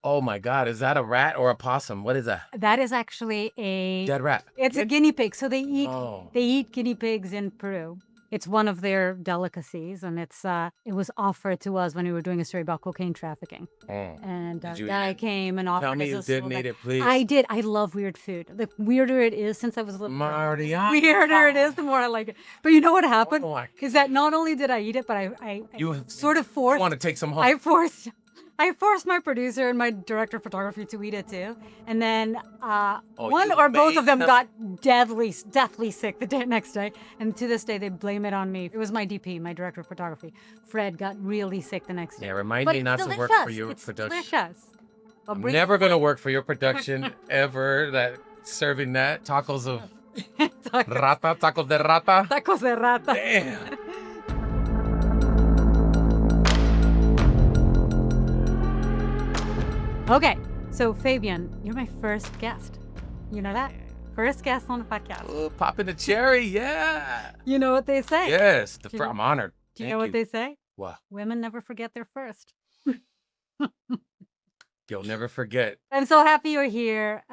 Oh my God, is that a rat or a possum? What is that? That is actually a Dead rat. It's a guinea pig. So they Oh. eat guinea pigs in Peru. It's one of their delicacies, and it was offered to us when we were doing a story about cocaine trafficking. Mm. And Did you eat guy it? came and Tell offered me us you a didn't small eat bag. it, please. I did. I love weird food. The weirder it is, since I was a little girl, Mariana. weirder it is, the more I like it. But you know what happened? Oh, Is that not only did I eat it, but I You sort of forced. want to take some home? I forced my producer and my director of photography to eat it too, and then one you or both made of them them- got deathly sick the next day, and to this day they blame it on me. It was my DP, my director of photography. Fred got really sick the next day. Yeah, remind But me not it's to work delicious. for your It's production. delicious. I'm never gonna work for your production ever. That serving that tacos of rata, tacos de rata. Tacos de rata. Damn. Okay, so Fabian, you're my first guest. You know that? First guest on the podcast. Ooh, popping the cherry, yeah. You know what they say? Yes, Do you know- I'm honored. Do you know what they say? What? Women never forget their first. You'll never forget. I'm so happy you're here.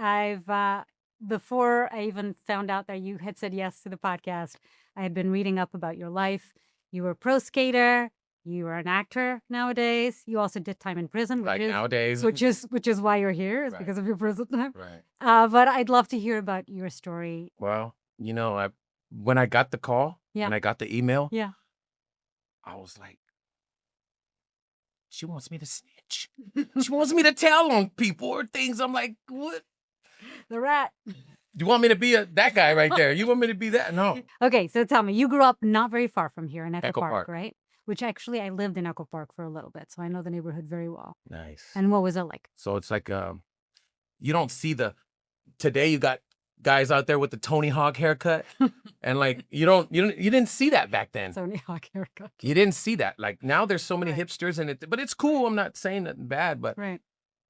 Before I even found out that you had said yes to the podcast, I had been reading up about your life. You were a pro skater. You are an actor nowadays. You also did time in prison, Nowadays. which is why you're here, is Right. because of your prison time. Right. But I'd love to hear about your story. Well, when I got the call, Yeah. when I got the email, Yeah. I was like, she wants me to snitch. She wants me to tell on people or things. I'm like, what? The rat. You want me to be that guy right there? You want me to be that? No. Okay, so tell me, you grew up not very far from here in Echo Echo Park, Park. right? Which actually, I lived in Echo Park for a little bit, so I know the neighborhood very well. Nice. And what was it like? So it's like, you don't see today you got guys out there with the Tony Hawk haircut. And like, you didn't see that back then. Tony Hawk haircut. You didn't see that. Like now there's so many Right. hipsters but it's cool. I'm not saying nothing bad, but Right.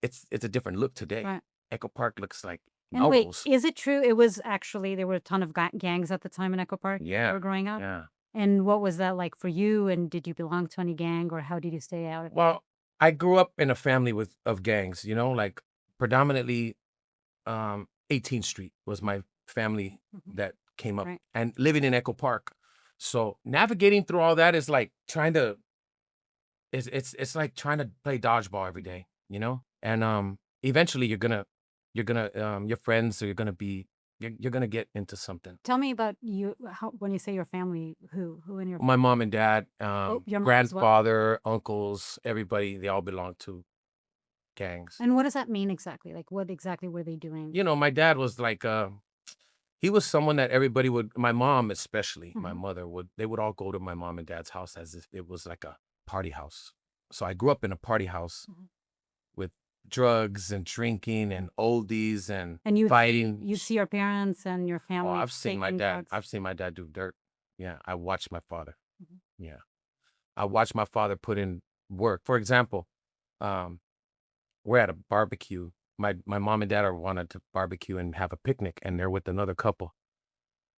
it's a different look today. Right. Echo Park looks like And wait, novels. is it true? It was actually, there were a ton of gangs at the time in Echo Park? Yeah. You were growing up? Yeah. And what was that like for you? And did you belong to any gang, or how did you stay out of it? Well, I grew up in a family of gangs, like predominantly 18th Street was my family that came up, Right. and living in Echo Park. So navigating through all that is like it's like trying to play dodgeball every day, And eventually your friends are you're gonna get into something. Tell me about you. When you say your family, who in your My mom and dad, your mom as well? grandfather, uncles, everybody, they all belong to gangs. And what does that mean exactly? Like, what exactly were they doing? My dad was like, he was someone that everybody my mom especially, my Mhm. mother they would all go to my mom and dad's house as if it was like a party house. So I grew up in a party house Mhm. with drugs and drinking and oldies and And fighting. you see your parents and your Oh, family. I've seen my taking dad. drugs? I've seen my dad do dirt. Yeah, I watched my father. Mhm. Yeah, I watched my father put in work. For example, um, we're at a barbecue. My mom and dad wanted to barbecue and have a picnic, and they're with another couple.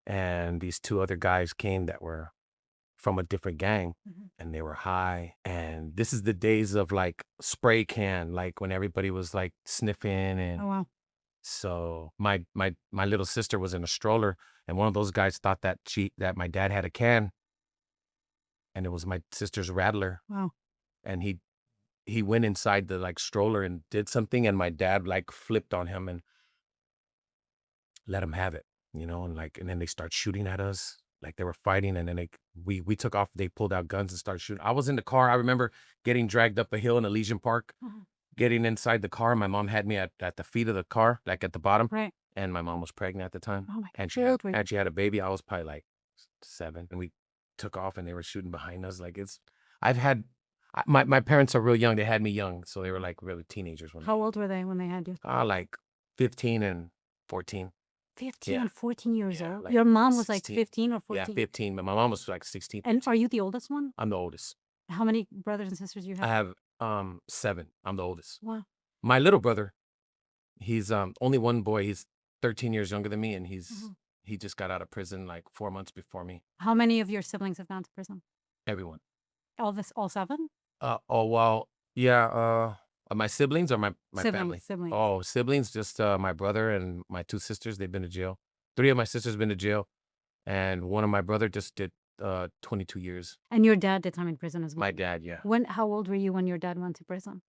And these two other guys came that were from a different gang, Mhm. and they were high. And this is the days of like spray can, like when everybody was like sniffing. And Oh wow. so my little sister was in a stroller, and one of those guys thought that my dad had a can, and it was my sister's rattler. Wow. And he went inside the like stroller and did something, and my dad like flipped on him and let him have it, and then they start shooting at us like they were fighting, and then we took off. They pulled out guns and started shooting. I was in the car. I remember getting dragged up a hill in Elysian Park, Mhm. getting inside the car. My mom had me at the feet of the car, like at the bottom, Right. and my mom was pregnant at the time, Oh my and God. she had a baby. I was probably like 7, and we took off, and they were shooting behind us. Like my parents are real young. They had me young, so they were like really teenagers when How old were they when they had you? like 15 and 14. 15 Yeah. and 14 years Yeah, old. like Your mom was like 16. 15 or Yeah, 14. 15, but my mom was like 16. And are you the oldest one? I'm the oldest. How many brothers and sisters do you I have? have 7. I'm the oldest. Wow. My little brother, he's only one boy. He's 13 years younger than me, and Mhm. he just got out of prison like 4 months before me. How many of your siblings have gone to prison? Everyone. All 7? Oh well, yeah. My siblings or my family? Siblings. Oh, siblings, just my brother and my 2 sisters, they've been to jail. 3 of my sisters been to jail, and one of my brother just did 22 years. And your dad did time in prison as well. My dad, yeah. How old were you when your dad went to prison?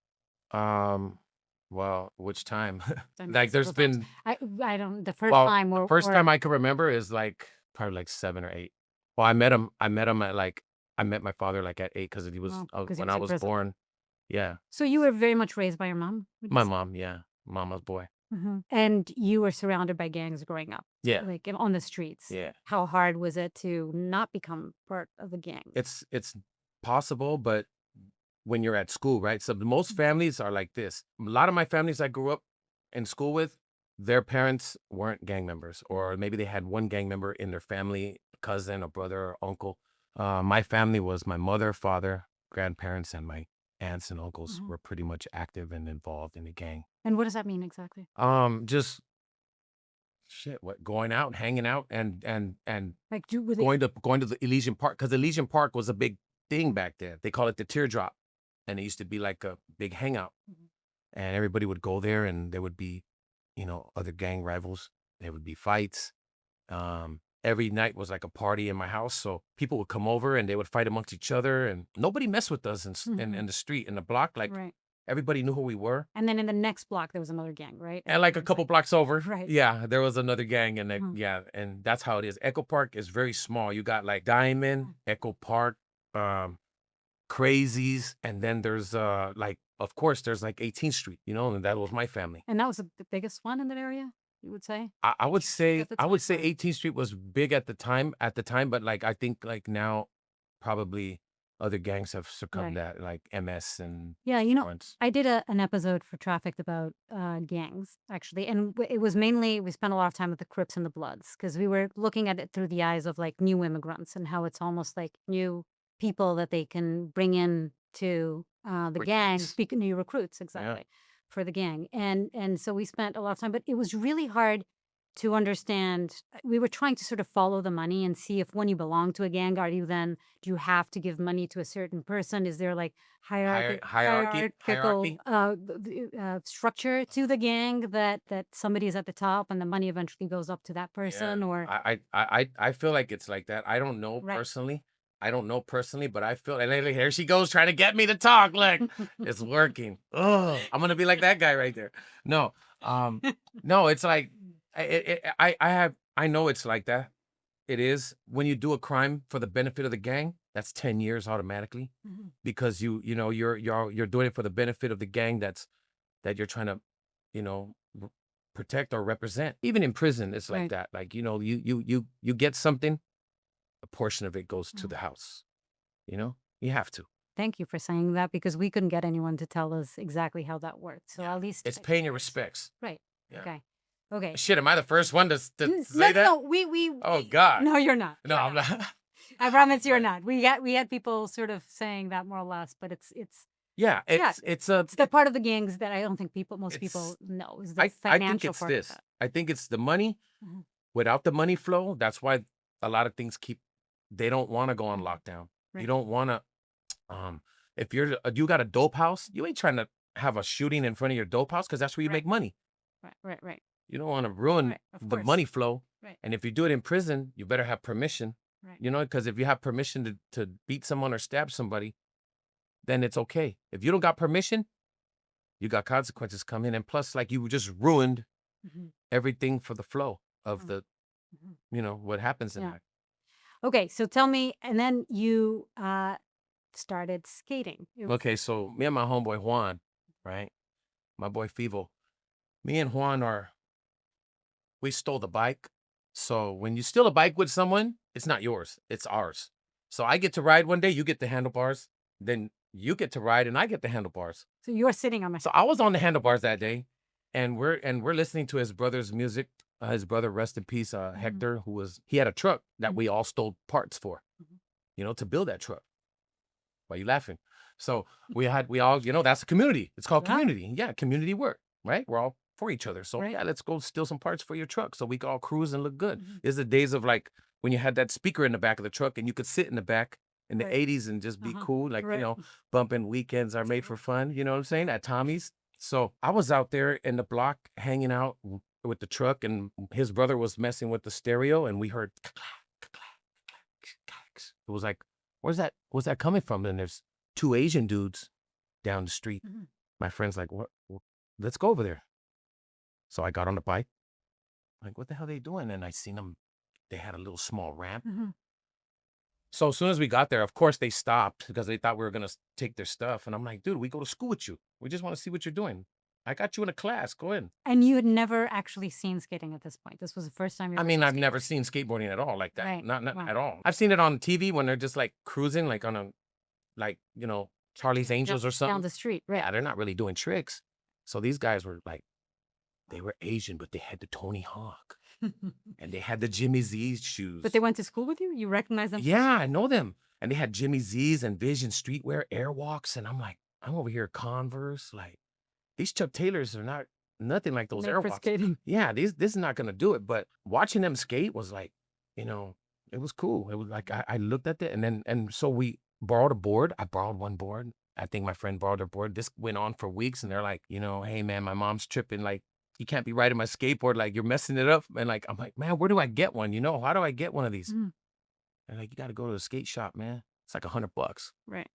Well, which time? I mean, Like there's several times. been I don't. The first well, time, the first time I can remember is like probably like 7 or 8. Well, I met him at like I met my father like at 8 because he was 'cause he when was I in was prison. born. Yeah, So you were very much raised by your mom, would you my say? mom. Yeah, mama's boy. And you were surrounded by gangs growing up, Yeah, like on the streets. yeah. How hard was it to not become part of the gang? It's possible, but when you're at school, right? So most families are like this. A lot of my families I grew up in school with, their parents weren't gang members, or maybe they had one gang member in their family, cousin or brother or uncle. My family was my mother, father, grandparents, and my aunts and uncles were pretty much active and involved in the gang. And what does that mean exactly? Just shit, what going out, hanging out, and Like, were they? going to the Elysian Park because Elysian Park was a big thing back then. They call it the Teardrop, and it used to be like a big hangout, and everybody would go there, and there would be, other gang rivals. There would be fights. Every night was like a party in my house, so people would come over and they would fight amongst each other, and nobody messed with us in the street, in the block. Like Right. everybody knew who we were. And then in the next block, there was another gang, right? And like a couple blocks over, Right. yeah, there was another gang, and yeah, and that's how it is. Echo Park is very small. You got like Diamond, Echo Park, Crazies, and then there's like, of course, there's like 18th Street, and that was my family. And that was the biggest one in that area, you would say? I would say At the I would say time. 18th Street was big at the time, but like I think like now probably other gangs have succumbed that, like MS and Yeah, Lawrence. I did an episode for Trafficked about gangs, actually. And it was mainly, we spent a lot of time with the Crips and the Bloods because we were looking at it through the eyes of like new immigrants and how it's almost like new people that they can bring in to the gang, Recruits. new recruits, exactly, for the gang. And so we spent a lot of time, but it was really hard to understand. We were trying to sort of follow the money and see if when you belong to a gang, do you have to give money to a certain person? Is there like Hierarchy. hierarchical structure to the gang that somebody is at the top and the money eventually goes up to that person? Yeah. Or I feel like it's like that. I don't know Right. personally. But I feel, and then here she goes trying to get me to talk. Like it's working. Oh, I'm gonna be like that guy right there. No, no, it's like I know it's like that. It is when you do a crime for the benefit of the gang. That's 10 years automatically because you're doing it for the benefit of the gang that you're trying to, protect or represent. Even in prison, it's like Right. that. Like you get something, a portion of it goes to the house. You have to. Thank you for saying that because we couldn't get anyone to tell us exactly how that worked. So at least It's paying your respects. Right. Yeah. Okay. Shit, am I the first one to No, say that? no, we Oh God. No, you're not. No, I'm not. I promise you're not. We had people sort of saying that more or less, but it's Yeah, it's the part of the gangs that I don't think most people know is the I think financial it's part this. of that. I think it's the money. Mhm. Without the money flow, that's why a lot of things they don't want to go on lockdown. Right. You don't want to, if you got a dope house, you ain't trying to have a shooting in front of your dope house because that's where you make money. Right. You don't want to ruin Right, of the course. money flow. Right. And if you do it in prison, you better have permission. Right. Because if you have permission to beat someone or stab somebody, then it's okay. If you don't got permission, you got consequences coming. And plus, like you just ruined everything for the flow of the, what happens in Yeah. that. Okay, so tell me, and then you started skating. Okay, so me and my homeboy Juan, right? My boy Fivo. Me and Juan we stole the bike. So when you steal a bike with someone, it's not yours, it's ours. So I get to ride one day, you get the handlebars, then you get to ride and I get the handlebars. So you're sitting on my. So I was on the handlebars that day, and we're listening to his brother's music. His brother, rest in peace, Hector, he had a truck that we all stole parts for, to build that truck. Why are you laughing? So we all, that's a community. It's called community. Yeah, community work, right? We're all for each other. So yeah, let's go steal some parts for your truck so we can all cruise and look good. It's the days of like when you had that speaker in the back of the truck and you could sit in the back in the 80s and just be cool. Like, Right. bumping Weekends Are Made for Fun. You know what I'm saying? At Tommy's. So I was out there in the block hanging out with the truck, and his brother was messing with the stereo, and we heard it was like, where's that coming from? And there's two Asian dudes down the street. My friend's like, what? Let's go over there. So I got on the bike. Like, what the hell are they doing? And I seen them. They had a little small ramp. So as soon as we got there, of course, they stopped because they thought we were going to take their stuff. And I'm like, dude, we go to school with you. We just want to see what you're doing. I got you in a class. Go in. And you had never actually seen skating at this point. This was the first time you I ever mean, saw I've never seen skateboarding at all like that. Right. Not Wow. at all. I've seen it on TV when they're just like cruising, like on a, like, Charlie's Angels or something. down the street. Right. Yeah, they're not really doing tricks. So these guys were like, they were Asian, but they had the Tony Hawk and they had the Jimmy Z's shoes. But they went to school with you? You recognize them? Yeah, I know them. And they had Jimmy Z's and Vision Streetwear Airwalks. And I'm like, I'm over here Converse. Like, these Chuck Taylors are not nothing like those Made for Airwalks. skating. Yeah, this is not going to do it. But watching them skate was like, it was cool. It was like, I looked at it, and so we borrowed a board. I borrowed one board. I think my friend borrowed their board. This went on for weeks, and they're like, hey, man, my mom's tripping. Like, you can't be riding my skateboard. Like, you're messing it up. And like, I'm like, man, where do I get one? How do I get one of these? And like, you got to go to the skate shop, man. It's like $100. Right.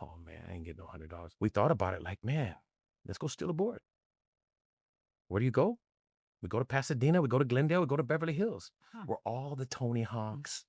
Oh, man, I ain't getting no $100. We thought about it like, man, let's go steal a board. Where do you go? We go to Pasadena, we go to Glendale, we go to Beverly Hills. Where all the Tony Hawks,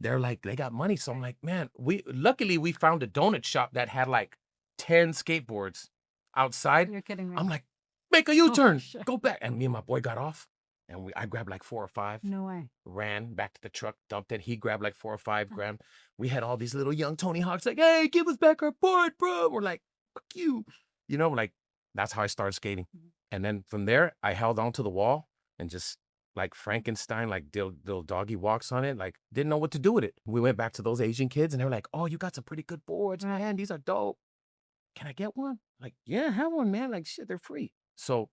they're like, they got money. So I'm like, man, luckily we found a donut shop that had like 10 skateboards outside. You're kidding me. I'm like, make a U-turn, shit. go back. And me and my boy got off, and I grabbed like 4 or 5. No way. Ran back to the truck, dumped it. He grabbed like 4 or 5 grand. We had all these little young Tony Hawks like, hey, give us back our board, bro. We're like, fuck you. Like, that's how I started skating. And then from there, I held on to the wall and just like Frankenstein, like little doggy walks on it, like didn't know what to do with it. We went back to those Asian kids and they were like, oh, you got some pretty good boards, man. These are dope. Can I get one? Like, yeah, have one, man. Like, shit, they're free. So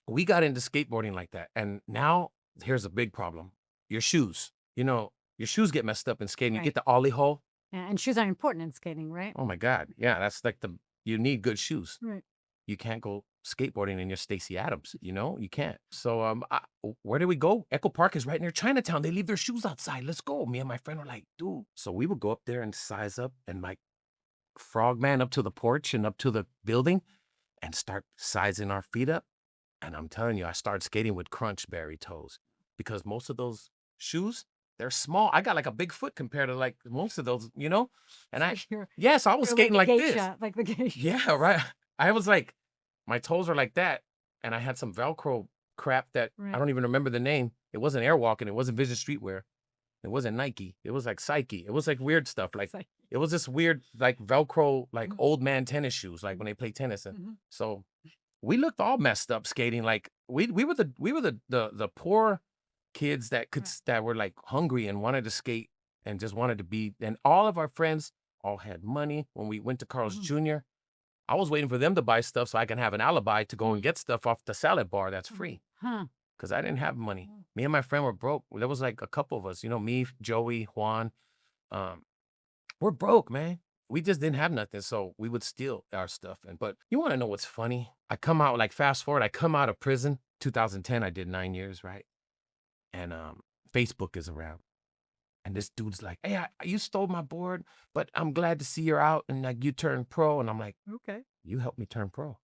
we got into skateboarding like that. And now here's a big problem. Your shoes, your shoes get messed up in skating. You get the ollie hole. Yeah, and shoes are important in skating, right? Oh my God. Yeah, that's like you need good shoes. Right. You can't go skateboarding in your Stacey Adams, you can't. So where do we go? Echo Park is right near Chinatown. They leave their shoes outside. Let's go. Me and my friend were like, dude. So we would go up there and size up and like frogman up to the porch and up to the building and start sizing our feet up. And I'm telling you, I started skating with crunchberry toes because most of those shoes, they're small. I got like a big foot compared to like most of those, And So I was skating like this. Like the geisha. Yeah, right. I was like, my toes were like that. And I had some Velcro crap that I don't even remember the name. It wasn't Airwalking. It wasn't Vision Streetwear. It wasn't Nike. It was like Psyche. It was like weird stuff. Like it was this weird like Velcro, like old man tennis shoes, like when they play tennis. And so we looked all messed up skating. Like we were the poor kids that were like hungry and wanted to skate and just wanted to be. And all of our friends all had money. When we went to Carl's Jr., I was waiting for them to buy stuff so I can have an alibi to go and get stuff off the salad bar that's free. Because I didn't have money. Me and my friend were broke. There was like a couple of us, me, Joey, Juan. We're broke, man. We just didn't have nothing. So we would steal our stuff. But you want to know what's funny? I come out, like fast forward, I come out of prison. 2010, I did 9 years, right? And Facebook is around. And this dude's like, hey, you stole my board, but I'm glad to see you're out and like you turned pro. And I'm like, okay, you helped me turn pro.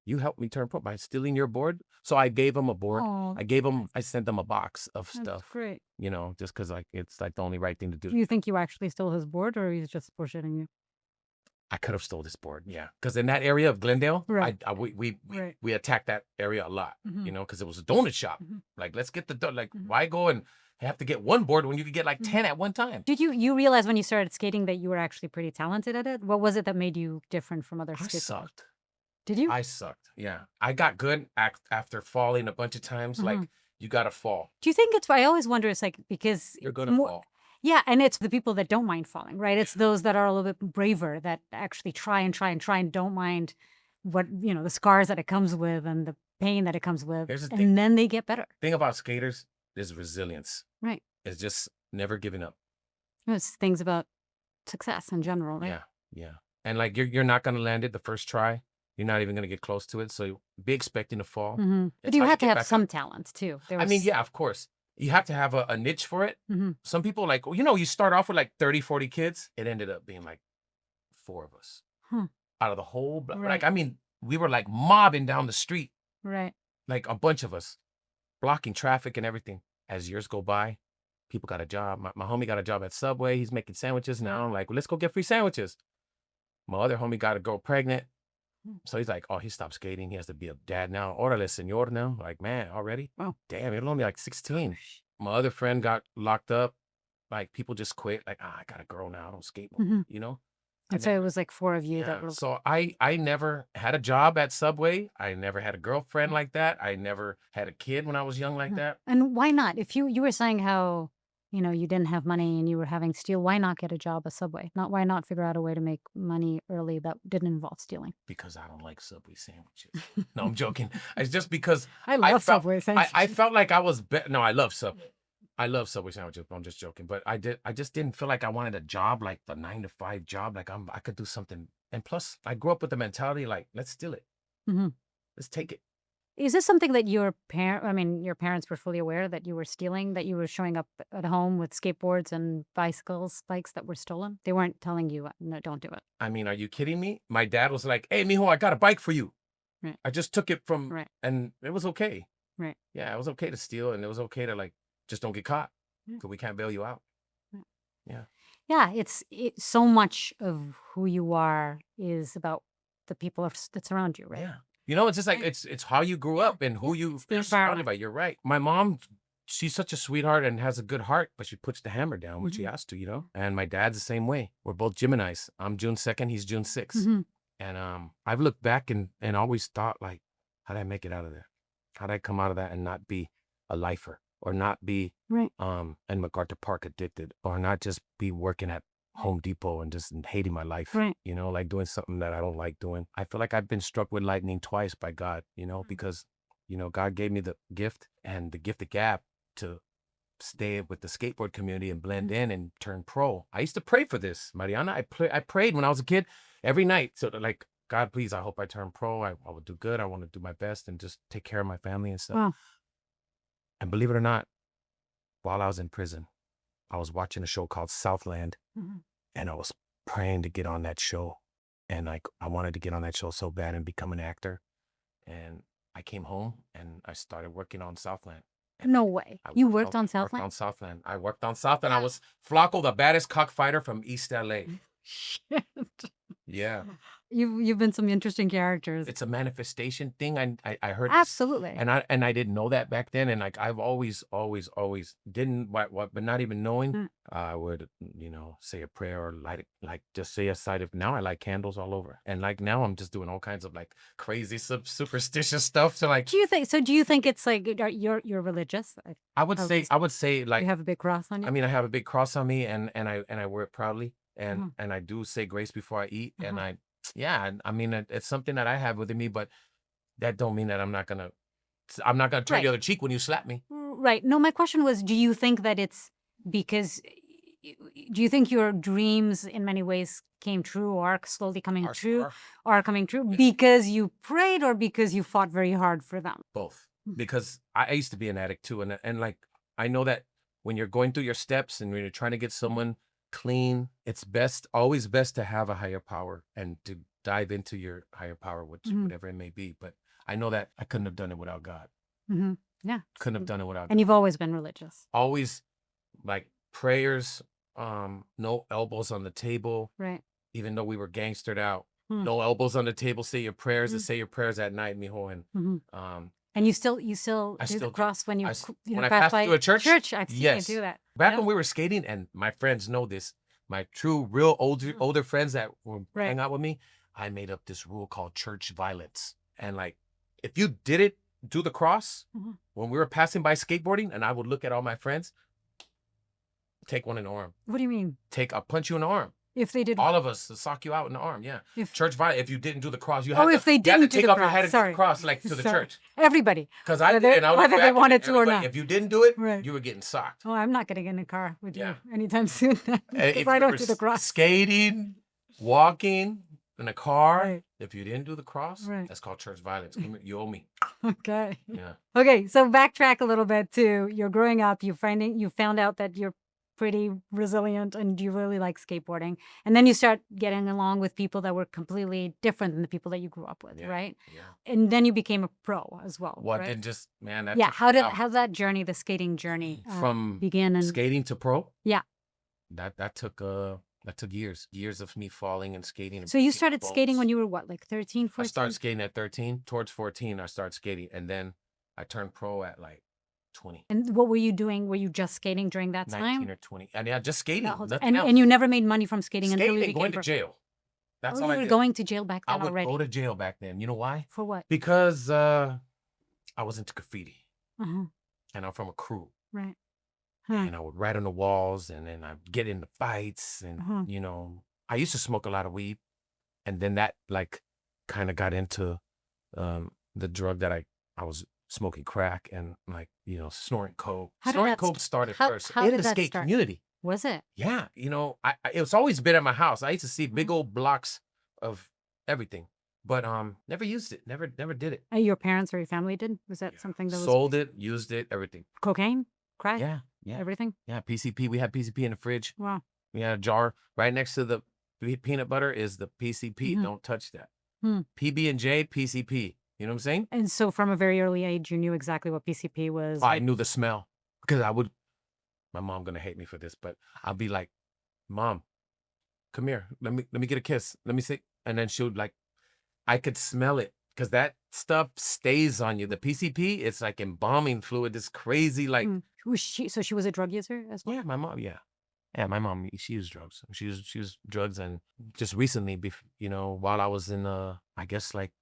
You helped me turn pro by stealing your board. So I gave him a board. I sent them a box of stuff. Great. Just because like it's like the only right thing to do. Do you think you actually stole his board or he's just bullshitting you? I could have stole this board, yeah. Because in that area of Glendale, we attacked that area a lot, because it was a donut shop. Like, let's get why go and have to get one board when you could get like 10 at one time? Did you realize when you started skating that you were actually pretty talented at it? What was it that made you different from other skaters? I sucked. Did you? I sucked, yeah. I got good after falling a bunch of times. Like, you got to fall. Do you think I always wonder, it's like, because you're going to fall. Yeah, and it's the people that don't mind falling, right? It's those that are a little bit braver that actually try and don't mind what, the scars that it comes with and the pain that it comes with. And then they get better. Thing about skaters is resilience. Right. It's just never giving up. It's things about success in general, right? Yeah, yeah. And like you're not gonna land it the first try. You're not even gonna get close to it. So be expecting to fall. But It's you how you had to get have back some up. talents too. There I mean, was. yeah, of course. You have to have a niche for it. Mhm. Some people like, you know, you start off with like 30, 40 kids. It ended up being like 4 of us Huh. out of the whole. Like, Right. I mean, we were like mobbing down the street, Right. like a bunch of us, blocking traffic and everything. As years go by, people got a job. My homie got a job at Subway. He's making sandwiches now. I'm like, well, let's go get free sandwiches. My other homie got a girl pregnant. So he's like, oh, he stopped skating. He has to be a dad now. Orale, señor now. Like, man, already? Wow. Damn, you're only like 16. My other friend got locked up. Like, people just quit. Like, I got a girl now. I don't skate more, you know? And so it was like 4 of you that Yeah. were. So I never had a job at Subway. I never had a girlfriend like that. I never had a kid when I was young like that. And why not? If you were saying how, you didn't have money and you were having to steal, why not get a job at Subway? Why not figure out a way to make money early that didn't involve stealing? Because I don't like Subway sandwiches. No, I'm joking. It's just because I love Subway I sandwiches. felt like I was no, I love Subway. I love Subway sandwiches, but I'm just joking. But I just didn't feel like I wanted a job, like the 9 to 5 job. Like I could do something. And plus, I grew up with the mentality like, let's steal it. Mhm. Let's take it. Is this something that your parents were fully aware that you were stealing, that you were showing up at home with skateboards and bikes that were stolen? They weren't telling you, no, don't do it. I mean, are you kidding me? My dad was like, hey, mijo, I got a bike for you. Right. I just took it from, Right. and it was okay. Right. Yeah, it was okay to steal, and it was okay to like, just don't get caught, Yeah. because we can't bail you out. Right. Yeah. Yeah, it's so much of who you are is about the people that surround you, right? Yeah. You know, it's just like, it's how you grew up and who you It's the are surrounded environment. by. You're right. My mom, she's such a sweetheart and has a good heart, but she puts the hammer down when she has to, you know? And my dad's the same way. We're both Geminis. I'm June 2nd, he's June 6th. Mhm. And I've looked back and always thought, like, how did I make it out of there? How did I come out of that and not be a lifer, or not be Right. in MacArthur Park addicted, or not just be working at Home Depot and just hating my life, Right. you know, like doing something that I don't like doing. I feel like I've been struck with lightning twice by God, you know, because, you know, God gave me the gift and the gift of gab to stay with the skateboard community and blend in and turn pro. I used to pray for this, Mariana. I prayed when I was a kid every night. So like, God, please, I hope I turn pro. I will do good. I want to do my best and just take care of my family and stuff. Wow. And believe it or not, while I was in prison, I was watching a show called Southland, Mhm. and I was praying to get on that show. And like, I wanted to get on that show so bad and become an actor. And I came home and I started working on Southland. No way. You worked on Worked Southland? on Southland. I worked on Southland. I was Flacco, the baddest cockfighter from East LA. Shit. Yeah. You've been some interesting characters. It's a manifestation thing. I heard this, Absolutely. and I didn't know that back then. And like, I've always didn't but not even knowing, I would, you know, say a prayer or like just say a side of, now I light candles all over. And like, now I'm just doing all kinds of like crazy superstitious stuff to like, Do you think it's like you're religious? I would say You like, have a big cross on you? I mean, I have a big cross on me, and I wear it proudly, and Mhm. and I do say grace before I eat, and Uh-huh. I mean, it's something that I have within me, but that don't mean that I'm not gonna turn Right. the other cheek when you slap me. Right. No, my question was, do you think that it's because do you think your dreams in many ways came true or are slowly coming true because you prayed or because you fought very hard for them? Both, because I used to be an addict too, and like, I know that when you're going through your steps and when you're trying to get someone clean, it's always best to have a higher power and to dive into your higher power, whatever it may be. But I know that I couldn't have done it without God. Mhm. Yeah. Couldn't have done it without God. And you've always been religious. Always like prayers, no elbows on the table, Right. even though we were gangstered out. No elbows on the table, say your prayers, and say your prayers at night, mijo. And And you still I do the still- cross when you when I pass passed by through a church? Church, I've seen Yes. you do that. back Yeah. when we were skating, and my friends know this, my true, real older friends that were Right. hang out with me, I made up this rule called church violence. And like, if you didn't do the cross when we were passing by skateboarding, and I would look at all my friends, take one in the arm. What do you mean? I'll punch you in the arm. If they did All of us to sock you out in the arm, yeah. If- Church violence. If you didn't do the cross, you Oh, had if to, they you had to didn't do take the off your head cross. and do Sorry. the cross like to the Sorry. church. Everybody. Because I Whether- did, and I look whether they back wanted and to or everybody, not. if you didn't do it, Right. you were getting socked. Oh, I'm not getting in a car with Yeah. you anytime soon And because if I you don't were do the cross. skating, walking in a car, Right. if you didn't do the cross, Right. that's called church violence. You owe me. Okay. Yeah. Okay, so backtrack a little bit to you're growing up, you found out that you're pretty resilient and you really like skateboarding. And then you start getting along with people that were completely different than the people that you grew up with, Yeah. right? Yeah. And then you became a pro as well. Well, right? then just, man, that Yeah, took- how's that journey, the skating journey, from begin? And skating to pro? Yeah. That took years of me falling and skating. so you started skating when you were what, like 13, 14? I started skating at 13. Towards 14, I started skating, and then I turned pro at like 20, And what were you doing? Were you just skating during that 19 time? or 20. And yeah, just skating. That whole time? Nothing else. And you never made money from skating until you Skating, became going to pro. jail. That's Oh, all you I were did. going to jail back I then would already. go to jail back then. You know why? For what? Because I was into graffiti, Uh-huh. and I'm from a crew. Right. And I would write on the walls, and then I'd get into fights, and Uh-huh. you know, I used to smoke a lot of weed, and then that like kind of got into the drug that I was smoking crack and like, you know, snorting coke. How did Snorting that coke st- started how- first how in did the that skate start? community. Was it? Yeah, you know, it was always been at my house. I used to see big old blocks of everything, but never used it. Never did it. Your parents or your family did? Was that something that was Sold it, used it, everything. cocaine, crack, Yeah. everything? Yeah, PCP. We had PCP in the fridge. Wow. We had a jar right next to the peanut butter is the PCP. Mhm. Don't touch that. Hmm. PB&J, PCP. You know what I'm saying? And so from a very early age, you knew exactly what PCP was. I knew the smell because my mom gonna hate me for this, but I'll be like, Mom, come here. Let me get a kiss. Let me see. And then she would like, I could smell it because that stuff stays on you. The PCP, it's like embalming fluid. This crazy, like, Was she? So she was a drug user as well. yeah, my mom, yeah. Yeah, my mom, she used drugs. She used drugs, and just recently, you know, while I was in, I guess like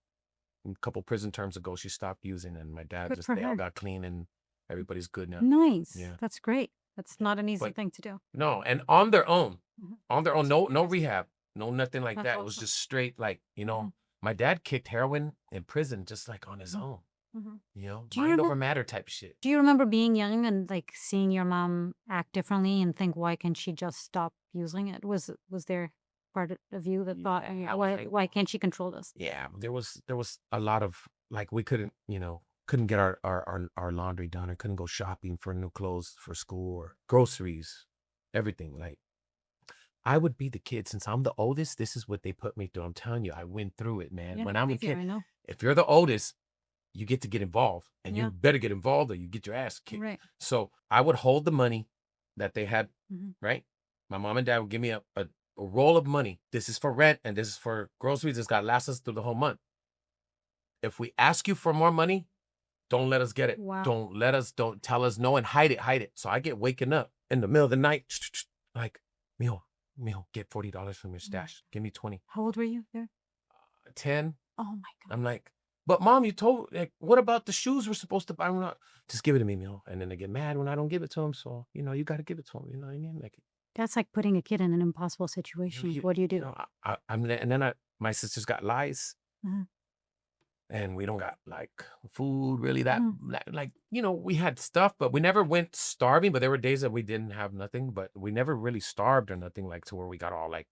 a couple prison terms ago, she stopped using, and my dad Good for they all her. got clean, and everybody's good now. Nice. Yeah. That's great. That's not an easy But- thing to do. No, and on their own, Mhm. no rehab, no nothing like That's that. It was awesome. just straight, like, you know, Mhm. my dad kicked heroin in prison just like on his own, Mhm. you know, Do you mind over remember- matter type shit. Do you remember being young and like seeing your mom act differently and think, why can't she just stop using it? Was there part of you that thought, Yeah, I was why like- why can't she control this? Yeah, there was a lot of like we couldn't, you know, couldn't get our laundry done or couldn't go shopping for new clothes for school or groceries, everything. Like I would be the kid since I'm the oldest. This is what they put me through. I'm telling you, I went through it, man. Yeah, When I'm a thank you, kid, I know. if you're the oldest, you get to get involved, and Yeah. you better get involved or you get your ass kicked. Right. So I would hold the money that they had, Mhm. right? My mom and dad would give me a roll of money. This is for rent and this is for groceries. It's got to last us through the whole month. If we ask you for more money, don't let us get it. Wow. Don't tell us no and hide it. So I get waking up in the middle of the night, like, Mijo, get $40 from your stash. Give me 20. How old were you there? 10. Oh my God. I'm like, but Mom, you told, like, what about the shoes we're supposed to buy? I'm not, just give it to me, Mijo. And then they get mad when I don't give it to them. So, you know, you got to give it to them. You know what I mean? Like, That's like putting a kid in an impossible situation. What do you do? You know, and then my sisters got lice, Mhm. and we don't got like food really that Mm. like, you know, we had stuff, but we never went starving. But there were days that we didn't have nothing, but we never really starved or nothing like to where we got all like.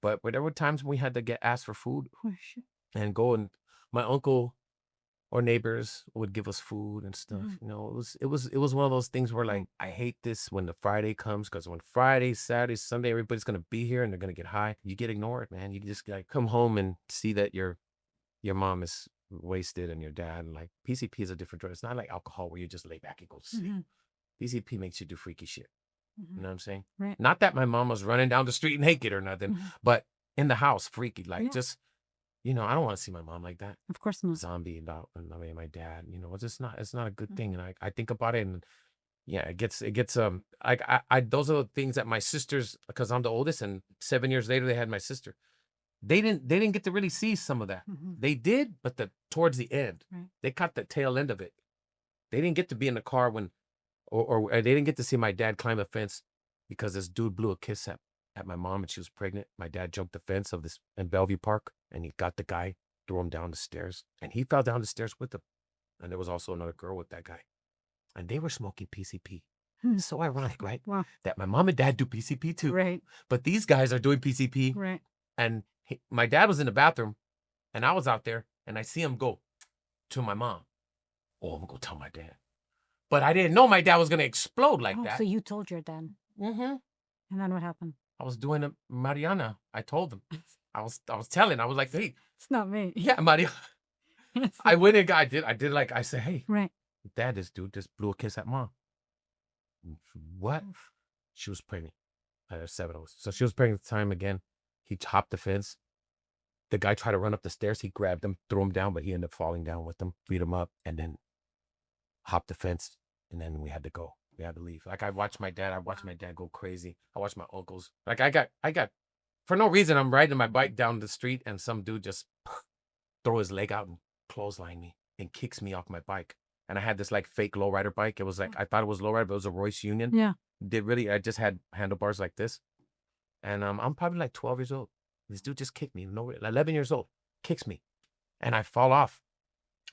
But there were times when we had to get asked for food Oh, shit. and go, and my uncle or neighbors would give us food and stuff. Mhm. You know, it was one of those things where like I hate this when the Friday comes, because when Friday, Saturday, Sunday, everybody's gonna be here and they're gonna get high. You get ignored, man. You just like come home and see that your mom is wasted and your dad, and like PCP is a different drug. It's not like alcohol where you just lay back and go to sleep. Mhm. PCP makes you do freaky shit. You Mhm. know what I'm saying? Right. Not that my mom was running down the street naked or nothing, Mhm. but in the house, freaky. Like Yeah. just, you know, I don't want to see my mom like that. Of course not. Zombie and I mean, my dad, you know, it's not a good thing. And I think about it, and yeah, it gets I those are the things that my sisters, because I'm the oldest, and 7 years later they had my sister. They didn't get to really see some of that. Mhm. They did, but towards the end, Right. they caught the tail end of it. They didn't get to be in the car when, or they didn't get to see my dad climb a fence because this dude blew a kiss at at my mom and she was pregnant. My dad jumped the fence of this in Bellevue Park and he got the guy, threw him down the stairs, and he fell down the stairs with him. And there was also another girl with that guy. And they were smoking PCP. It's so ironic, right? Wow. That my mom and dad do PCP too. Right. But these guys are doing PCP. Right. And my dad was in the bathroom and I was out there and I see him go to my mom. Oh, I'm going to go tell my dad. But I didn't know my dad was going to explode like that. So you told your dad. Mm-hmm. And then what happened? I was doing a Mariana. I told him. I was telling. I was like, hey. It's not me. Yeah, Mariana. I went and I did like, I said, hey. Right. Dad, this dude just blew a kiss at mom. What? Oof. She was pregnant. 7 hours. So she was pregnant at the time again. He hopped the fence. The guy tried to run up the stairs. He grabbed him, threw him down, but he ended up falling down with him, beat him up, and then hopped the fence. And then we had to go. We had to leave. Like I watched my dad go crazy. I watched my uncles. Like I got, for no reason, I'm riding my bike down the street and some dude just throw his leg out and clothesline me and kicks me off my bike. And I had this like fake lowrider bike. It was like, I thought it was lowrider, but it was a Royce Union. Yeah. I just had handlebars like this. And I'm probably like 12 years old. This dude just kicked me. 11 years old, kicks me. And I fall off.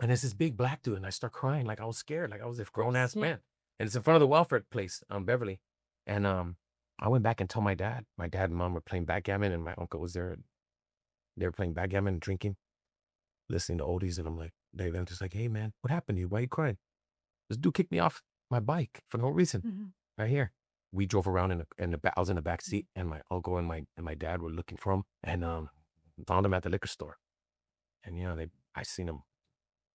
And it's this big black dude. And I start crying like I was scared, like I was a grown-ass man. And it's in front of the welfare place on Beverly. And I went back and told my dad. My dad and mom were playing backgammon and my uncle was there. They were playing backgammon and drinking, listening to oldies. And I'm like, they're just like, hey, man, what happened to you? Why are you crying? This dude kicked me off my bike for no reason. Right here. We drove around I was in the back seat and my uncle and my dad were looking for him and found him at the liquor store. And I seen him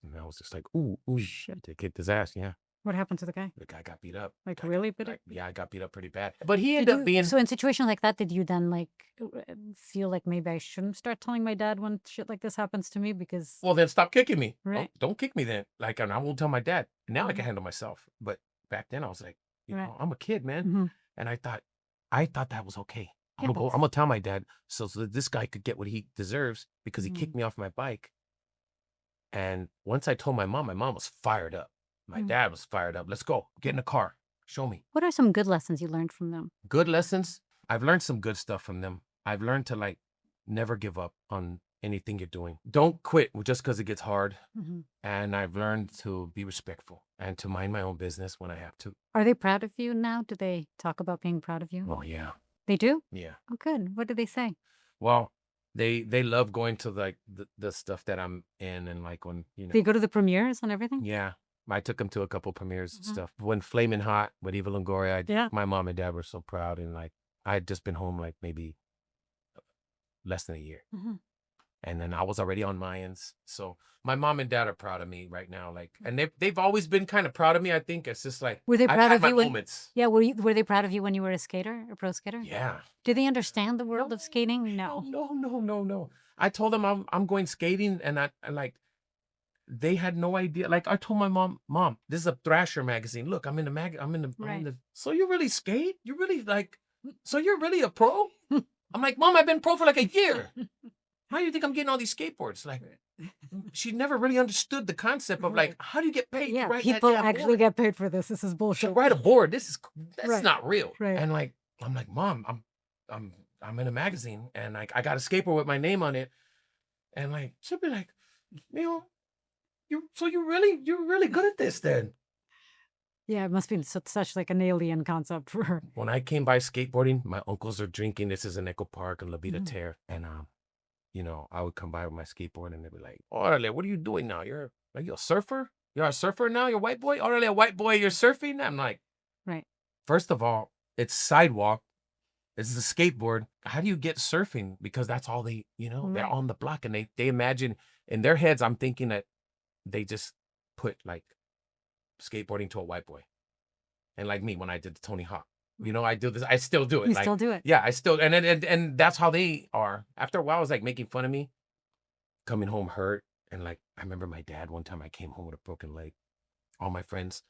and I was just like, ooh, shit. They kicked his ass, yeah. What happened to the guy? The guy got beat up. Like really beat up? Yeah, I got beat up pretty bad. But he ended up being... So in situations like that, did you then like feel like maybe I shouldn't start telling my dad when shit like this happens to me because... Well, then stop kicking me. Right. Don't kick me then. Like, and I won't tell my dad. Now I can handle myself. But back then I was like, I'm a kid, man. And I thought that was okay. I'm gonna tell my dad so that this guy could get what he deserves because he kicked me off my bike. And once I told my mom was fired up. My dad was fired up. Let's go. Get in the car. Show me. What are some good lessons you learned from them? Good lessons? I've learned some good stuff from them. I've learned to like never give up on anything you're doing. Don't quit just because it gets hard. And I've learned to be respectful and to mind my own business when I have to. Are they proud of you now? Do they talk about being proud of you? Oh, yeah. They do? Yeah. Oh, good. What do they say? Well, they love going to like the stuff that I'm in and like when, They go to the premieres and everything? Yeah. I took them to a couple premieres and stuff. When Flamin' Hot with Eva Longoria, my mom and dad were so proud. And like, I had just been home like maybe less than a year. And then I was already on Mayans. So my mom and dad are proud of me right now. Like, and they've always been kind of proud of me. I think it's just like, were they proud of you when, moments. Yeah. Were they proud of you when you were a skater, a pro skater? Yeah. Did they understand the world of skating? No. No. I told them I'm going skating and they had no idea. Like I told my mom, this is a Thrasher magazine. Look, I'm in the, so you really skate? You really so you're really a pro? I'm like, Mom, I've been pro for like a year. How do you think I'm getting all these skateboards? Like, she never really understood the concept of like, how do you get paid? Yeah, to write people that actually board? get paid for this. This is bullshit. To write a board, that's not real. Right. And like, I'm like, Mom, I'm in a magazine and like I got a skateboard with my name on it. And like, she'll be like, you're really good at this then. Yeah, it must be such like an alien concept for her. When I came by skateboarding, my uncles are drinking. This is in Echo Park and La Vida Terre. And I would come by with my skateboard and they'd be like, Orale, what are you doing now? Are you a surfer? You're a surfer now? You're a white boy? Orale, a white boy, you're surfing? I'm like, right. First of all, it's sidewalk. It's a skateboard. How do you get surfing? Because that's all they, they're on the block and they imagine in their heads, I'm thinking that they just put like skateboarding to a white boy. And like me, when I did the Tony Hawk, I do this, I still do it. You still do it. Yeah, I still, and that's how they are. After a while, it was like making fun of me, coming home hurt. And like, I remember my dad, one time I came home with a broken leg. All my friends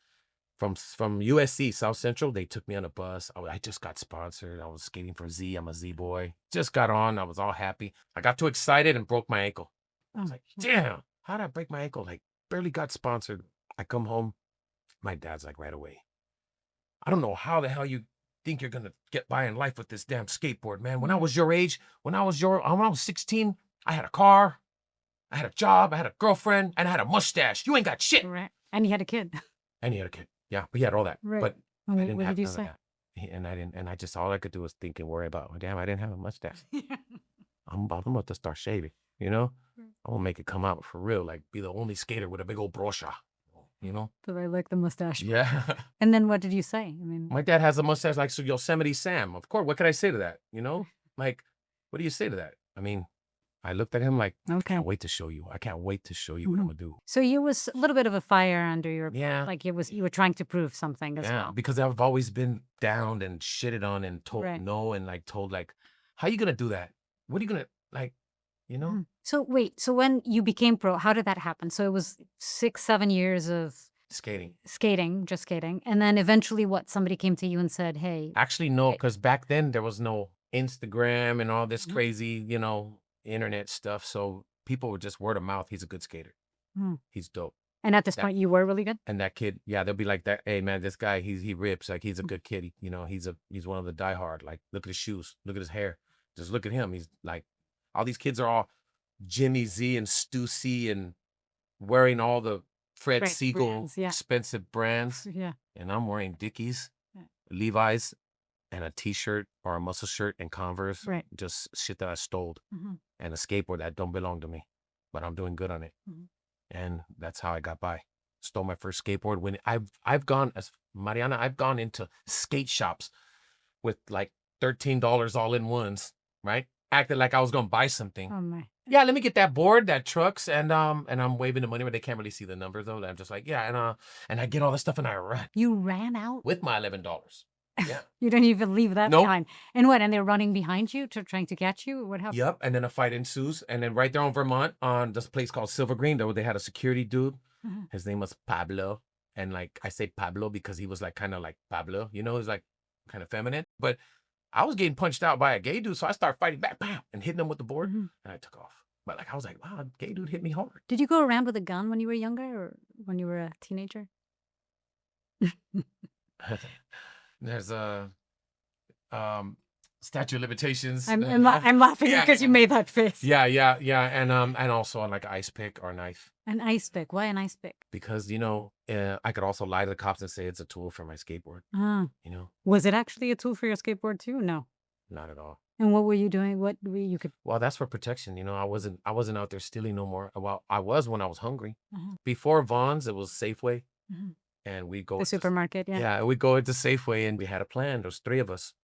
from USC, South Central, they took me on a bus. I just got sponsored. I was skating for Z. I'm a Z boy. Just got on. I was all happy. I got too excited and broke my ankle. I was like, damn, how did I break my ankle? Like, barely got sponsored. I come home. My dad's like, right away, I don't know how the hell you think you're gonna get by in life with this damn skateboard, man. When I was your age, when I was 16, I had a car, I had a job, I had a girlfriend, and I had a mustache. You ain't got shit. Right. And he had a kid. And he had a kid. Yeah, but he had all that. Right. But And I what didn't did have you none of say? that. And I just, all I could do was think and worry about, damn, I didn't have a mustache. I'm about to start shaving, you know? I'm gonna make it come out for real, like be the only skater with a big old brocha, you know? But I like the mustache. Yeah. And then what did you say? I mean, My dad has a mustache like so Yosemite Sam. Of course, what could I say to that? You know? Like, what do you say to that? I mean, I looked at him like, I okay. can't wait to show you. I can't wait to show you what I'm gonna do. So you was a little bit of a fire under your, Yeah. like you were trying to prove something as Yeah, well. because I've always been downed and shitted on and told Right. no and like told like, how you gonna do that? What are you gonna like, you know? So wait, so when you became pro, how did that happen? So it was 6, 7 years of Skating. just skating. And then eventually what, somebody came to you and said, hey, Actually, no, because back then there was no Instagram and all this Mhm. crazy, you know, internet stuff. So people were just word of mouth. He's a good skater. Hmm. He's dope. and at this That- point you were really good? And that kid, yeah, they'll be like that. Hey man, this guy, he rips. Like he's a good kid. You know, he's one of the diehard. Like, look at his shoes, look at his hair. Just look at him. He's like, all these kids are all Jimmy Z and Stu C and wearing all the Fred Right, Siegel brands, yeah. expensive brands. Yeah. And I'm wearing Dickies, Yeah. Levi's, and a t-shirt or a muscle shirt and Converse. Right. Just shit that I stole. Mhm. And a skateboard that don't belong to me. But I'm doing good on it. Mhm. And that's how I got by. Stole my first skateboard when I've gone as Mariana, I've gone into skate shops with like $13 all in ones, right? Acted like I was gonna buy something. Oh my. Yeah, let me get that board, that trucks, and I'm waving the money, but they can't really see the numbers though. I'm just like, yeah, and I get all this stuff and I run You ran out? with my $11. Yeah. You didn't even leave that Nope. behind. And what? And they're running behind you trying to catch you? What happened? Yep. And then a fight ensues, and then right there on Vermont, on this place called Silver Green, though, they had a security dude. Mhm. His name was Pablo, and like I say Pablo because he was like kind of like Pablo, you know, he's like kind of feminine. But I was getting punched out by a gay dude, so I started fighting back, bam, and hitting him with the board, Mhm. and I took off. But like I was like, wow, gay dude hit me hard. Did you go around with a gun when you were younger or when you were a teenager? There's a statute of limitations. I'm laughing Yeah, because you yeah. made that face. Yeah, and also on like an ice pick or a knife. An ice pick. Why an ice pick? Because, you know, I could also lie to the cops and say it's a tool for my skateboard, Ah. you know? Was it actually a tool for your skateboard too? No. Not at all. And what were you doing? What were you could? Well, that's for protection, you know? I wasn't out there stealing no more. Well, I was when I was hungry. Mhm. Before Vaughn's, it was Safeway, Mhm. and we go The supermarket, yeah. Yeah, we go into Safeway, and we had a plan. There's 3 of us.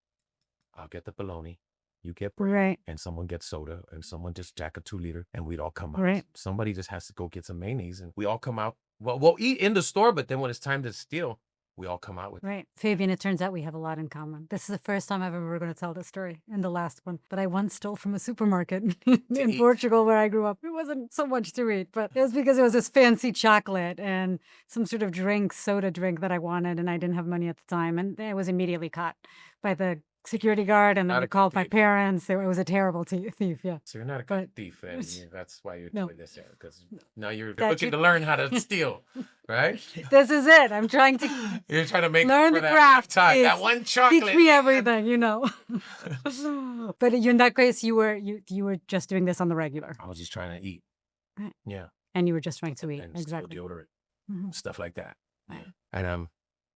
I'll get the bologna, you get bread, Right. and someone gets soda, and someone just jack a 2-liter, and we'd all come out. Right. Somebody just has to go get some mayonnaise, and we all come out. Well, we'll eat in the store, but then when it's time to steal, we all come out with Right. Fabian, it turns out we have a lot in common. This is the first time I've ever going to tell this story, and the last one. But I once stole from a supermarket in eat. Portugal where I grew up. It wasn't so much to eat, but it was because it was this fancy chocolate and some sort of drink, soda drink that I wanted, and I didn't have money at the time. And I was immediately caught by the security guard, and then Not we a good called my thief. parents. It was a terrible thief, yeah. So you're not a But- good thief, and that's why you're No. doing this here, because now you're That looking you- to learn how to steal, right? This is it. I'm trying to You're trying to make learn for the that craft. time, that It's- one chocolate. teach me everything, you know. But in that case, you were just doing this on the regular, I was just trying to eat. Right. Yeah, and you were just trying to eat. and Exactly. steal deodorant, Mhm. stuff like that. Right. And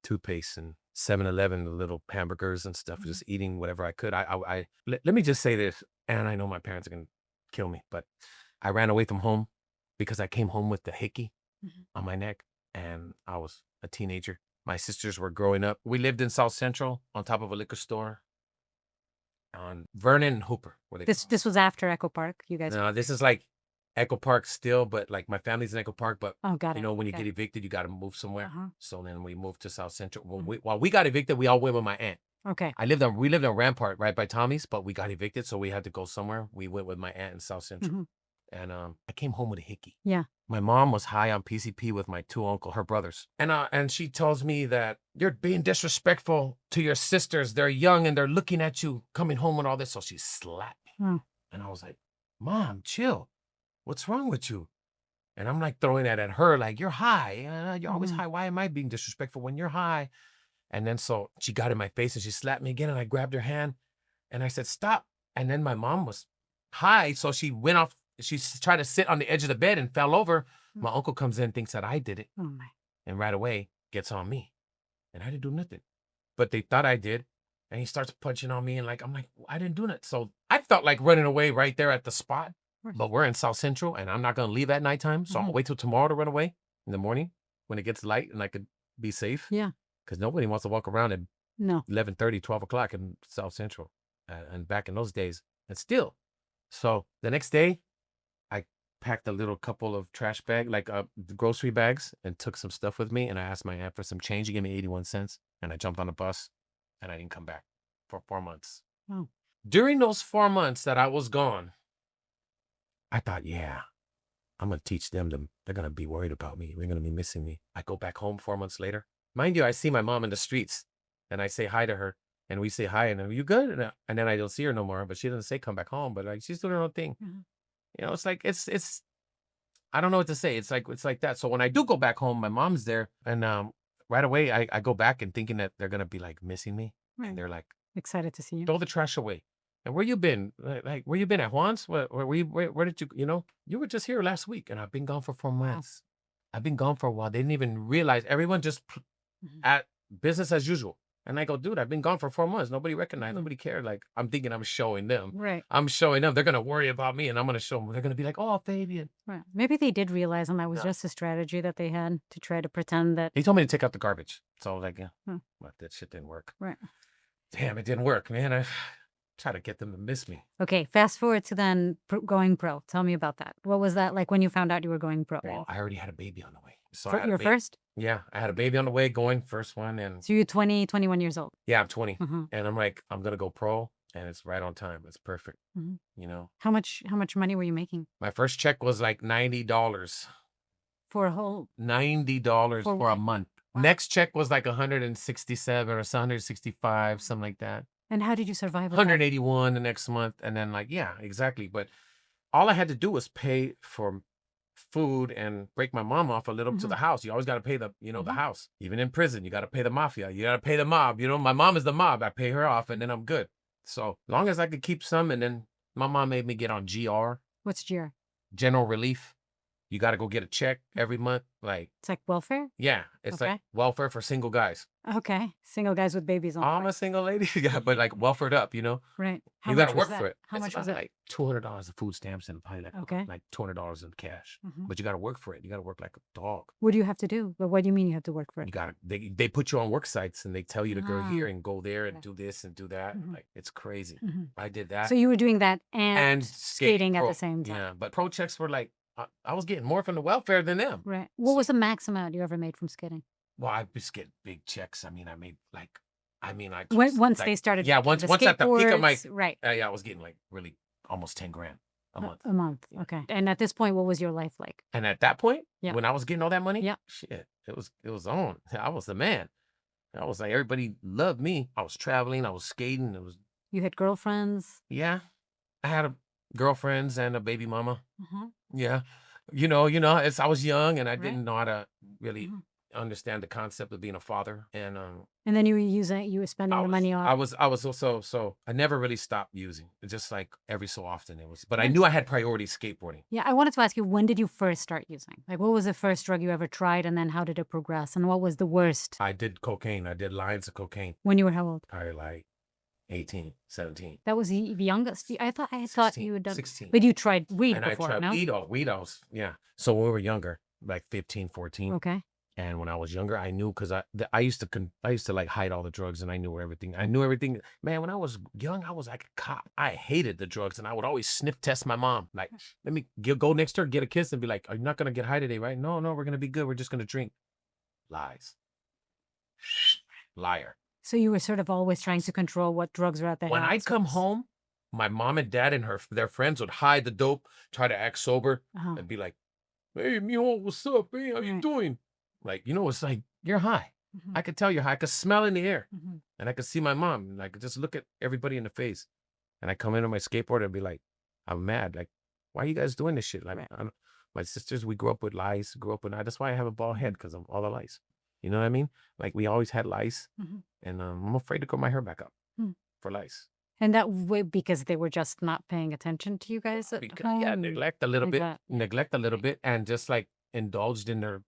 toothpaste and 7-Eleven, the little hamburgers and stuff, Mhm. just eating whatever I could. Let me just say this, and I know my parents are gonna kill me, but I ran away from home because I came home with the hickey Mhm. on my neck, and I was a teenager. My sisters were growing up. We lived in South Central on top of a liquor store on Vernon and Hooper. Where they This was after Echo Park. You guys. No, this is like Echo Park still, but like my family's in Echo Park, but Oh, got it. you know, when you Okay. get evicted, you got to move somewhere. Uh-huh. So then we moved to South Central. Mhm. While we got evicted, we all went with my aunt. Okay. We lived on Rampart right by Tommy's, but we got evicted, so we had to go somewhere. We went with my aunt in South Central, Mhm. and I came home with a hickey. Yeah. My mom was high on PCP with my 2 her brothers, and she tells me that you're being disrespectful to your sisters. They're young and they're looking at you coming home with all this. So she slapped me, Oh. and I was like, "Mom, chill. What's wrong with you?" And I'm like throwing that at her, like, "You're high. You're always Mhm. high. Why am I being disrespectful when you're high?" And then so she got in my face and she slapped me again, and I grabbed her hand and I said, stop. And then my mom was high, so she went off. She tried to sit on the edge of the bed and fell over. My uncle comes in, thinks that I did it, Oh my. and right away gets on me. And I didn't do nothing. But they thought I did. And he starts punching on me, and I'm like, I didn't do nothing. So I felt like running away right there at the spot. But we're in South Central, and I'm not going to leave at nighttime. So I'll wait till tomorrow to run away in the morning when it gets light and I could be safe. Yeah. Because nobody wants to walk around at No. 11:30, 12 o'clock in South Central. And back in those days. And still. So the next day, I packed a little couple of trash bag, grocery bags, and took some stuff with me. And I asked my aunt for some change. She gave me 81 cents. And I jumped on a bus, and I didn't come back for 4 months. Wow. During those 4 months that I was gone, I thought, yeah, I'm going to teach them. They're going to be worried about me. They're going to be missing me. I go back home 4 months later. Mind you, I see my mom in the streets, and I say hi to her. And we say hi, and are you good? And then I don't see her no more. But she doesn't say come back home. But she's doing her own thing. You know, it's like it's. I don't know what to say. It's like that. So when I do go back home, my mom's there, and right away I go back and thinking that they're gonna be like missing me, and they're like excited to see you. Throw the trash away. And where you been? Like where you been at Juan's? Where did you? You were just here last week, and I've been gone for 4 months. I've been gone for a while. They didn't even realize. Everyone just at business as usual. And I go, dude, I've been gone for 4 months. Nobody recognized. Nobody cared. Like, I'm thinking I'm showing them. Right. I'm showing them. They're going to worry about me, and I'm going to show them. They're going to be like, oh, Fabian. Right. Maybe they did realize, and that was just a strategy that they had to try to pretend that. He told me to take out the garbage. So I was like, yeah, but that shit didn't work. Right. Damn, it didn't work, man. I try to get them to miss me. Okay, fast forward to then going pro. Tell me about that. What was that like when you found out you were going pro? Well, I already had a baby on the way. So Your first? Yeah, I had a baby on the way going, first one. And so you're 20, 21 years old. Yeah, I'm 20. And I'm like, I'm going to go pro, and it's right on time. It's perfect. You know? How much money were you making? My first check was like $90. For a whole? $90 for a month. Wow. Next check was like 167 or 165, something like that. And how did you survive with 181 the next month. And then yeah, exactly. But all I had to do was pay for food and break my mom off a little to the house. You always got to pay the house. Even in prison, you got to pay the mafia. You got to pay the mob. My mom is the mob. I pay her off, and then I'm good. So long as I could keep some, and then my mom made me get on GR. What's GR? General Relief. You got to go get a check every month. It's like welfare? Yeah. It's like welfare for single guys. Okay. Single guys with babies on. I'm a single lady. Yeah, but like welfared up, Right. You got to work for it. How much was it? Like $200 of food stamps and probably like $200 in cash. But you got to work for it. You got to work like a dog. What do you have to do? But what do you mean you have to work for it? You got to, they put you on work sites, and they tell you to go here and go there and do this and do that. Like, it's crazy. I did that. So you were doing that and skating at the same time. Yeah, but pro checks were like, I was getting more from the welfare than them. Right. What was the max amount you ever made from skating? Well, I just get big checks. I mean, I made like, once they started. Yeah, once at the peak of my, right. Yeah, I was getting like really almost 10 grand a month. A month. Yeah. Okay. And at this point, what was your life like? And at that point, when I was getting all that money, shit, it was on. I was the man. I was like, everybody loved me. I was traveling. I was skating. You had girlfriends? Yeah, I had girlfriends and a baby mama. Yeah. I was young, and I didn't know how to really understand the concept of being a father. And then you were spending the money on. I was also, so I never really stopped using. Just like every so often it was, but I knew I had priority skateboarding. Yeah. I wanted to ask you, when did you first start using? Like, what was the first drug you ever tried, and then how did it progress, and what was the worst? I did cocaine. I did lines of cocaine. When you were how old? Probably like 18, 17. That was the youngest. I thought 16, you had done 16. But you tried weed and before, I tried no? weed. Yeah. So when we were younger, like 15, 14. Okay. And when I was younger, I knew, because I used to like hide all the drugs, and I knew everything. I knew everything. Man, when I was young, I was like a cop. I hated the drugs, and I would always sniff test my mom. Like, let me go next to her, get a kiss, and be like, "Are you not gonna get high today, right?" No, we're gonna be good. We're just gonna drink. Lies. Liar. So you were sort of always trying to control what drugs were at the house. When I come home, my mom and dad and their friends would hide the dope, try to act sober, and be like, "Hey, mijo, what's up? Hey, how you doing?" Like, it's like, you're high. I could tell you're high. I could smell in the air. And I could see my mom. And I could just look at everybody in the face. And I come in on my skateboard and be like, I'm mad. Like, why are you guys doing this shit? Like, my sisters, we grew up with lies. That's why I have a bald head, because of all the lies. You know what I mean? Like we always had lice, Mhm. and I'm afraid to grow my hair back up Hmm. for lice. And that way because they were just not paying attention to you guys at Because yeah, home? neglect a little bit, Neglect. and just like indulged in their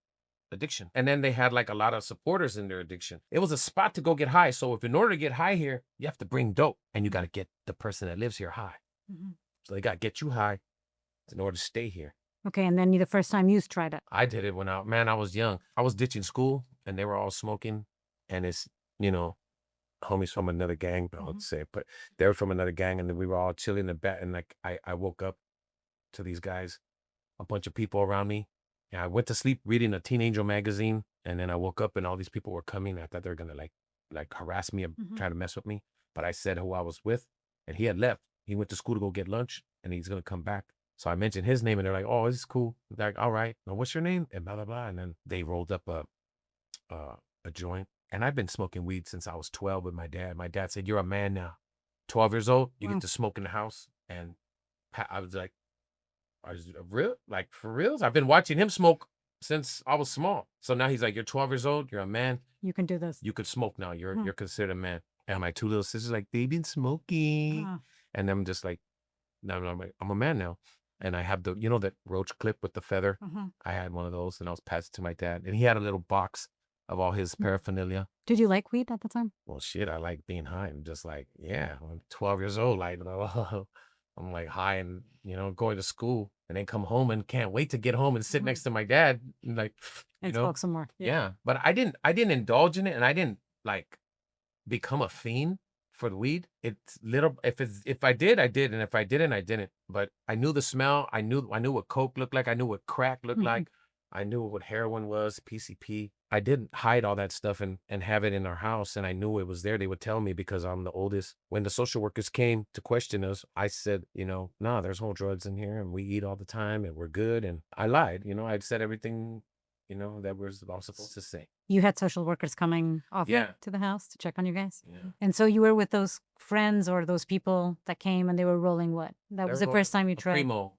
addiction. And then they had like a lot of supporters in their addiction. It was a spot to go get high. So if in order to get high here, you have to bring dope, and you got to get the person that lives here high. Mhm. So they got to get you high in order to stay here. Okay, and then the first time you tried it. I did it when I was young. I was ditching school, and they were all smoking, and it's, homies from another gang, I would say, but they were from another gang, and then we were all chilling in the bed, and like I woke up to these guys, a bunch of people around me. And I went to sleep reading a Teen Angel magazine, and then I woke up and all these people were coming. I thought they were gonna like harass me and try to mess with me. But I said who I was with, and he had left. He went to school to go get lunch, and he's gonna come back. So I mentioned his name, and they're like, "Oh, this is cool." They're like, "All right, now what's your name?" And blah blah blah. And then they rolled up a joint. And I've been smoking weed since I was 12 with my dad. My dad said, "You're a man now. 12 years old, you Wow. get to smoke in the house." And I was like, "Are you real? Like for reals?" I've been watching him smoke since I was small. So now he's like, "You're 12 years old. You're a man. You can do this. You could smoke now. You're Huh. you're considered a man." And my two little sisters like, "They've been smoking," Huh. and I'm just like, "No, no, I'm a man now." And I have that roach clip with the feather. I had one of those, and I was passing it to my dad, and he had a little box of all his paraphernalia. Did you like weed at the time? Well, shit, I like being high. I'm just like, yeah, I'm 12 years old. Like, I'm like high and, going to school and then come home and can't wait to get home and sit next to my dad. And like, And smoke some more. yeah. But I didn't indulge in it, and I didn't like become a fiend for the weed. It's little, if I did, I did. And if I didn't, I didn't. But I knew the smell. I knew what coke looked like. I knew what crack looked like. I knew what heroin was, PCP. I didn't hide all that stuff and have it in our house, and I knew it was there. They would tell me because I'm the oldest. When the social workers came to question us, I said, nah, there's no drugs in here, and we eat all the time, and we're good. And I lied. I'd said everything, that I was supposed to say. You had social workers coming often Yeah. to the house to check on you guys? Yeah. And so you were with those friends or those people that came and they were rolling what? That was the first time you tried? Primo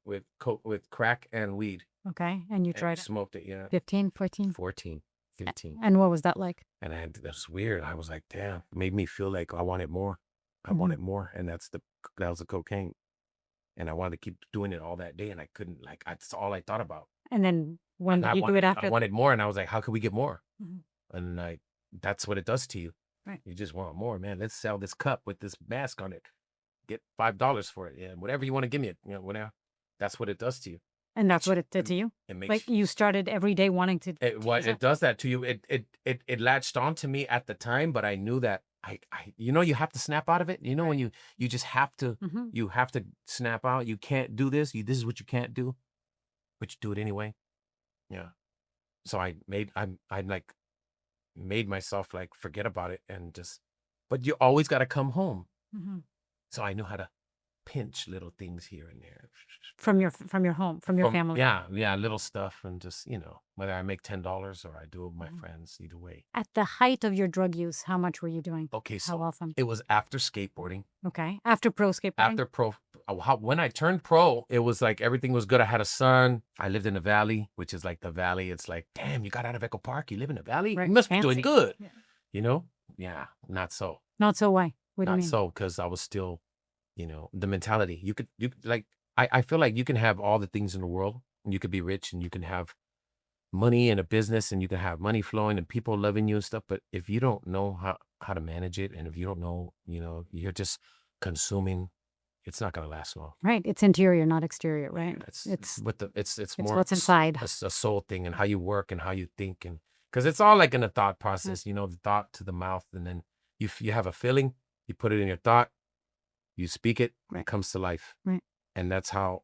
with coke, with crack and weed. Okay, and you And tried it? smoked it, yeah. 15, 14? 14, 15. And what was that like? And that's weird. I was like, damn, it made me feel like I wanted more. I wanted more. And that was the cocaine. And I wanted to keep doing it all that day. And I couldn't, that's all I thought about. And then when And did you do it after? I wanted more. And I was like, how could we get more? Mhm. And that's what it does to you. Right. You just want more, man. Let's sell this cup with this mask on it. Get $5 for it. Yeah, whatever you want to give me it. Whatever. That's what it does to you. And that's what it did to you? It makes Like you started every day wanting to it does that to you. It latched on to me at the time, but I knew that you have to snap out of it. When you just have to you have to snap out. You can't do this. This is what you can't do, but you do it anyway. Yeah. So I made myself like forget about it and just, but you always got to come home. So I knew how to pinch little things here and there. From your home, from your family. Yeah, little stuff, and just, whether I make $10 or I do it with my friends, either way. At the height of your drug use, how much were you doing? Okay, so how often? it was after skateboarding. Okay, after pro skateboarding? After pro, when I turned pro, it was like everything was good. I had a son. I lived in the valley, which is like the valley. It's like, damn, you got out of Echo Park. You live in the valley. Right, You must be doing fancy. good. Yeah. Yeah, not so. Not so why? What do you Not mean? so, because I was still, the mentality. You like, I feel like you can have all the things in the world, and you could be rich, and you can have money and a business, and you can have money flowing and people loving you and stuff. But if you don't know how to manage it, and if you don't know, you're just consuming, it's not going to last long. Right, it's interior, not exterior, right? It's more what's inside. a soul thing, and how you work and how you think, and because it's all like in the thought process, the thought to the mouth, and then you have a feeling, you put it in your thought, you speak it, Right. it comes to life. Right. And that's how,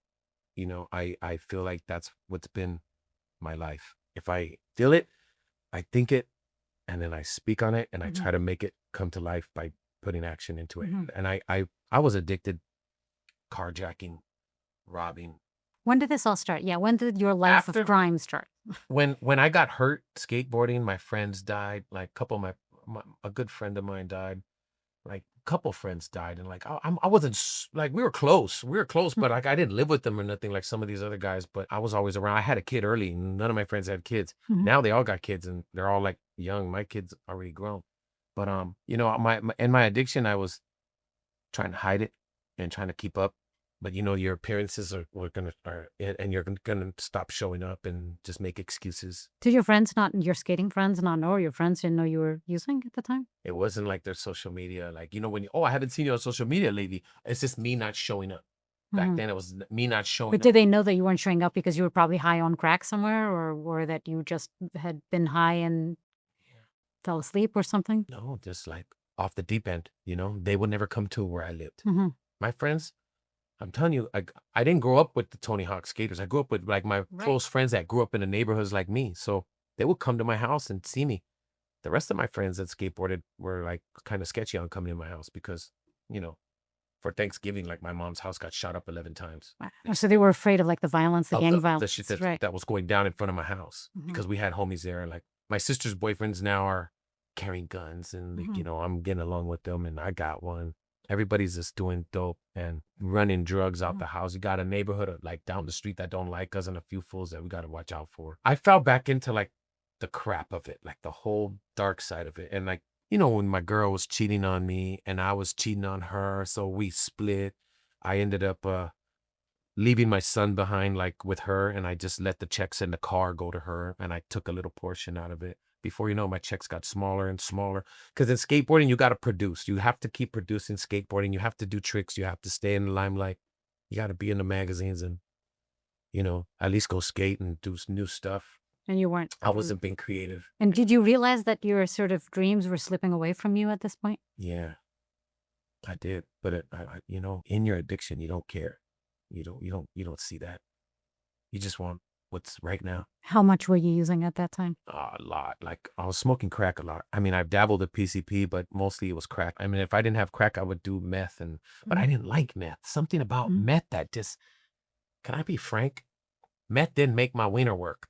I feel like that's what's been my life. If I feel it, I think it, and then I speak on it, and I try to make it come to life by putting action into it. And I was addicted, carjacking, robbing. When did this all start? Yeah, when did your life After- of crime start? When I got hurt skateboarding, my friends died. Like a good friend of mine died. Like couple friends died, and like I wasn't like we were close, but like I didn't live with them or nothing like some of these other guys. But I was always around. I had a kid early, and none of my friends had kids. Now they all got kids, and they're all like young. My kids already grown. But you know, my addiction, I was trying to hide it and trying to keep up. But you know, your appearances and you're gonna stop showing up and just make excuses. Did your skating friends not know, or your friends didn't know you were using at the time? It wasn't like their social media, like, you know, when I haven't seen you on social media lately. It's just me not showing up. Back then, it was me not showing But up. did they know that you weren't showing up because you were probably high on crack somewhere, or that you just had been high and fell asleep or something? No, just like off the deep end. You know, they would never come to where I lived. My friends, I'm telling you, I didn't grow up with the Tony Hawk skaters. I grew up with like my close friends that grew up in the neighborhoods like me. So they would come to my house and see me. The rest of my friends that skateboarded were like kind of sketchy on coming to my house because, you know, for Thanksgiving, like my mom's house got shot up 11 times. Wow. So they were afraid of like the violence, the gang The violence. shit that was going down in front of my house because we had homies there. Like my sister's boyfriends now are carrying guns, and like, you know, I'm getting along with them, and I got one. Everybody's just doing dope and running drugs out the house. You got a neighborhood like down the street that don't like us, and a few fools that we got to watch out for. I fell back into like the crap of it, like the whole dark side of it. And like, you know, when my girl was cheating on me and I was cheating on her, so we split. I ended up leaving my son behind like with her, and I just let the checks in the car go to her, and I took a little portion out of it. Before you know, my checks got smaller and smaller. Because in skateboarding, you got to produce. You have to keep producing skateboarding. You have to do tricks. You have to stay in the limelight. You got to be in the magazines and, you know, at least go skate and do new stuff. And you weren't. I wasn't being creative. And did you realize that your sort of dreams were slipping away from you at this point? Yeah, I did. But you know, in your addiction, you don't care. You don't see that. You just want what's right now. How much were you using at that time? A lot. Like I was smoking crack a lot. I mean, I've dabbled at PCP, but mostly it was crack. I mean, if I didn't have crack, I would do meth, but I didn't like meth. Something about meth that just, can I be frank? Meth didn't make my wiener work.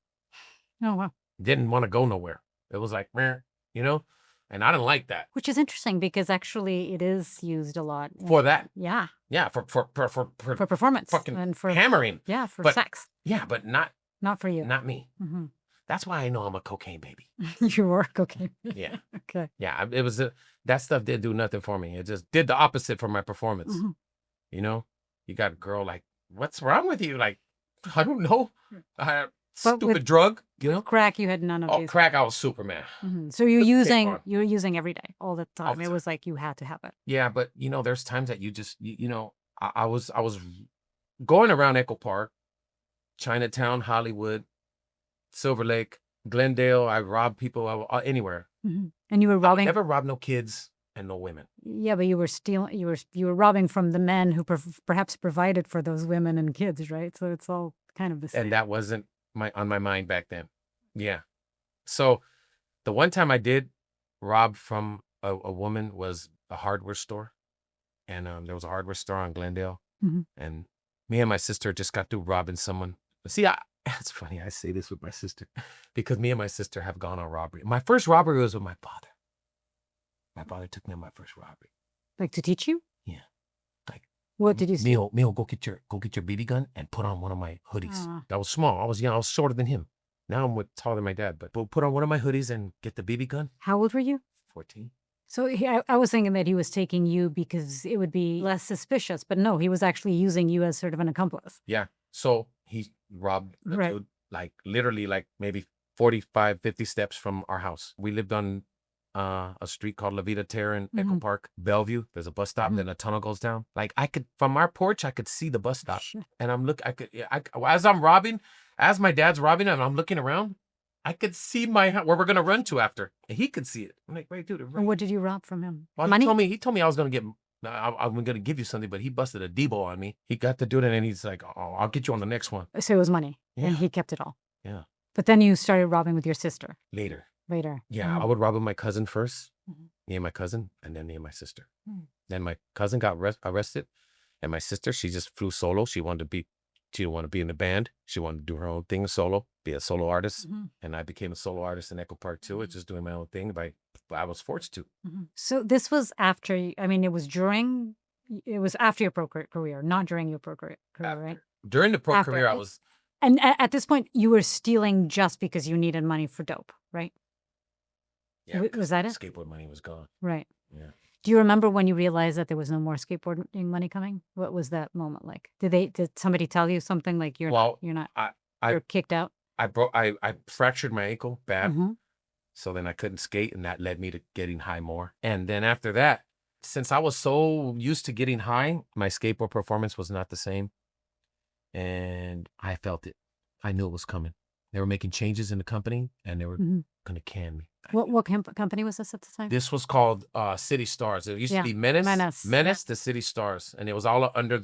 Oh, wow. Didn't want to go nowhere. It was like, meh, you know? And I didn't like that. Which is interesting because actually it is used a lot. For that. Yeah. Yeah, for performance. fucking and for hammering. Yeah, for But- sex. Yeah, but not Not for you. me. That's why I know I'm a cocaine baby. You were cocaine. Yeah. Okay. Yeah, it was that stuff did do nothing for me. It just did the opposite for my performance. You know, you got a girl like, what's wrong with you? Like, I don't know. Stupid with- drug, you know? Crack, you had none of Oh, these. crack, I was Superman. So you're Just take one. using every day, all the time. the It time. was like you had to have it. Yeah, but you know, there's times that you just, you know, I was going around Echo Park, Chinatown, Hollywood, Silver Lake, Glendale. I robbed people anywhere. And you were robbing. Never robbed no kids and no women. Yeah, but you were stealing. You were robbing from the men who perhaps provided for those women and kids, right? So it's all kind of the same. And that wasn't on my mind back then. Yeah. So the one time I did rob from a woman was a hardware store. And there was a hardware store on Glendale. And me and my sister just got through robbing someone. See, it's funny. I say this with my sister because me and my sister have gone on robbery. My first robbery was with my father. My father took me on my first robbery. Like to teach you? Yeah. Like, What did you say? Mio, go get your BB gun and put on one of my hoodies. Ah. That was small. I was young. I was shorter than him. Now I'm taller than my dad. But we'll put on one of my hoodies and get the BB gun. How old were you? 14. So I was thinking that he was taking you because it would be less suspicious, but no, he was actually using you as sort of an accomplice. Yeah. So he robbed the Right. dude, like literally like maybe 45, 50 steps from our house. We lived on a street called La Vida Terra in Echo Park, Bellevue. There's a bus stop, and then a tunnel goes down. Like I could, from our porch, I could see the bus stop. Shit. And as I'm robbing, as my dad's robbing and I'm looking around, I could see where we're gonna run to after. And he could see it. I'm like, wait, dude. And what did you rob from him? Well, Money? he told me I was gonna get. I'm gonna give you something, but he busted a Debo on me. He got to do it, and he's like, "Oh, I'll get you on the next one." So it was money, Yeah. and he kept it all. Yeah. But then you started robbing with your sister Later. later. Yeah, I would rob with my cousin first, me and my cousin, and then me and my sister. Then my cousin got arrested, and my sister, she just flew solo. She wanted to be She didn't want to be in the band. She wanted to do her own thing solo, be a solo artist. Mm-hmm. And I became a solo artist in Echo Park too. It's just doing my own thing. But I was forced to. Mm-hmm. So this was after, I mean, it was after your pro career, not during your pro career, right? During the pro After. career, I was. And at this point, you were stealing just because you needed money for dope, right? Yeah, was that it? Skateboard money was gone. Right. Yeah. Do you remember when you realized that there was no more skateboarding money coming? What was that moment like? Did somebody tell you something like you're not you're kicked out? I fractured my ankle bad. Mm-hmm. So then I couldn't skate, and that led me to getting high more. And then after that, since I was so used to getting high, my skateboard performance was not the same. And I felt it. I knew it was coming. They were making changes in the company, and they were going to can me. What company was this at the time? This was called City Stars. It used to be Menace to City Stars. And it was all under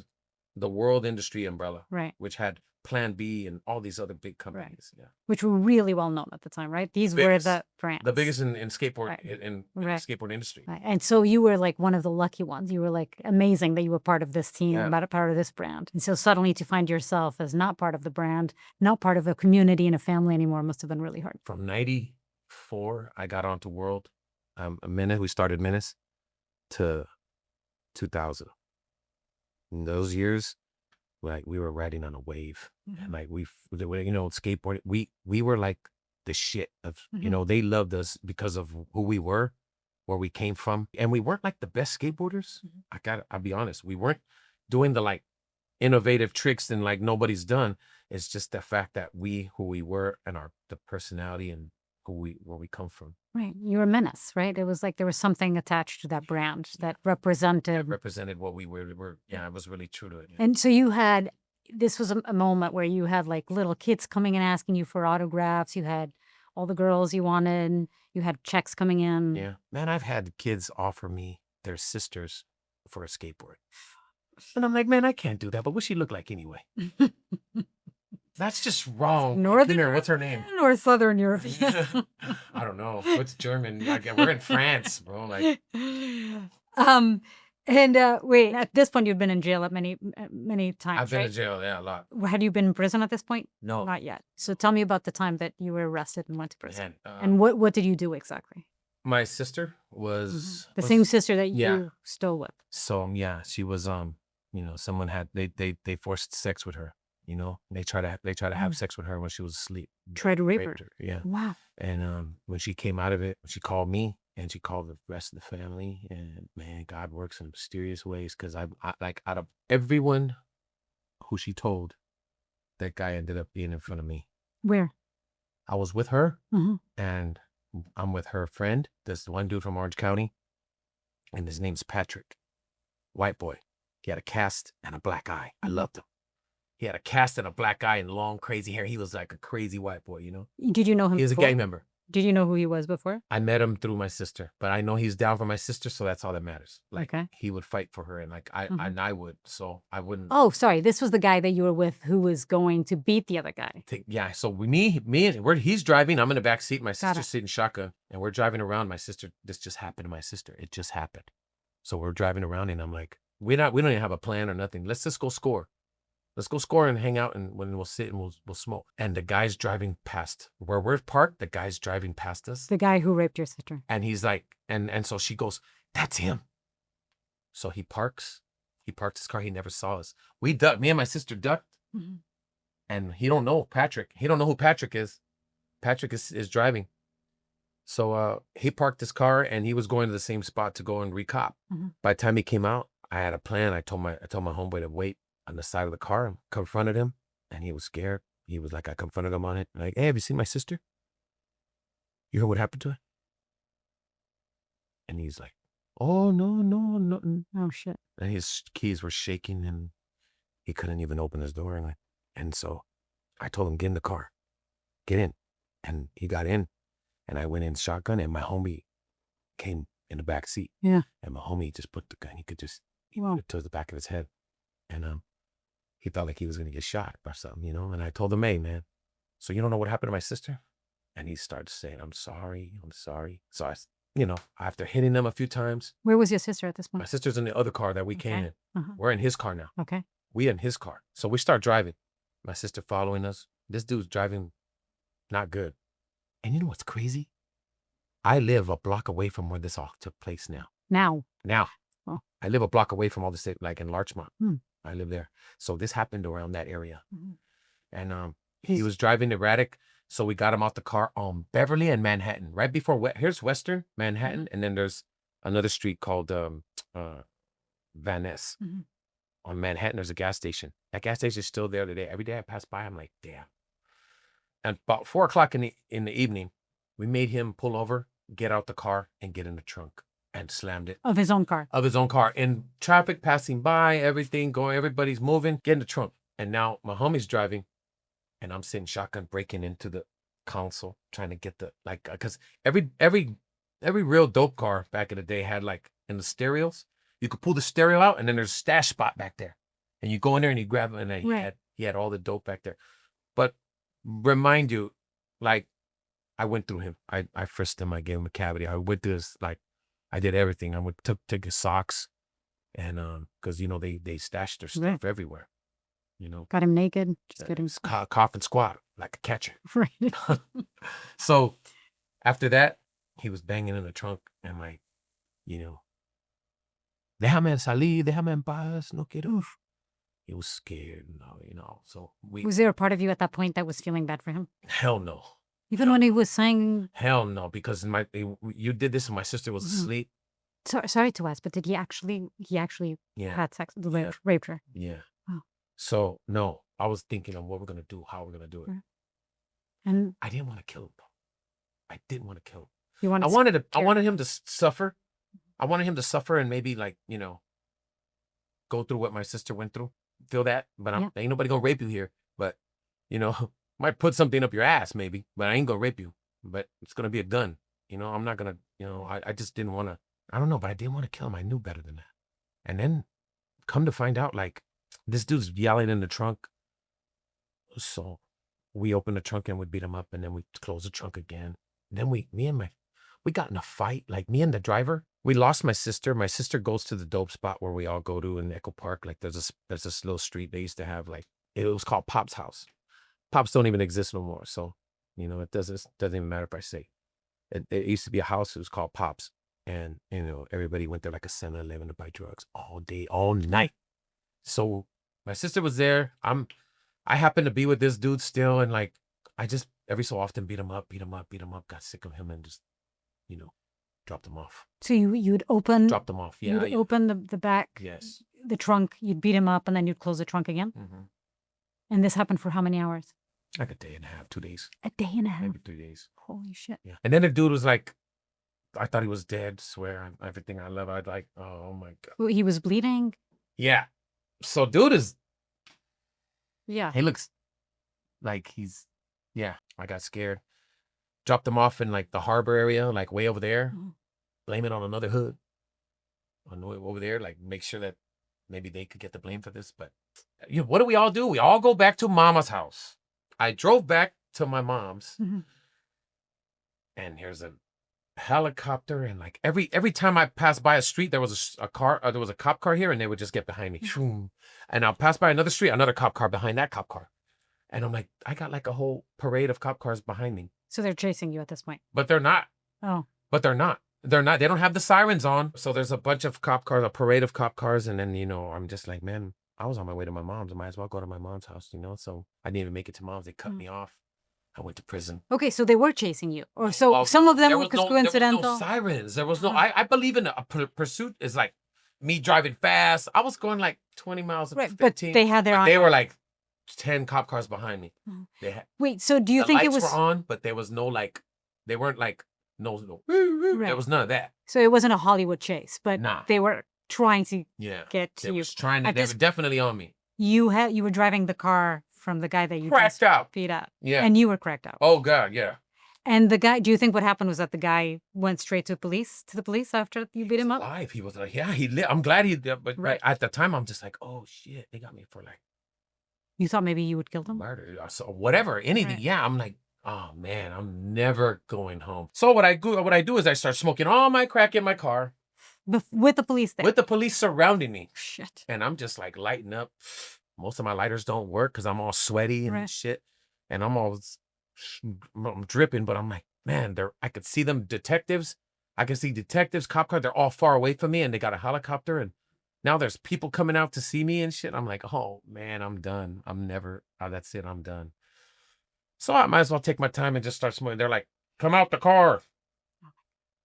the World Industry umbrella, right? Which had Plan B and all these other big companies, right. Yeah, which were really well known at the time, right? These were the brands, the biggest in skateboard right. in the skateboard industry. Right. And so you were like one of the lucky ones. You were like amazing that you were part of this team, part of this brand. And so suddenly to find yourself as not part of the brand, not part of a community and a family anymore, must have been really hard. From 94, I got onto World, we started Menace, to 2000. In those years, like we were riding on a wave, and like skateboarding. We were like the shit of they loved us because of who we were, where we came from, and we weren't like the best skateboarders. I'll be honest, we weren't doing the like innovative tricks and like nobody's done. It's just the fact that who we were and the personality and where we come from. Right. You were a Menace, right? It was like there was something attached to that brand that represented what we were. Yeah, it was really true to it. Yeah. And so this was a moment where you had like little kids coming and asking you for autographs. You had all the girls you wanted. You had checks coming in. Yeah. Man, I've had kids offer me their sisters for a skateboard. And I'm like, man, I can't do that. But what's she look like anyway? That's just wrong. Northern, what's her name? Or Southern Europe? I don't know. What's German? We're in France, bro. Like, wait. At this point, you've been in jail many times. I've been in jail, a lot. Had you been in prison at this point? No, not yet. So tell me about the time that you were arrested and went to prison. Man, and what did you do exactly? My sister was the same sister that you stole with. So she was someone had they forced sex with her. They try to have sex with her when she was asleep. Try to rape her. Yeah. Wow. And when she came out of it, she called me and she called the rest of the family. And man, God works in mysterious ways, because I like, out of everyone who she told, that guy ended up being in front of me. Where? I was with her, and I'm with her friend. This one dude from Orange County, and his name's Patrick. White boy. He had a cast and a black eye. I loved him. He had a cast and a black eye and long, crazy hair. He was like a crazy white boy, Did you know him? He was a gang member. Did you know who he was before? I met him through my sister, but I know he's down for my sister, so that's all that matters. Like, he would fight for her, and like I would, so I wouldn't. Oh, sorry. This was the guy that you were with who was going to beat the other guy. Yeah. So he's driving. I'm in the back seat. My sister's sitting shotgun, and we're driving around. My sister. This just happened to my sister. It just happened. So we're driving around, and I'm like, we don't even have a plan or nothing. Let's just go score. Let's go score and hang out, and when we'll sit and we'll smoke. And the guy's driving past where we're parked. The guy's driving past us. The guy who raped your sister. And he's like, and so she goes, "That's him." So he parks his car. He never saw us. We ducked. Me and my sister ducked. And he don't know Patrick. He don't know who Patrick is. Patrick is driving. So he parked his car, and he was going to the same spot to go and recop. By the time he came out, I had a plan. I told my homeboy to wait on the side of the car, and confronted him, and he was scared. He was like, I confronted him on it. Like, "Hey, have you seen my sister? You heard what happened to her?" And he's like, "Oh, no, nothing." Oh, shit. And his keys were shaking, and he couldn't even open his door. And so I told him, "Get in the car. Get in." And he got in, and I went in shotgun, and my homie came in the back seat. Yeah. And my homie just put the gun, he put it to the back of his head. And he felt like he was going to get shot or something, And I told him, "Hey, man, so you don't know what happened to my sister?" And he started saying, I'm sorry. So after hitting him a few times. Where was your sister at this point? My sister's in the other car that we came in. We're in his car now. Okay. We in his car. So we start driving. My sister following us. This dude's driving not good. And you know what's crazy? I live a block away from where this all took place now. Now. Oh. I live a block away from all this, like in Larchmont. Hmm. I live there. So this happened around that area. Mhm. And he was driving erratic. So we got him out the car on Beverly and Manhattan. Right before, here's Western Manhattan. And then there's another street called Van Ness. Mhm. On Manhattan, there's a gas station. That gas station is still there today. Every day I pass by, I'm like, damn. And about 4 o'clock in the evening, we made him pull over, get out the car, and get in the trunk, and slammed it. Of his own car. Of his own car. And traffic passing by, everything going, everybody's moving, get in the trunk. And now my homie's driving, and I'm sitting shotgun, breaking into the console, trying to get the, like, because every real dope car back in the day had, like, in the stereos, you could pull the stereo out, and then there's a stash spot back there. And you go in there and you grab it, and then he had all the dope back there. But remind you, like, I went through him. I frisked him. I gave him a cavity. I went through his, like, I did everything. I took his socks, and because you know they stashed their stuff everywhere. You know, got him naked. Just get him cough and squat like a catcher. Right. So after that, he was banging in the trunk, and like, you know, déjame salir, déjame en paz, no quiero. He was scared, you know. So was there a part of you at that point that was feeling bad for him? Hell no. Even when he was saying, hell no, because you did this and my sister was asleep. Sorry to ask, but did he actually had sex, raped her? Yeah. Oh. So no, I was thinking of what we're gonna do, how we're gonna do it. And I didn't want to kill him. I didn't want to kill him. You wanted I wanted him to suffer. I wanted him to suffer and maybe, like, you know, go through what my sister went through. Feel that? But ain't nobody gonna rape you here. But, you know, might put something up your ass maybe, but I ain't gonna rape you. But it's gonna be a gun. You know, I'm not gonna, you know, I just didn't want to, I don't know, but I didn't want to kill him. I knew better than that. And then come to find out, like, this dude's yelling in the trunk. So we opened the trunk and we beat him up, and then we closed the trunk again. And then we got in a fight, like me and the driver. We lost my sister. My sister goes to the dope spot where we all go to in Echo Park. Like there's this little street they used to have, like, it was called Pop's house. Pops don't even exist no more. So, you know, it doesn't even matter if I say it. It used to be a house. It was called Pop's. And, you know, everybody went there like a 7-Eleven to buy drugs all day, all night. So my sister was there. I happened to be with this dude still. And like, I just every so often beat him up, got sick of him and just, you know, dropped him off. So you'd open... Dropped him off, yeah. You'd open the back, yes, the trunk, you'd beat him up, and then you'd close the trunk again? Mm-hmm. And this happened for how many hours? Like a day and a half, 2 days. A day and a half? Maybe 3 days. Holy shit. Yeah. And then the dude was like, I thought he was dead, swear, everything I love. I'd like, oh my God. Well, he was bleeding? Yeah. So dude is... Yeah. He looks like he's... Yeah, I got scared. Dropped him off in like the harbor area, like way over there. Mm-hmm. Blame it on another hood. Over there, like make sure that maybe they could get the blame for this. But you know, what do? We all go back to Mama's house. I drove back to my mom's, Mm-hmm. and here's a helicopter, and like every time I passed by a street, there was a car. There was a cop car here, and they would just get behind me. Mm-hmm. And I'll pass by another street, another cop car behind that cop car, and I'm like, I got like a whole parade of cop cars behind me. So they're chasing you at this point? But they're not. Oh. But they're not. They don't have the sirens on. So there's a bunch of cop cars, a parade of cop cars. And then, you know, I'm just like, man, I was on my way to my mom's. I might as well go to my mom's house, you know? So I didn't even make it to mom's. They cut me off. I went to prison. Okay, so they were chasing you. Or so some of them were coincidental. There was no sirens. There was no, I believe in a pursuit is like me driving fast. I was going like 20 miles at 15. But they had their... They were like 10 cop cars behind me. They had, wait, so do you think it was... The lights were on, but there was no like, they weren't like, no, right. There was none of that. So it wasn't a Hollywood chase, but they were trying to get to you. They were definitely on me. You were driving the car from the guy that you cracked out. Beat up. Yeah. And you were cracked out. Oh God, yeah. And the guy, do you think what happened was that the guy went straight to the police after you beat him up? Alive. He was like, yeah, I'm glad he did. But at the time, I'm just like, oh shit, they got me for like. You thought maybe you would kill them? Murder, or whatever, anything. Right. Yeah, I'm like, oh man, I'm never going home. So what I do is I start smoking all my crack in my car. With the police there? With the police surrounding me. Shit. And I'm just like lighting up. Most of my lighters don't work because I'm all sweaty and Right. shit. And I'm dripping, but I'm like, man, I could see them detectives. I can see detectives, cop cars. They're all far away from me and they got a helicopter. And now there's people coming out to see me and shit. I'm like, oh man, I'm done. That's it. I'm done. So I might as well take my time and just start smoking. They're like, come out the car.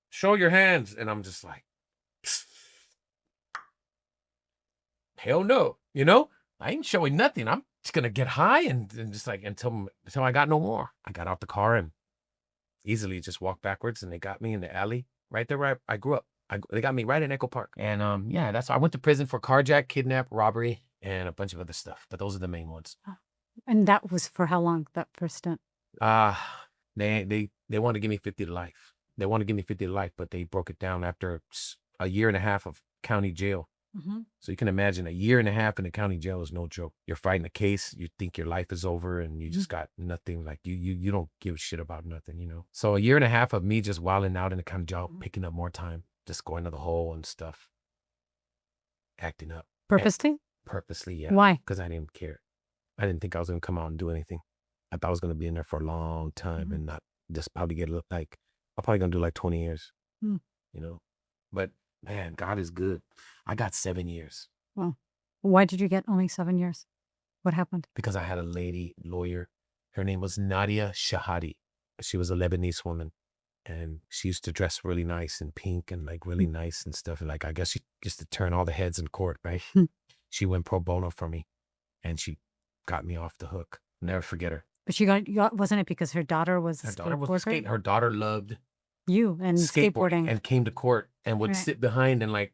Show your hands. And I'm just like, hell no. You know, I ain't showing nothing. I'm just going to get high and just like until I got no more. I got out the car and easily just walked backwards and they got me in the alley right there where I grew up. They got me right in Echo Park. And yeah, that's why I went to prison for carjack, kidnap, robbery, and a bunch of other stuff. But those are the main ones. And that was for how long, that first stint? They want to give me 50 to life. They want to give me 50 to life, but they broke it down after a year and a half of county jail. Mm-hmm. So you can imagine a year and a half in the county jail is no joke. You're fighting a case, you think your life is over, and you just got nothing. Like you don't give a shit about nothing, you know. So a year and a half of me just wilding out in the county jail, picking up more time, just going to the hole and stuff, acting up. Purposely? Purposely, yeah. Why? Because I didn't care. I didn't think I was gonna come out and do anything. I thought I was gonna be in there for a long time and not just probably get like I'm probably gonna do like 20 years, you know. But man, God is good. I got 7 years. Well, why did you get only 7 years? What happened? Because I had a lady lawyer. Her name was Nadia Shahadi. She was a Lebanese woman. And she used to dress really nice in pink and like really nice and stuff. And like, I guess she used to turn all the heads in court, right? She went pro bono for me and she got me off the hook. Never forget her. But she got, wasn't it because her daughter was a skateboarder? Her daughter loved you and skateboarding. And came to court and would sit behind and like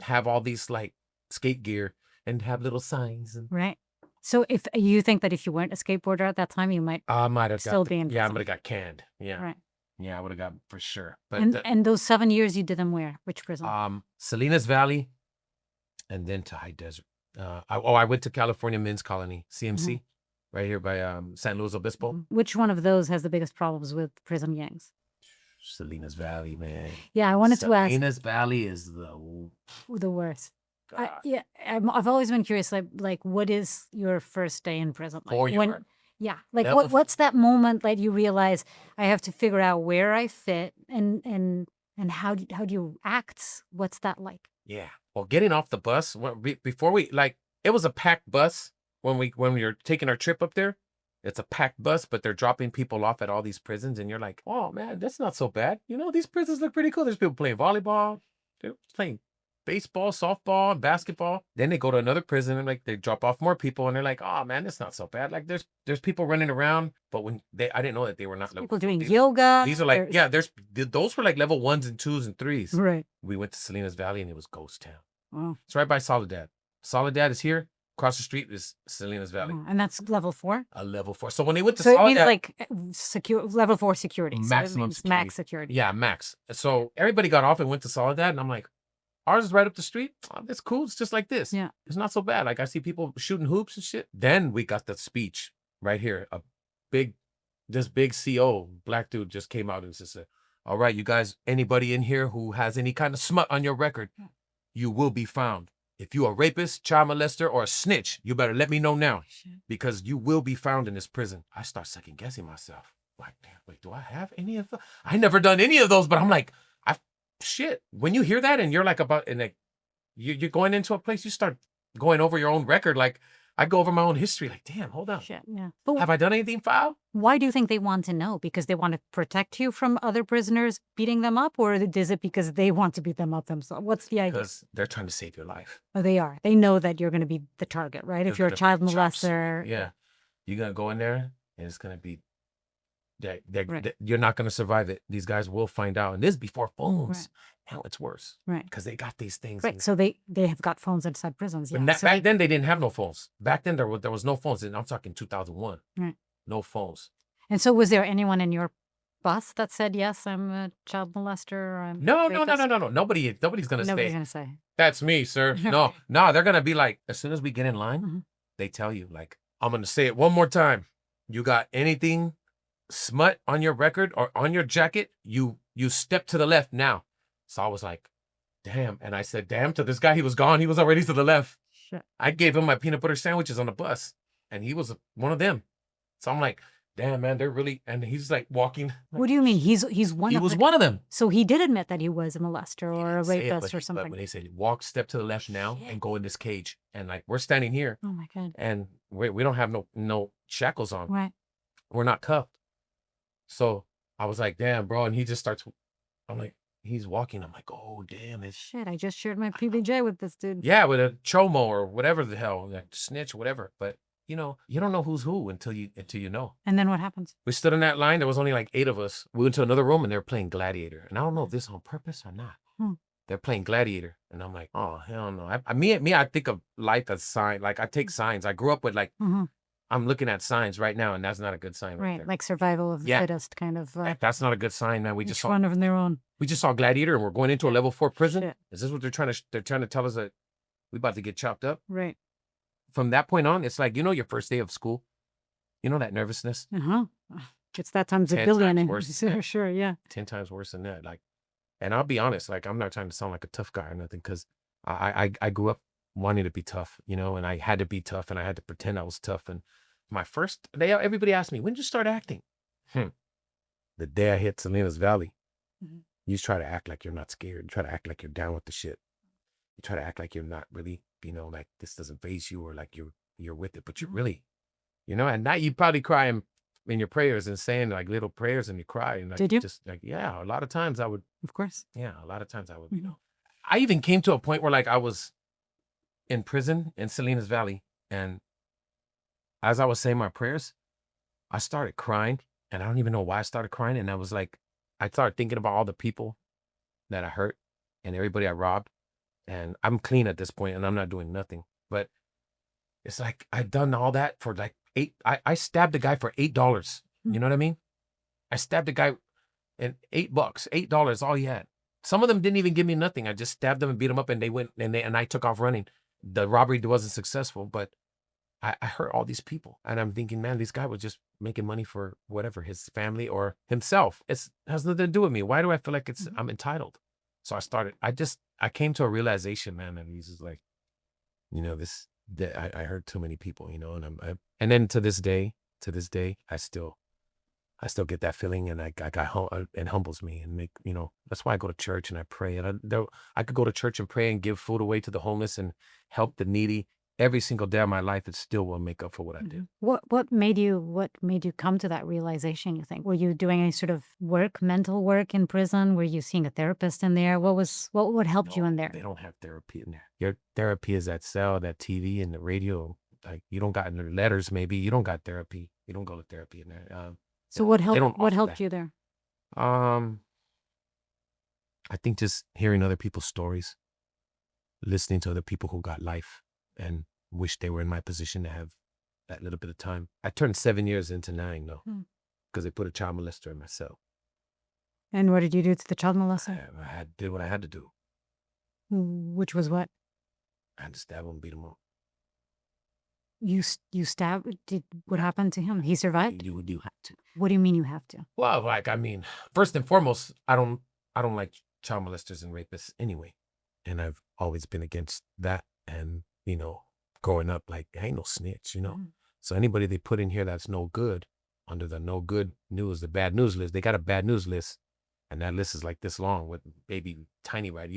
have all these like skate gear and have little signs. And right. So if you think that if you weren't a skateboarder at that time, you might have still be in prison. Yeah, I might have got canned. Yeah. Right. Yeah, I would have got for sure. But and those 7 years you did them where? Which prison? Salinas Valley and then to High Desert. I went to California Men's Colony, CMC, right here by San Luis Obispo. Which one of those has the biggest problems with prison gangs? Salinas Valley, man. Yeah, I wanted to ask. Salinas Valley is the worst. I've always been curious, like what is your first day in prison like? Yeah, like what's that moment that you realize I have to figure out where I fit and how do you act? What's that like? Yeah, well, getting off the bus before we it was a packed bus when we were taking our trip up there. It's a packed bus, but they're dropping people off at all these prisons, and you're like, oh man, that's not so bad. You know, these prisons look pretty cool. There's people playing volleyball, they're playing baseball, softball, basketball. Then they go to another prison and like they drop off more people and they're like, oh man, that's not so bad. Like there's people running around, but I didn't know that they were not people doing yoga. These are like those were like level 1s and 2s and 3s. Right. We went to Salinas Valley and it was ghost town. Wow. It's right by Soledad. Soledad is here. Across the street is Salinas Valley. And that's level 4? A level 4. So when they went to Soledad, it means like level 4 security. Maximum security. Max security. Yeah, max. So everybody got off and went to Soledad and I'm like, ours is right up the street. Oh, that's cool. It's just like this. Yeah. It's not so bad. Like I see people shooting hoops and shit. Then we got the speech right here. This big CO, black dude just came out and just said, all right, you guys, anybody in here who has any kind of smut on your record, you will be found. If you are a rapist, child molester, or a snitch, you better let me know now because you will be found in this prison. I start second guessing myself. Like, damn, wait, do I have any of those? I never done any of those, but I'm like, shit. When you hear that and you're like you're going into a place, you start going over your own record. Like I go over my own history. Like, damn, hold on. Shit, yeah. But have I done anything foul? Why do you think they want to know? Because they want to protect you from other prisoners beating them up, or is it because they want to beat them up themselves? What's the idea? Because they're trying to save your life. Oh, they are. They know that you're going to be the target, right? If you're a child molester. Yeah, you're gonna go in there and it's gonna be. You're not going to survive it. These guys will find out. And this is before phones. Right. Now it's worse. Right. Because they got these things. Right. So they have got phones inside prisons. Yeah. But back then, they didn't have no phones. Back then, there was no phones. And I'm talking 2001. Right. No phones. And so was there anyone in your bus that said, yes, I'm a child molester? No. Nobody's going to say. Nobody's going to say. That's me, sir. No, they're going to be like, as soon as we get in line, they tell you, like, I'm going to say it one more time. You got anything smut on your record or on your jacket, you step to the left now. So I was like, damn. And I said, damn to this guy. He was gone. He was already to the left. Shit. I gave him my peanut butter sandwiches on the bus, and he was one of them. So I'm like, damn, man, they're really, and he's like walking. What do you mean? He's one He of was the, one of them. so he did admit that he was a molester or a Say it, rapist or but something. when they said, walk, step to the left now and go in this cage. And like, we're standing here Oh my God. and we don't have no shackles on. Right. We're not cuffed. So I was like, damn, bro. And he just starts, I'm like, he's walking. I'm like, oh, damn. It's Shit, I just shared my PBJ with this dude. yeah, with a chomo or whatever the hell, like snitch, whatever. But you know, you don't know who's who until you know. And then what happens? We stood in that line. There was only like 8 of us. We went to another room and they were playing Gladiator. And I don't know if this is on purpose or not. They're playing Gladiator. And I'm like, oh, hell no. I think of life as sign. Like I take signs. I grew up with like, I'm looking at signs right now and that's not a good sign right there. Like survival of the fittest kind of. That's not a good sign, man. We just saw one of their own. We just saw Gladiator and we're going into a level 4 prison. Shit. Is this what they're trying to tell us, that we about to get chopped up? Right. From that point on, it's like, you know, your first day of school, you know, that nervousness. It's that times a 10 billion. times worse. Sure, yeah. 10 times worse than that. Like, and I'll be honest, like, I'm not trying to sound like a tough guy or nothing, because I grew up wanting to be tough, you know, and I had to be tough and I had to pretend I was tough. And my first day out, everybody asked me, when did you start acting? The day I hit Salinas Valley. You try to act like you're not scared. You try to act like you're down with the shit. You try to act like you're not really, you know, like this doesn't faze you or like you're with it, but you're really, you know, and now you probably cry in your prayers and saying like little prayers and you cry. And like, did you? Just like, yeah, a lot of times I would. Of course. Yeah, a lot of times I would, you know. I even came to a point where like I was in prison in Salinas Valley. And as I was saying my prayers, I started crying. And I don't even know why I started crying. And I was like, I started thinking about all the people that I hurt and everybody I robbed. And I'm clean at this point and I'm not doing nothing. But it's like I'd done all that for like I stabbed a guy for $8. You know what I mean? I stabbed a guy and $8, $8, all he had. Some of them didn't even give me nothing. I just stabbed them and beat them up and they went and I took off running. The robbery wasn't successful, but I hurt all these people. And I'm thinking, man, this guy was just making money for whatever, his family or himself. It has nothing to do with me. Why do I feel like I'm entitled? So I came to a realization, man, and he's just like, you know, I hurt too many people, you know, and then to this day, I still get that feeling, and it humbles me and you know, that's why I go to church and I pray. And I could go to church and pray and give food away to the homeless and help the needy every single day of my life. It still will make up for what I did. What made you come to that realization, you think? Were you doing any sort of mental work in prison? Were you seeing a therapist in there? What helped you in there? They don't have therapy in there. Your therapy is that cell, that TV and the radio. Like you don't got letters, maybe. You don't got therapy. You don't go to therapy in there. So what helped you there? I think just hearing other people's stories, listening to other people who got life and wish they were in my position to have that little bit of time. I turned 7 years into 9 though, because they put a child molester in my cell. And what did you do to the child molester? I did what I had to do. Which was what? I had to stab him, beat him up. You stabbed? What happened to him? He survived? You have to. What do you mean you have to? Well, like, I mean, first and foremost, I don't like child molesters and rapists anyway. And I've always been against that. And, you know, growing up, like, I ain't no snitch, you know. So anybody they put in here that's no good, under the no good news, the bad news list, they got a bad news list. And that list is like this long with baby tiny writing.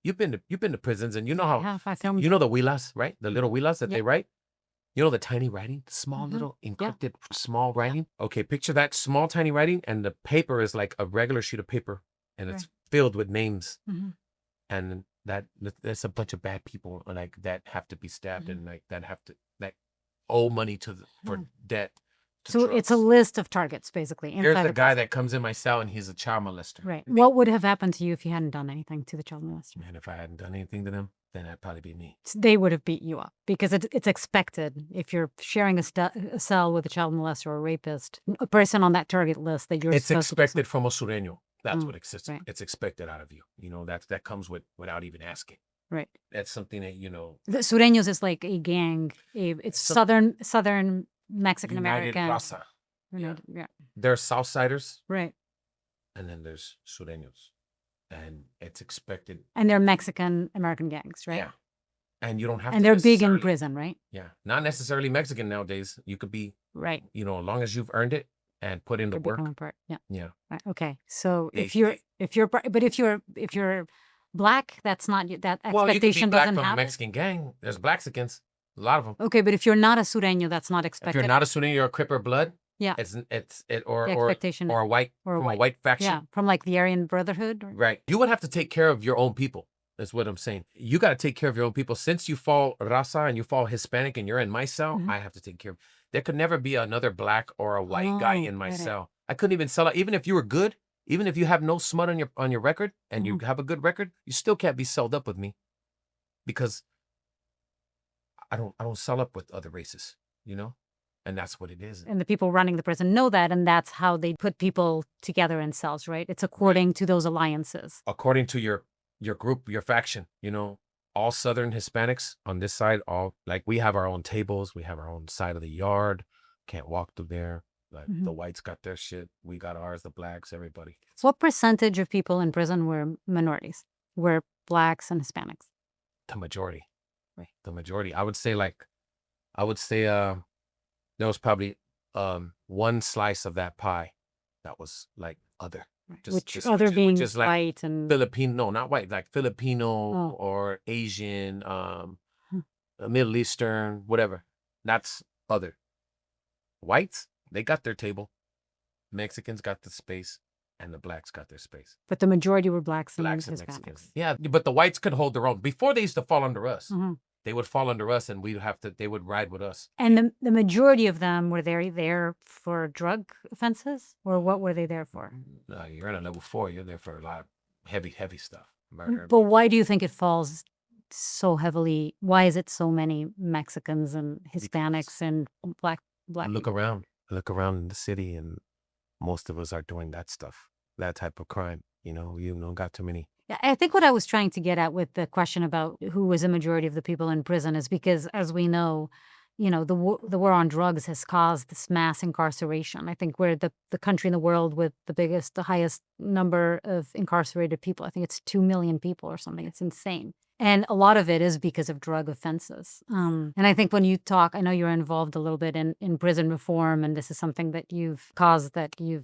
You've been to prisons and you know how, you know the huilas, right? The little huilas that they write? You know the tiny writing, the small little encrypted small writing? Okay, picture that small tiny writing and the paper is like a regular sheet of paper and it's filled with names. And there's a bunch of bad people like that have to be stabbed and like that have to like owe money for debt. So it's a list of targets basically. Here's the guy that comes in my cell and he's a child molester. Right. What would have happened to you if you hadn't done anything to the child molester? Man, if I hadn't done anything to them, then that'd probably be me. They would have beat you up because it's expected if you're sharing a cell with a child molester or a rapist, a person on that target list that you're. It's expected from a sureño. That's what it's expected out of you. You know, that comes without even asking. Right. That's something that, you know. The Sureños is like a gang. It's southern Mexican American. Raza. Yeah. There's Southsiders. Right. And then there's Sureños. And it's expected. And they're Mexican American gangs, right? Yeah. And you don't have And to they're big in necessarily, prison, right? not necessarily Mexican nowadays. You could be, Right. as long as you've earned it and put in the Could work. become a part. Yeah. Yeah. Right. Okay. So They, if you're but if you're black, that's not that well, you could be expectation black doesn't from a happen. Mexican gang. There's Blaxicans, a lot of them. Okay, but if you're not a Sureño, that's not If you're expected. not a Sunni, you're a Cripper blood. Yeah. Or The expectation or a white or a from a white. white faction. Yeah, from like the Aryan Brotherhood. Right. You would have to take care of your own people. That's what I'm saying. You got to take care of your own people. Since you fall raza and you fall Hispanic and you're in my cell, I have to take care of. There could never be another black or a white guy in my cell. I couldn't even sell it. Even if you were good, even if you have no smut on your record and you have a good record, you still can't be sold up with me, because I don't sell up with other races, and that's what it is. And the people running the prison know that, and that's how they put people together in cells, right? It's according to those alliances. According to your group, your faction, all Southern Hispanics on this side, all like we have our own tables, we have our own side of the yard, can't walk through there. Like the whites got their shit, we got ours, the blacks, everybody. What percentage of people in prison were minorities, were blacks and Hispanics? The majority. Right. The majority. I would say there was probably one slice of that pie that was like other. Which other being just like white and Filipino, no, not white, like Filipino or Asian, Middle Eastern, whatever. That's other. Whites, they got their table. Mexicans got the space, and the blacks got their space. But the majority were blacks and Blacks and Hispanics. Mexicans. Yeah, but the whites could hold their own. Before, they used to fall under us. They would fall under us, and they would ride with us. And the majority of them, were they there for drug offenses, or what were they there for? No, you're in a level 4. You're there for a lot of heavy stuff. Murder. But why do you think it falls so heavily? Why is it so many Mexicans and Hispanics and black? Look around in the city, and most of us are doing that stuff, that type of crime. You don't got too many. I think what I was trying to get at with the question about who was a majority of the people in prison is because, as we know, the war on drugs has caused this mass incarceration. I think we're the country in the world with the highest number of incarcerated people. I think it's 2 million people or something. It's insane. And a lot of it is because of drug offenses. And I think when you talk, I know you're involved a little bit in prison reform, and this is something that you've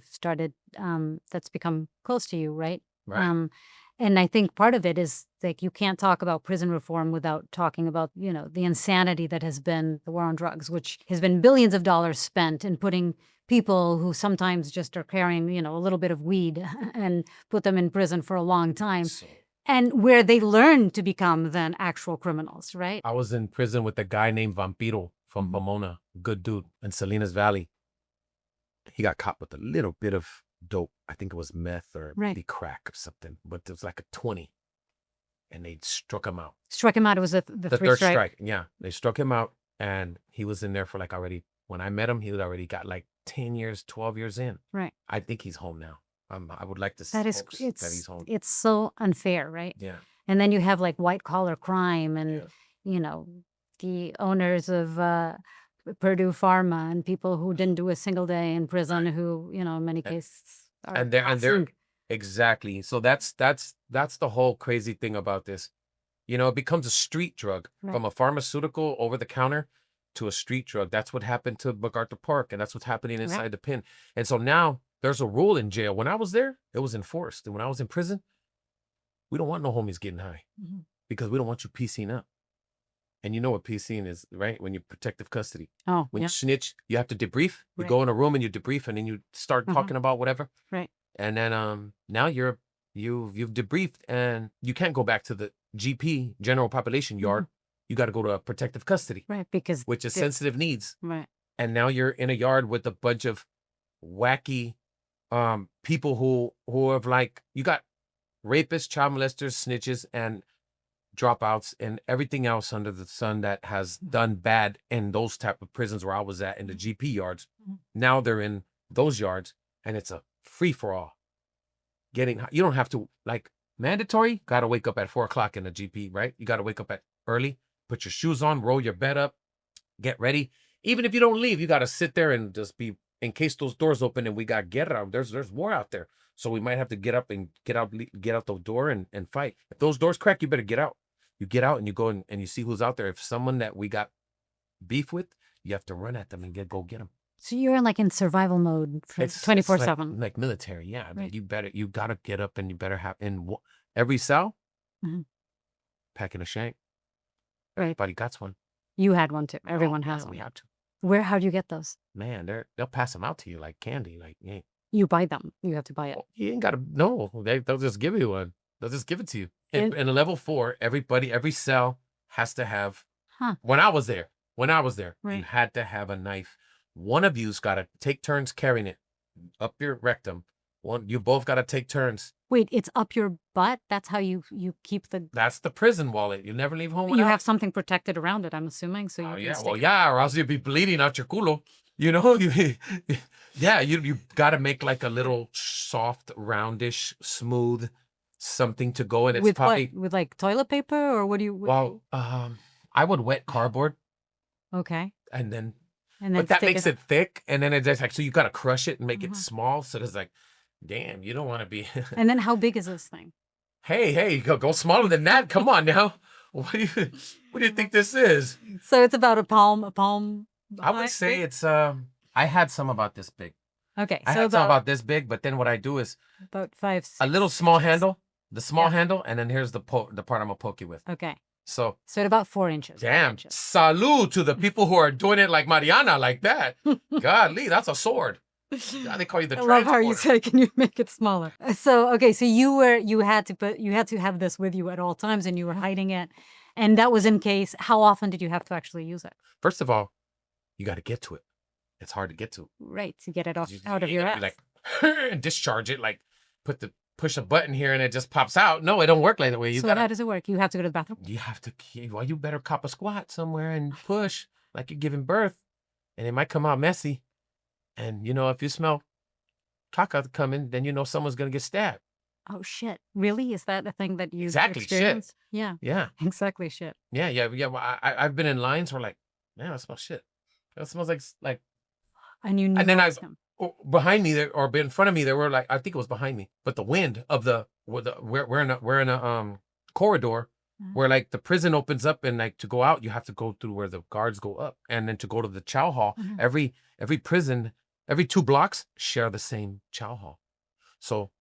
started, that's become close to you, right? Right. And I think part of it is like you can't talk about prison reform without talking about, the insanity that has been the war on drugs, which has been billions of dollars spent in putting people who sometimes just are carrying, a little bit of weed and put them in prison for a long time. And where they learn to become then actual criminals, right? I was in prison with a guy named Vampiro from Pomona, good dude, in Salinas Valley. He got caught with a little bit of dope. I think it was meth or maybe crack or something, but it was like a 20, and they struck him out. It was the third strike. Yeah, they struck him out, and he was in there for like already. When I met him, he had already got like 10 years, 12 years in. Right. I think he's home now. I would like to see that he's home. It's so unfair, right? Yeah. And then you have like white collar crime, and the owners of Purdue Pharma and people who didn't do a single day in prison, who in many cases are and they're exactly. So that's the whole crazy thing about this. It becomes a street drug from a pharmaceutical over the counter to a street drug. That's what happened to MacArthur Park, and that's what's happening inside the pen. And so now there's a rule in jail. When I was there, it was enforced. And when I was in prison, we don't want no homies getting high because we don't want you PCing up. And you know what PCing is, right? When you're protective custody. Oh, when you snitch, you have to debrief. You go in a room and you debrief, and then you start talking about whatever. Right. And then now you've debriefed, and you can't go back to the GP, general population yard. You got to go to a protective custody. Right, because which is sensitive needs. Right. And now you're in a yard with a bunch of wacky people who have, like, you got rapists, child molesters, snitches, and dropouts, and everything else under the sun that has done bad in those type of prisons where I was at in the GP yards. Now they're in those yards, and it's a free-for-all. You don't have to, like, mandatory, got to wake up at 4 o'clock in the GP, right? You got to wake up at early, put your shoes on, roll your bed up, get ready. Even if you don't leave, you got to sit there and just be, in case those doors open and we got guerra, there's war out there. So we might have to get up and get out the door and fight. If those doors crack, you better get out. You get out and you go and you see who's out there. If someone that we got beef with, you have to run at them and go get them. So you're in survival mode for It's 24/7. like military. Yeah, Right. you gotta get up and you better have every cell Mhm. packing a shank. Right. Everybody got one. You had one too. Everyone has We one. have to. How'd you get those? Man, they'll pass them out to you like candy. Like, yeah. You buy them. You have to buy it. You ain't gotta. No, they'll just give you one. They'll just give it to you. In a level 4, every cell has to have. Huh. When I was there, you Right. had to have a knife. One of you's got to take turns carrying it up your rectum. You both got to take turns. Wait, it's up your butt? That's how you keep the... That's the prison wallet. You never leave home You without. have something protected around it, I'm assuming, so you Oh can yeah, stick well it. yeah, or else you'd be bleeding out your culo. You know, you got to make like a little soft, roundish, smooth something to go in. It's With probably what? With like toilet paper, or what do you... well, I would wet cardboard Okay. and then, And then but that stick makes it thick, and then it's just like so you got to crush it and make it Mhm. small. So there's like, damn, you don't want to be. And then how big is this thing? Hey, go smaller than that. Come on now. What do you think this is? So it's about a palm. I would say big? it's I had some about this big. Okay, I so had some about this big, but then what I do is about 5, 6 a little small inches. handle, the small Yeah. handle, and then here's the part I'm gonna poke you with. Okay, So so at about 4 inches. 5 damn, inches. salute to the people who are doing it like Mariana, like that. Golly, that's a sword. God, they call you the I love how you transporter. say, can you make it smaller? So, okay, so you had to have this with you at all times, and you were hiding it. And that was in case, how often did you have to actually use it? First of all, you got to get to it. It's hard to get to. Right, to get it off You out of ain't your gonna ass. be like and discharge it, like push a button here and it just pops out. No, it don't work like that way. You So gotta how does it work? You have to go to the bathroom? you have to well, you better cop a squat somewhere and push like you're giving birth. And it might come out messy. And you know, if you smell caca coming, then you know someone's gonna get stabbed. Oh, shit. Really? Is that a thing that you Exactly, shit. experienced? Yeah, Yeah. exactly shit. Yeah. Well, I've been in lines where like, man, it smells shit. It smells like And you knew and then it I was him. behind me there or in front of me there were like I think it was behind me, but the wind of we're in a corridor Mhm. where like the prison opens up and like to go out you have to go through where the guards go up and then to go to the chow hall. Mhm. Every prison, every 2 blocks share the same chow hall. So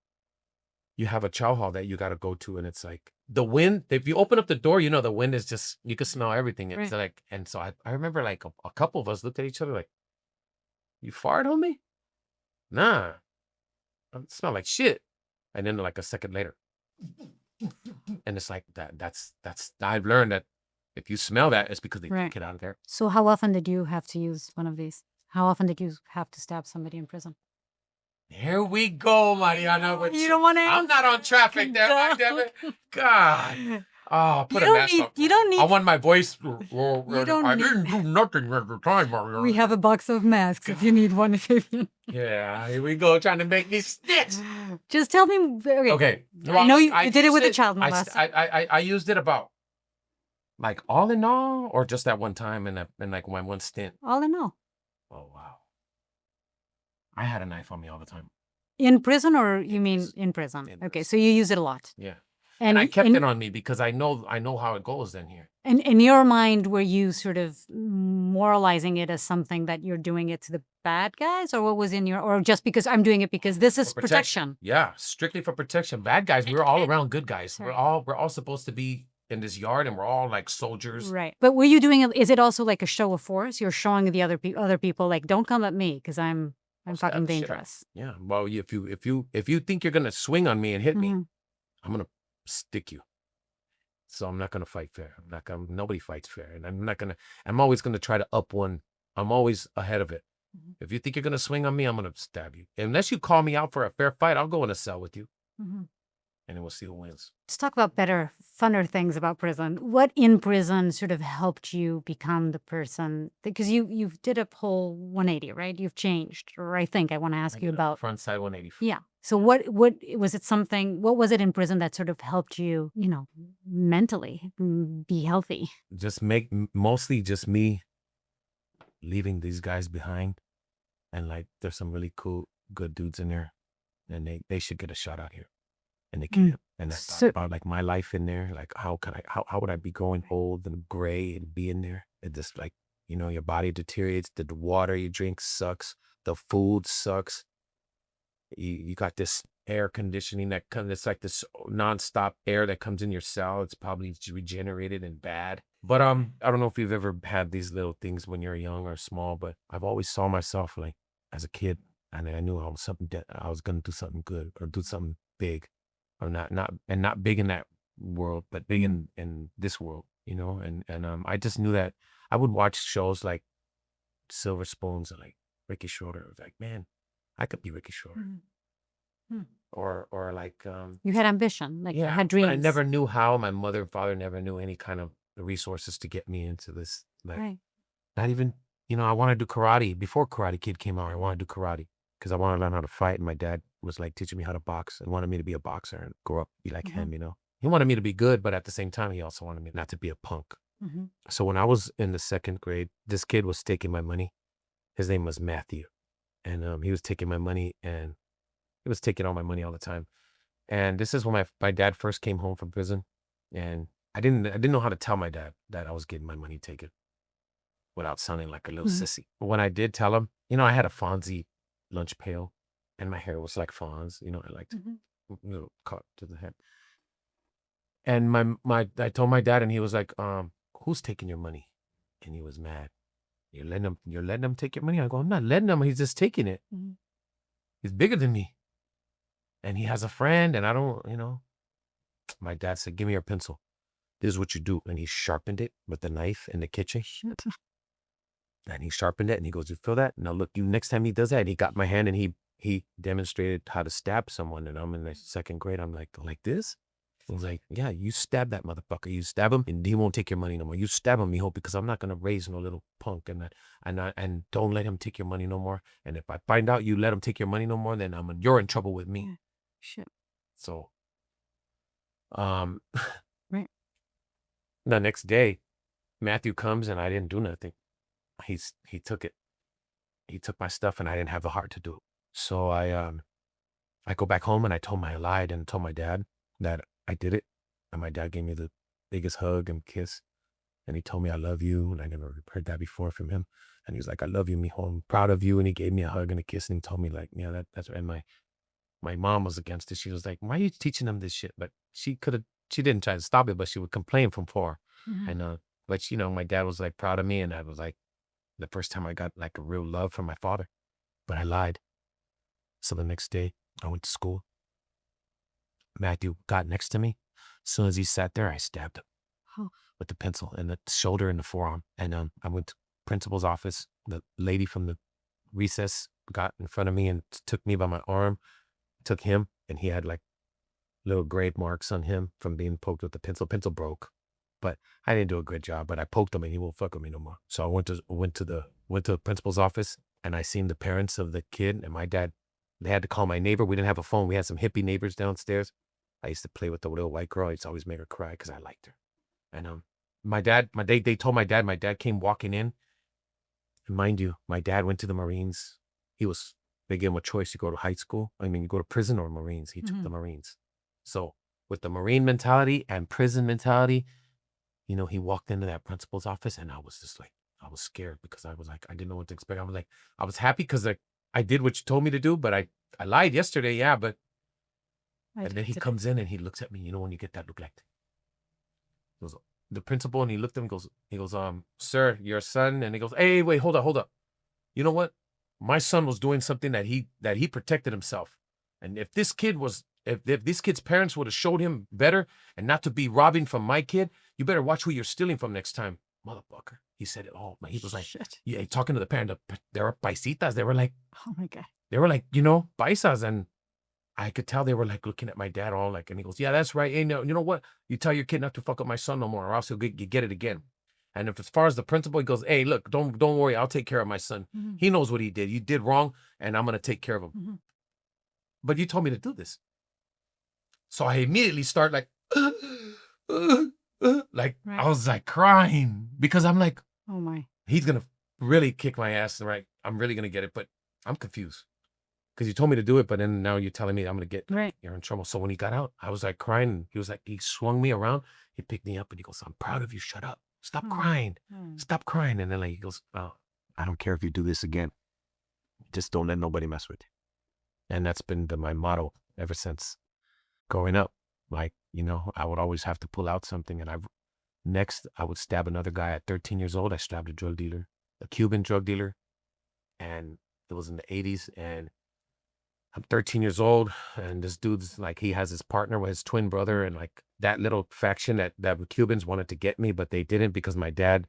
you have a chow hall that you got to go to and it's like the wind, if you open up the door, you know, the wind is just, you can smell everything. It's Right. like, and so I remember like a couple of us looked at each other like, you fart on me? Nah, it smell like shit. And then like a second later, and it's like that's I've learned that if you smell that, it's because they Right. took it out of there. So how often did you have to use one of these? How often did you have to stab somebody in prison? Here we go, Mariana. with You shit. don't wanna I'm not on traffic there, No. goddammit. God. Oh, put You a don't mask need- up. you don't I need- want my voice. You don't I need- didn't do nothing at the time, Mariana. We have a box of masks if you need one, Fabian. Yeah, here we go, trying to make me snitch. Just tell me. Okay. Okay. I know you did it used with a child molester. I used it about like all in all, or just that one time in like my one stint. All in all. Oh wow. I had a knife on me all the time. In prison, or you mean in prison? In Okay, prison. so you use it a lot. Yeah. And I kept it on me because I know how it goes then here. And in your mind, were you sort of moralizing it as something that you're doing it to the bad guys, or what was in your, or just because I'm doing it because this is For protection? Yeah, strictly for protection. Bad guys, we're all around good guys. Right. We're all supposed to be in this yard and we're all like soldiers. Right. But were you doing it, is it also like a show of force? You're showing the other people like, don't come at me because I'm I'll stab fucking the shit out. dangerous. Yeah. Well, if you think you're gonna swing on me and hit me, Mhm. I'm gonna stick you. So I'm not gonna fight fair. Nobody fights fair. And I'm always gonna try to up one. I'm always ahead of it. Mhm. If you think you're gonna swing on me, I'm gonna stab you. Unless you call me out for a fair fight, I'll go in a cell with you. Mhm. And then we'll see who wins. Let's talk about better, funner things about prison. What in prison sort of helped you become the person? Because you did a whole 180, right? You've changed, or I think I want to ask you about. Front side 180. Yeah. So what was it something, what was it in prison that sort of helped you, mentally be healthy? Just mostly just me leaving these guys behind. And like, there's some really cool, good dudes in there. And they should get a shot out here. in the Mm. camp. And I thought So about like my life in there. Like how would I be growing old and gray and be in there? It just like, your body deteriorates. The water you drink sucks. The food sucks. You got this air conditioning that comes, it's like this nonstop air that comes in your cell. It's probably regenerated and bad. But I don't know if you've ever had these little things when you're young or small, but I've always saw myself like as a kid, and I knew I was I was gonna do something good or do something big, or not big in that world, but big in this world, and I just knew that I would watch shows like Silver Spoons and like Ricky Schroeder. I was like, man, I could be Ricky Schroeder. Mm. Or like You had ambition, like you yeah, had but I dreams. never knew how. My mother and father never knew any kind of resources to get me into this. Like Right. not even, I want to do karate. Before Karate Kid came out, I want to do karate because I want to learn how to fight. And my dad was like teaching me how to box and wanted me to be a boxer and grow up, be like him, He wanted me to be good, but at the same time, he also wanted me not to be a punk. So when I was in the 2nd grade, this kid was taking my money. His name was Matthew. And he was taking my money, and he was taking all my money all the time. And this is when my dad first came home from prison, and I didn't know how to tell my dad that I was getting my money taken without sounding like a little sissy. But when I did tell him, I had a Fonzie lunch pail, and my hair was like Fonz. I liked little cut to the head. And I told my dad, and he was like, "Who's taking your money?" And he was mad. You're letting him take your money? I go, I'm not letting him. He's just taking it. He's bigger than me. And he has a friend, and I don't, My dad said, give me your pencil. This is what you do. And he sharpened it with the knife in the kitchen. And he sharpened it, and he goes, you feel that? Now look, next time he does that, and he got my hand, and he demonstrated how to stab someone. And I'm in the 2nd grade. I'm like this? I was like, yeah, you stab that motherfucker. You stab him, and he won't take your money no more. You stab him, Mijo, because I'm not gonna raise no little punk, and don't let him take your money no more. And if I find out you let him take your money no more, then you're in trouble with me. Yeah. Shit. So, Right. the next day, Matthew comes, and I didn't do nothing. He took it. He took my stuff, and I didn't have the heart to do it. So I go back home, and I lied and told my dad that I did it. And my dad gave me the biggest hug and kiss. And he told me, I love you. And I never heard that before from him. And he was like, I love you, mijo. I'm proud of you. And he gave me a hug and a kiss. And he told me like, yeah, that's right. And my mom was against it. She was like, why are you teaching him this shit? But she didn't try to stop it, but she would complain from far. And, but my dad was like proud of me. And I was like, the first time I got like a real love from my father, but I lied. So the next day I went to school. Matthew got next to me. As soon as he sat there, I stabbed him with the pencil in the shoulder and the forearm. And I went to principal's office. The lady from the recess got in front of me and took me by my arm, took him, and he had like little grade marks on him from being poked with the pencil. Pencil broke, but I didn't do a good job. But I poked him, and he won't fuck with me no more. So I went to the principal's office, and I seen the parents of the kid, and my dad. They had to call my neighbor. We didn't have a phone. We had some hippie neighbors downstairs. I used to play with the little white girl. I used to always make her cry because I liked her. And they told my dad came walking in. And mind you, my dad went to the Marines. They gave him a choice. You go to high school. You go to prison or Marines. He took the Marines. So with the Marine mentality and prison mentality, he walked into that principal's office, and I was just like, I was scared because I was like, I didn't know what to expect. I was happy because like I did what you told me to do, but I lied yesterday. Yeah, but. And then he comes in and he looks at me. When you get that look like, he goes, the principal, and he looked at him and he goes, sir, your son. And he goes, hey, wait, hold up. You know what? My son was doing something that he protected himself. And if this kid's parents would have showed him better and not to be robbing from my kid, you better watch who you're stealing from next time, motherfucker. He said it all. He was like, shit. Yeah, talking to the parent, they were paisitas. They were like, oh my God. They were like, paisas. And I could tell they were like looking at my dad all like, and he goes, yeah, that's right. Hey, no, you know what? You tell your kid not to fuck up my son no more, or else you get it again. And if as far as the principal, he goes, hey, look, don't worry. I'll take care of my son. He knows what he did. You did wrong, and I'm going to take care of him. But you told me to do this. So I immediately start like, right. I was like crying because I'm like, oh my, he's going to really kick my ass. Right. I'm really going to get it. But I'm confused because you told me to do it, but then now you're telling me I'm going to Right. you're in trouble. So when he got out, I was like crying. And he was like, he swung me around. He picked me up and he goes, I'm proud of you. Shut up. Stop Oh, crying. oh. Stop crying. And then like he goes, oh, I don't care if you do this again. Just don't let nobody mess with you. And that's been my motto ever since growing up. Like, you know, I would always have to pull out something. And I would stab another guy at 13 years old. I stabbed a drug dealer, a Cuban drug dealer. And it was in the 80s. And I'm 13 years old. And this dude's like, he has his partner with his twin brother. And like that little faction that the Cubans wanted to get me, but they didn't because my dad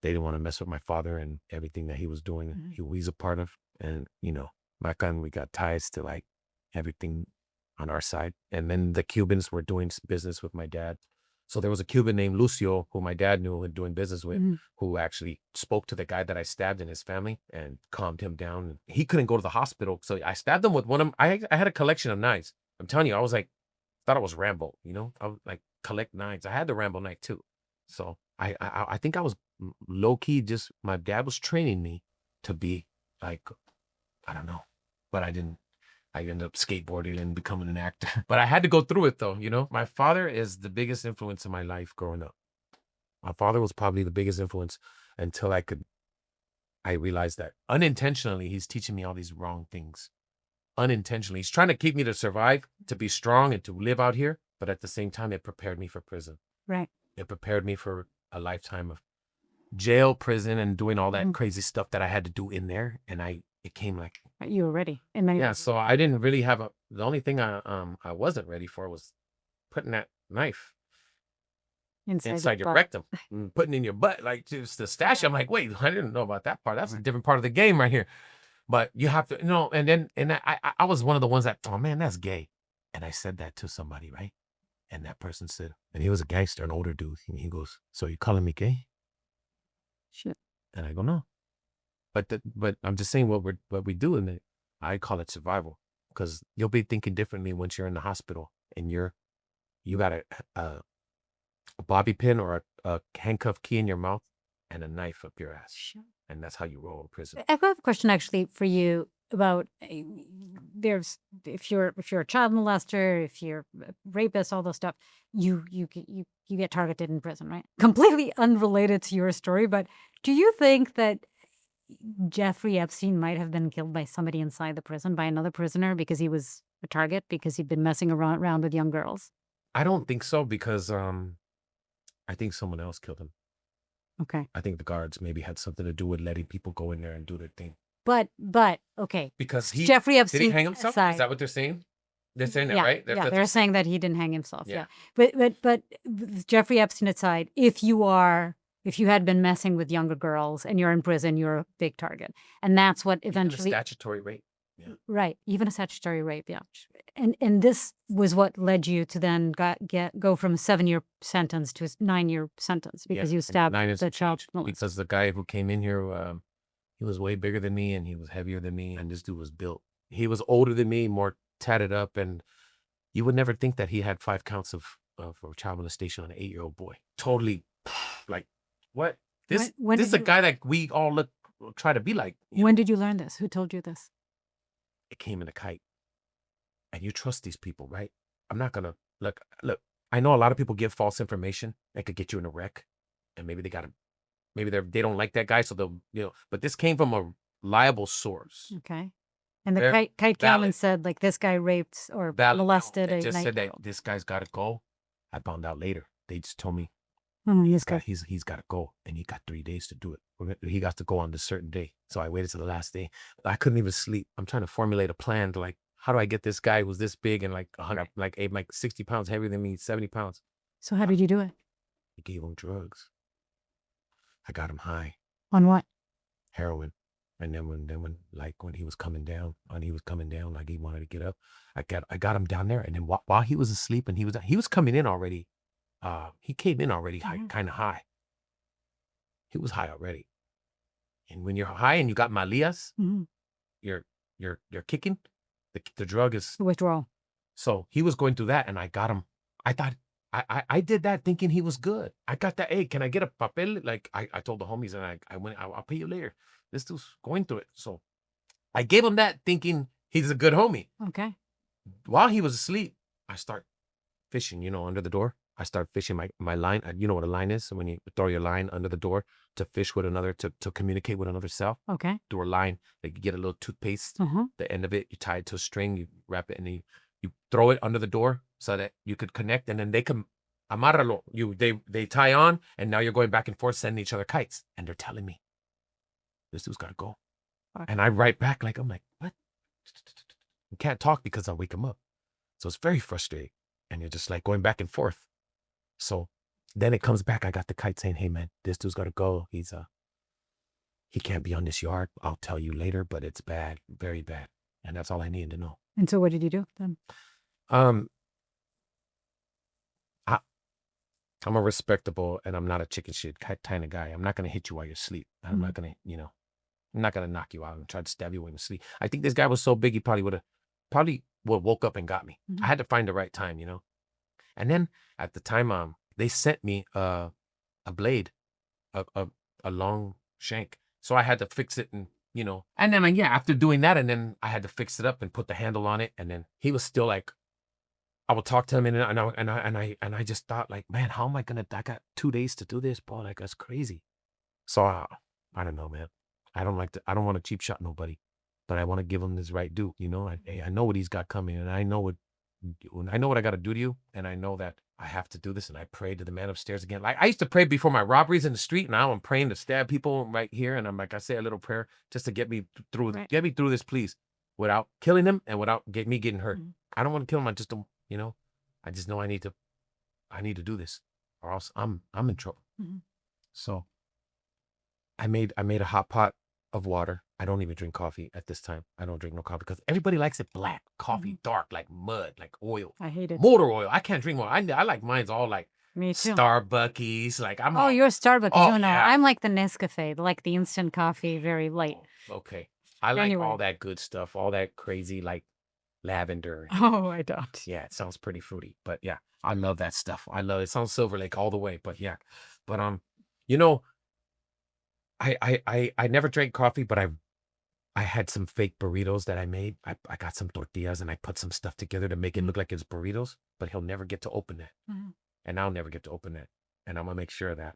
they didn't want to mess with my father and everything that he was doing. He's a part of. And, you know, back then we got ties to like everything on our side. And then the Cubans were doing business with my dad. So there was a Cuban named Lucio, who my dad knew and doing business with, who actually spoke to the guy that I stabbed and his family and calmed him down. He couldn't go to the hospital. So I stabbed him with I had a collection of knives. I'm telling you, I was like, thought I was Rambo, you know? I would like collect knives. I had the Rambo knife too. So I think I was low key, just my dad was training me to be like, I don't know, but I didn't. I ended up skateboarding and becoming an actor. But I had to go through it though, you know? My father is the biggest influence in my life growing up. My father was probably the biggest influence until I realized that unintentionally, he's teaching me all these wrong things. Unintentionally. He's trying to keep me to survive, to be strong and to live out here. But at the same time, it prepared me for prison. Right. It prepared me for a lifetime of jail, prison, and doing all that crazy stuff that I had to do in there. And it came like, you were ready in many ways. so I didn't really have the only thing I wasn't ready for was putting that knife inside your rectum, putting in your butt, like just the stash. I'm like, wait, I didn't know about that part. That's a different part of the game right here. But you have to, you know, and then, and I was one of the ones that, oh man, that's gay. And I said that to somebody, right? And that person said, and he was a gangster, an older dude. And he goes, so you calling me gay? Shit. And I go, no. But I'm just saying what we do in it. I call it survival, because you'll be thinking differently once you're in the hospital and you got a bobby pin or a handcuff key in your mouth and a knife up your ass. Sure. And that's how you roll in prison. I have a question actually for you about if you're a child molester, if you're a rapist, all those stuff, you get targeted in prison, right? Completely unrelated to your story, but do you think that Jeffrey Epstein might have been killed by somebody inside the prison, by another prisoner, because he was a target, because he'd been messing around with young girls? I don't think so, because I think someone else killed him. Okay. I think the guards maybe had something to do with letting people go in there and do their thing. But okay. Because Jeffrey Epstein, did he hang himself? aside, Is that what they're saying? They're saying that, yeah, right? yeah, they're saying that he didn't hang himself. Yeah. But with Jeffrey Epstein aside, if you had been messing with younger girls and you're in prison, you're a big target, and that's what eventually Even a statutory rape. Yeah. Right, even a statutory rape, yeah. And this was what led you to then go from a 7-year sentence to a 9-year sentence, because you stabbed the child molester. Because the guy who came in here, he was way bigger than me and he was heavier than me, and this dude was built. He was older than me, more tatted up, and you would never think that he had 5 counts of child molestation on an 8-year-old boy. Totally, like, what? This is a guy that we all try to be like. When did you learn this? Who told you this? It came in a kite. And you trust these people, right? I'm not gonna look. I know a lot of people give false information that could get you in a wreck, and maybe they don't like that guy, so they'll, you know. But this came from a reliable source. Okay. And the kite cattleman said, like, this guy raped or molested a 9-year-old. Just said that this guy's got to go. I found out later. They just told me he's got to go, and he got 3 days to do it. He got to go on this certain day. So I waited till the last day. I couldn't even sleep. I'm trying to formulate a plan to, like, how do I get this guy who's this big and like 100, like 60 pounds heavier than me, 70 pounds? So how did you do it? I gave him drugs. I got him high. On what? Heroin. And then when he was coming down, like he wanted to get up, I got him down there. And then while he was asleep and he was coming in already, he came in already kind of high. He was high already. And when you're high and you got malias, you're kicking. The drug is withdrawal. So he was going through that, and I got him. I thought I did that thinking he was good. I got that. Hey, can I get a papel? Like I told the homies, and I went. I'll pay you later. This dude's going through it. So I gave him that thinking he's a good homie. Okay. While he was asleep, I start fishing, under the door. I start fishing my line. You know what a line is? So when you throw your line under the door to fish with another, to communicate with another self. Okay. Through a line, like you get a little toothpaste, the end of it, you tie it to a string, you wrap it, and you throw it under the door so that you could connect, and then they can amarralo. They tie on, and now you're going back and forth sending each other kites, and they're telling me, this dude's gotta go. And I write back I'm like, what? You can't talk because I'll wake him up. So it's very frustrating. And you're just like going back and forth. So then it comes back. I got the kite saying, hey man, this dude's gotta go. He can't be on this yard. I'll tell you later, but it's bad, very bad. And that's all I needed to know. And so what did you do then? I'm a respectable, and I'm not a chicken shit kind of guy. I'm not going to hit you while you're asleep. I'm not going to, I'm not going to knock you out and try to stab you when you're asleep. I think this guy was so big, he probably would woke up and got me. I had to find the right time, And then at the time, they sent me a blade, a long shank. So I had to fix it and then after doing that, and then I had to fix it up and put the handle on it. And then he was still like, I would talk to him, and I just thought like, man, how am I got 2 days to do this, bro? Like, that's crazy. So I don't know, man. I don't want to cheap shot nobody, but I want to give him his right due. I know what he's got coming, and I know what I got to do to you, and I know that I have to do this. And I prayed to the man upstairs again. Like I used to pray before my robberies in the street. Now I'm praying to stab people right here, and I'm like, I say a little prayer just to get me through. Right. Get me through this, please, without killing them and without me getting hurt. I don't want to kill him. I just don't. I just know I need to do this, or else I'm in trouble. So I made a hot pot of water. I don't even drink coffee at this time. I don't drink no coffee because everybody likes it black. Coffee dark, like mud, like oil. I hate it. Motor oil. I can't drink more. I like mine's all like me too. Starbuckies. Like I'm. Oh, you're Starbucks. Oh, no, I'm like the Nescafe, like the instant coffee, very light. Okay. I like all that good stuff, all that crazy like lavender. Oh, I don't. Yeah, it sounds pretty fruity, but yeah, I love that stuff. I love it. It sounds Silver Lake all the way, but yeah. But I never drank coffee, but I had some fake burritos that I made. I got some tortillas and I put some stuff together to make it look like it's burritos, but he'll never get to open that. And I'll never get to open that. And I'm gonna make sure of that.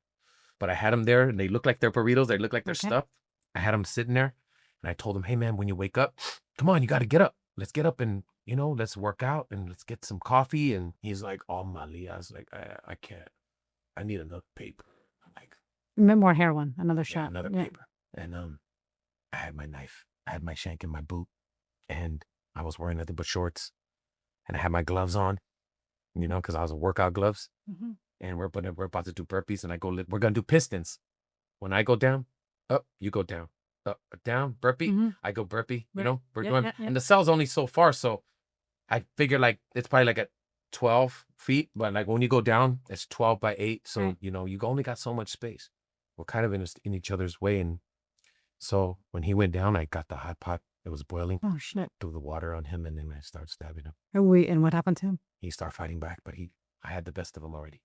But I had them there and they look like they're burritos, they look like they're stuffed. I had them sitting there and I told him, hey man, when you wake up, come on, you gotta get up. Let's get up and, let's work out and let's get some coffee. And he's like, oh, Mali. I was like, I can't. I need another paper. Like, more heroin, another shot. Another paper. And I had my knife. I had my shank in my boot. And I was wearing nothing but shorts. And I had my gloves on, because I was in workout gloves. And we're about to do burpees. And we're going to do pistons. When I go down, up, you go down. Down, burpee. I go burpee. We're doing, and the cell's only so far, so I figure like it's probably like at 12 feet, but like when you go down, it's 12 by 8. So you only got so much space. We're kind of in each other's way, and so when he went down, I got the hot pot. It was boiling. Oh shit! Threw the water on him, and then I started stabbing him. And what happened to him? He started fighting back, but I had the best of him already.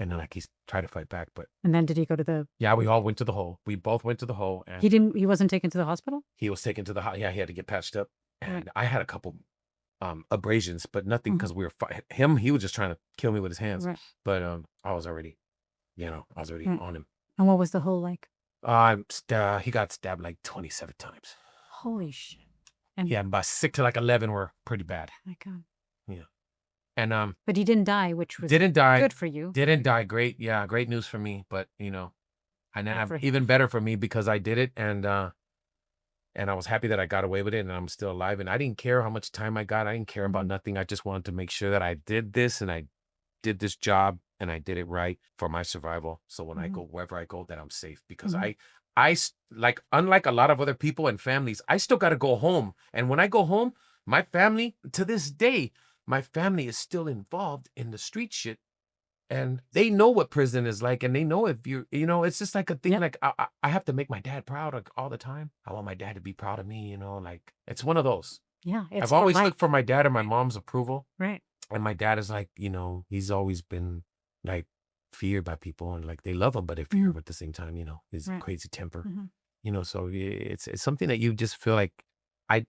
And then he tried to fight back, but. And then did he go to the? Yeah, we all went to the hole. We both went to the hole. And he wasn't taken to the hospital? He was taken to the hospital. Yeah, he had to get patched up. And I had a couple abrasions, but nothing because we were him. He was just trying to kill me with his hands. Right. But I was already, on him. And what was the hole like? He got stabbed like 27 times. Holy shit. And about 6 to like 11 were pretty bad. My God. Yeah. And but he didn't die, which was good for you. Didn't die. Great. Yeah, great news for me. But and then even better for me because I did it, and I was happy that I got away with it, and I'm still alive. And I didn't care how much time I got. I didn't care about nothing. I just wanted to make sure that I did this, and I did this job, and I did it right for my survival. So when I go wherever I go, that I'm safe because I like unlike a lot of other people and families, I still got to go home. And when I go home, my family to this day. My family is still involved in the street shit, and they know what prison is like, and they know if it's just like a thing. Like I have to make my dad proud all the time. I want my dad to be proud of me, like it's one of those. Yeah, I've always looked for my dad and my mom's approval. Right. And my dad is like, he's always been like feared by people, and like they love him, but they fear him at the same time. His crazy temper. So it's something that you just feel like I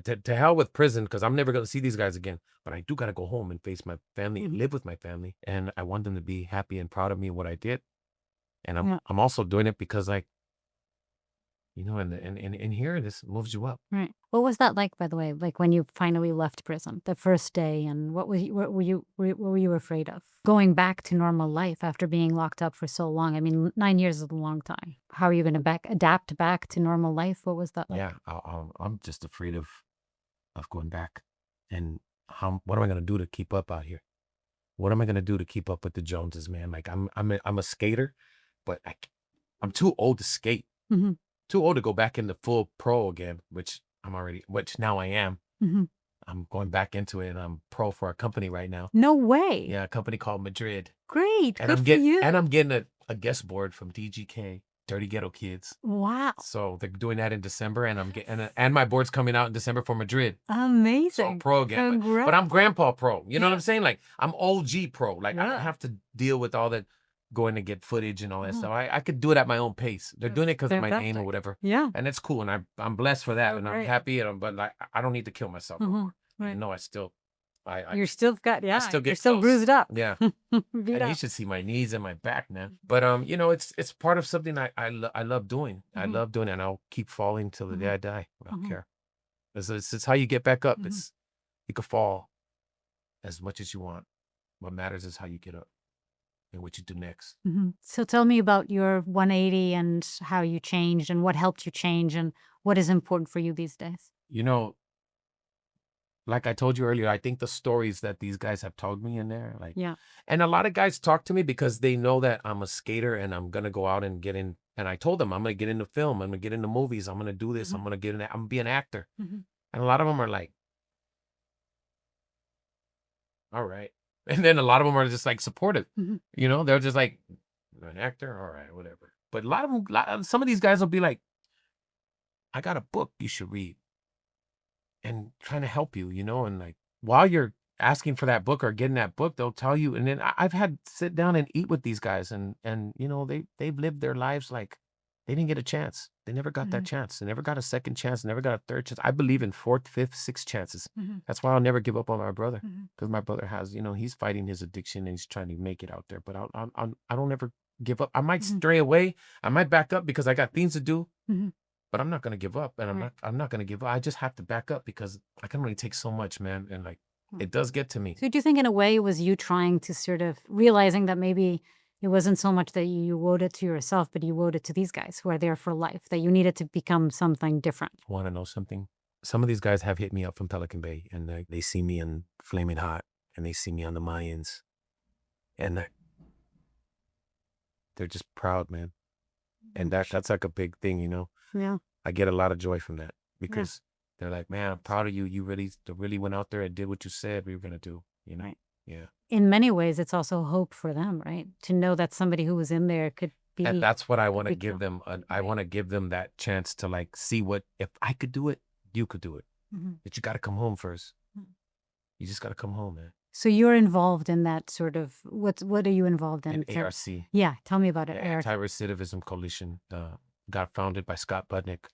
to hell with prison because I'm never gonna see these guys again. But I do gotta go home and face my family and live with my family, and I want them to be happy and proud of me and what I did. And Yeah. I'm also doing it because, like, and here this moves you up. Right. What was that like, by the way? Like when you finally left prison, the first day, and what were you afraid of? Going back to normal life after being locked up for so long. I mean, 9 years is a long time. How are you going to adapt back to normal life? What was that like? Yeah, I'm just afraid of going back, and what am I gonna do to keep up out here? What am I gonna do to keep up with the Joneses, man? Like I'm a skater, but I'm too old to skate. hmm Too old to go back into full pro again, which now I am. hmm I'm going back into it, and I'm pro for a company right now. No way. Yeah, a company called Madrid. Great. And Good for you. I'm getting a guest board from DGK, Dirty Ghetto Kids. Wow. So they're doing that in December, and I'm getting and my board's coming out in December for Madrid. So Amazing. I'm pro again. But I'm grandpa pro. You know what I'm saying? Like I'm OG pro. Like I don't have to deal with all that going to get footage and all that stuff. I could do it at my own pace. They're doing it because of my name or whatever. Yeah. And it's cool, and I'm blessed for that, Oh, and I'm great. happy, but like I don't need to kill myself. Right. No, I still You're still got I still get you're still close. bruised up. Yeah. Beat And you up. should see my knees and my back, man. But it's part of something I love doing. I love doing it, and I'll keep falling till the day I die. I don't care. It's how you get back up. It's you can fall as much as you want. What matters is how you get up and what you do next. So tell me about your 180 and how you changed and what helped you change and what is important for you these days. Like I told you earlier, I think the stories that these guys have told me in there, like, Yeah. and a lot of guys talk to me because they know that I'm a skater and I'm gonna go out and get in. And I told them I'm gonna get into film, I'm gonna get into movies, I'm gonna do this, I'm gonna be an actor. And a lot of them are like, all right. And then a lot of them are just like supportive. They're just like, you're an actor, all right, whatever. But a lot of them, some of these guys will be like, I got a book you should read, and trying to help you, and like while you're asking for that book or getting that book, they'll tell you. And then I've had sit down and eat with these guys, and they've lived their lives like they didn't get a chance. They never got that chance. They never got a second chance. Never got a third chance. I believe in fourth, fifth, sixth chances. That's why I'll never give up on my brother, because my brother has, he's fighting his addiction and he's trying to make it out there. But I don't ever give up. I might stray away. I might back up because I got things to do. But I'm not gonna give up, and I'm not gonna give up. I just have to back up because I can only take so much, man, and like it does get to me. So do you think in a way it was you trying to sort of realizing that maybe it wasn't so much that you owed it to yourself, but you owed it to these guys who are there for life, that you needed to become something different? Want to know something? Some of these guys have hit me up from Pelican Bay, and they see me in Flaming Hot, and they see me on the Mayans, and they're just proud, man. And that's like a big thing, Yeah. I get a lot of joy from that because they're like, man, I'm proud of you. You really went out there and did what you said we were gonna do. Right. Yeah. In many ways, it's also hope for them, right? To know that somebody who was in there could be. And that's what I want to big give deal. them. I want to give them that chance to like see what if I could do it, you could do it. But you got to come home first. You just got to come home, man. So you're involved in that sort of what are you involved in? And ARC, Yeah, tell me about it. the Anti-Recidivism Coalition, got founded by Scott Budnick,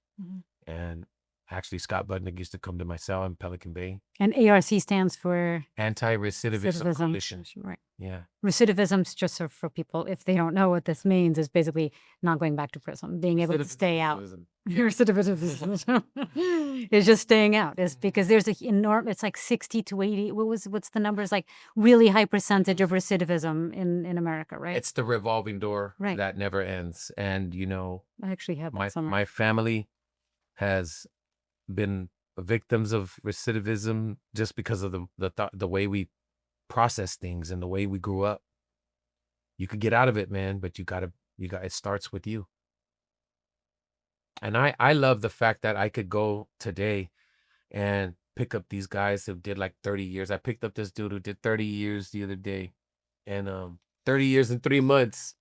and actually Scott Budnick used to come to my cell in Pelican Bay. And ARC stands for Anti-Recidivism Coalition. Right. Yeah. Recidivism's just for people, if they don't know what this means, is basically not going back to prison, being able to stay out. Recidivism is just staying out. Is because there's it's like 60 to 80. What's the numbers? Like really high percentage of recidivism in America, right? It's the revolving door Right. that never ends. And I actually have that somewhere. my family has been victims of recidivism just because of the way we process things and the way we grew up. You could get out of it, man, but it starts with you. And I love the fact that I could go today and pick up these guys who did like 30 years. I picked up this dude who did 30 years the other day, and 30 years in 3 months.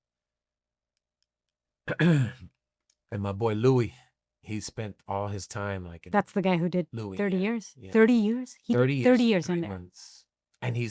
And my boy Louis, he spent all his time like That's the guy who did Louis, 30 yeah, years? yeah. 30 years? He 30 did years, 30 years in 3 there. months. And he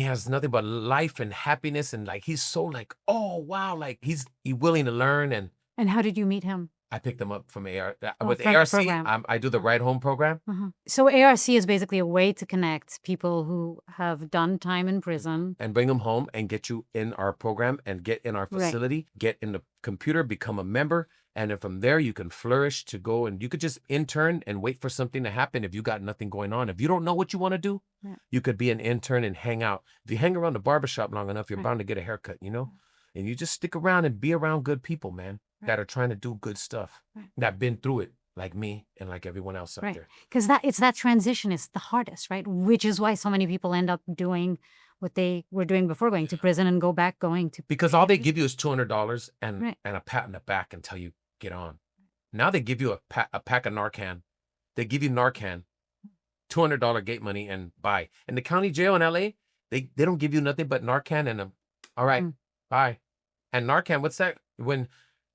has nothing but life and happiness, and like he's so like, oh wow, like he's willing to learn. And And how did you meet him? I picked them up from AR. Oh, With from the ARC, program. I do the Ride Home program. So ARC is basically a way to connect people who have done time in prison. And bring them home and get you in our program and get in our Right. facility, get in the computer, become a member. And then from there, you can flourish to go and you could just intern and wait for something to happen if you got nothing going on. If you don't know what you want to do, Right. you could be an intern and hang out. If you hang around the barbershop long enough, you're Right. bound to get a haircut, you know? And you just stick around and be around good people, man, Right. that are trying to do good stuff, Right. that been through it, like me and like everyone else out Right. there. Because it's that transition is the hardest, right? Which is why so many people end up doing what they were doing before going to prison and go back going to Because all they give you is $200 and Right. and a pat on the back until you get on. Now they give you a pack of Narcan. They give you Narcan, $200 gate money, and bye. In the county jail in LA, they don't give you nothing but Narcan and all right, bye. And Narcan, what's that? When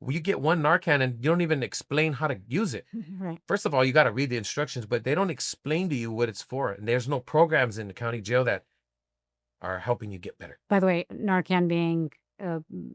you get one Narcan and you don't even explain how to use it. Right. First of all, you got to read the instructions, but they don't explain to you what it's for. And there's no programs in the county jail that are helping you get better. By the way, Narcan being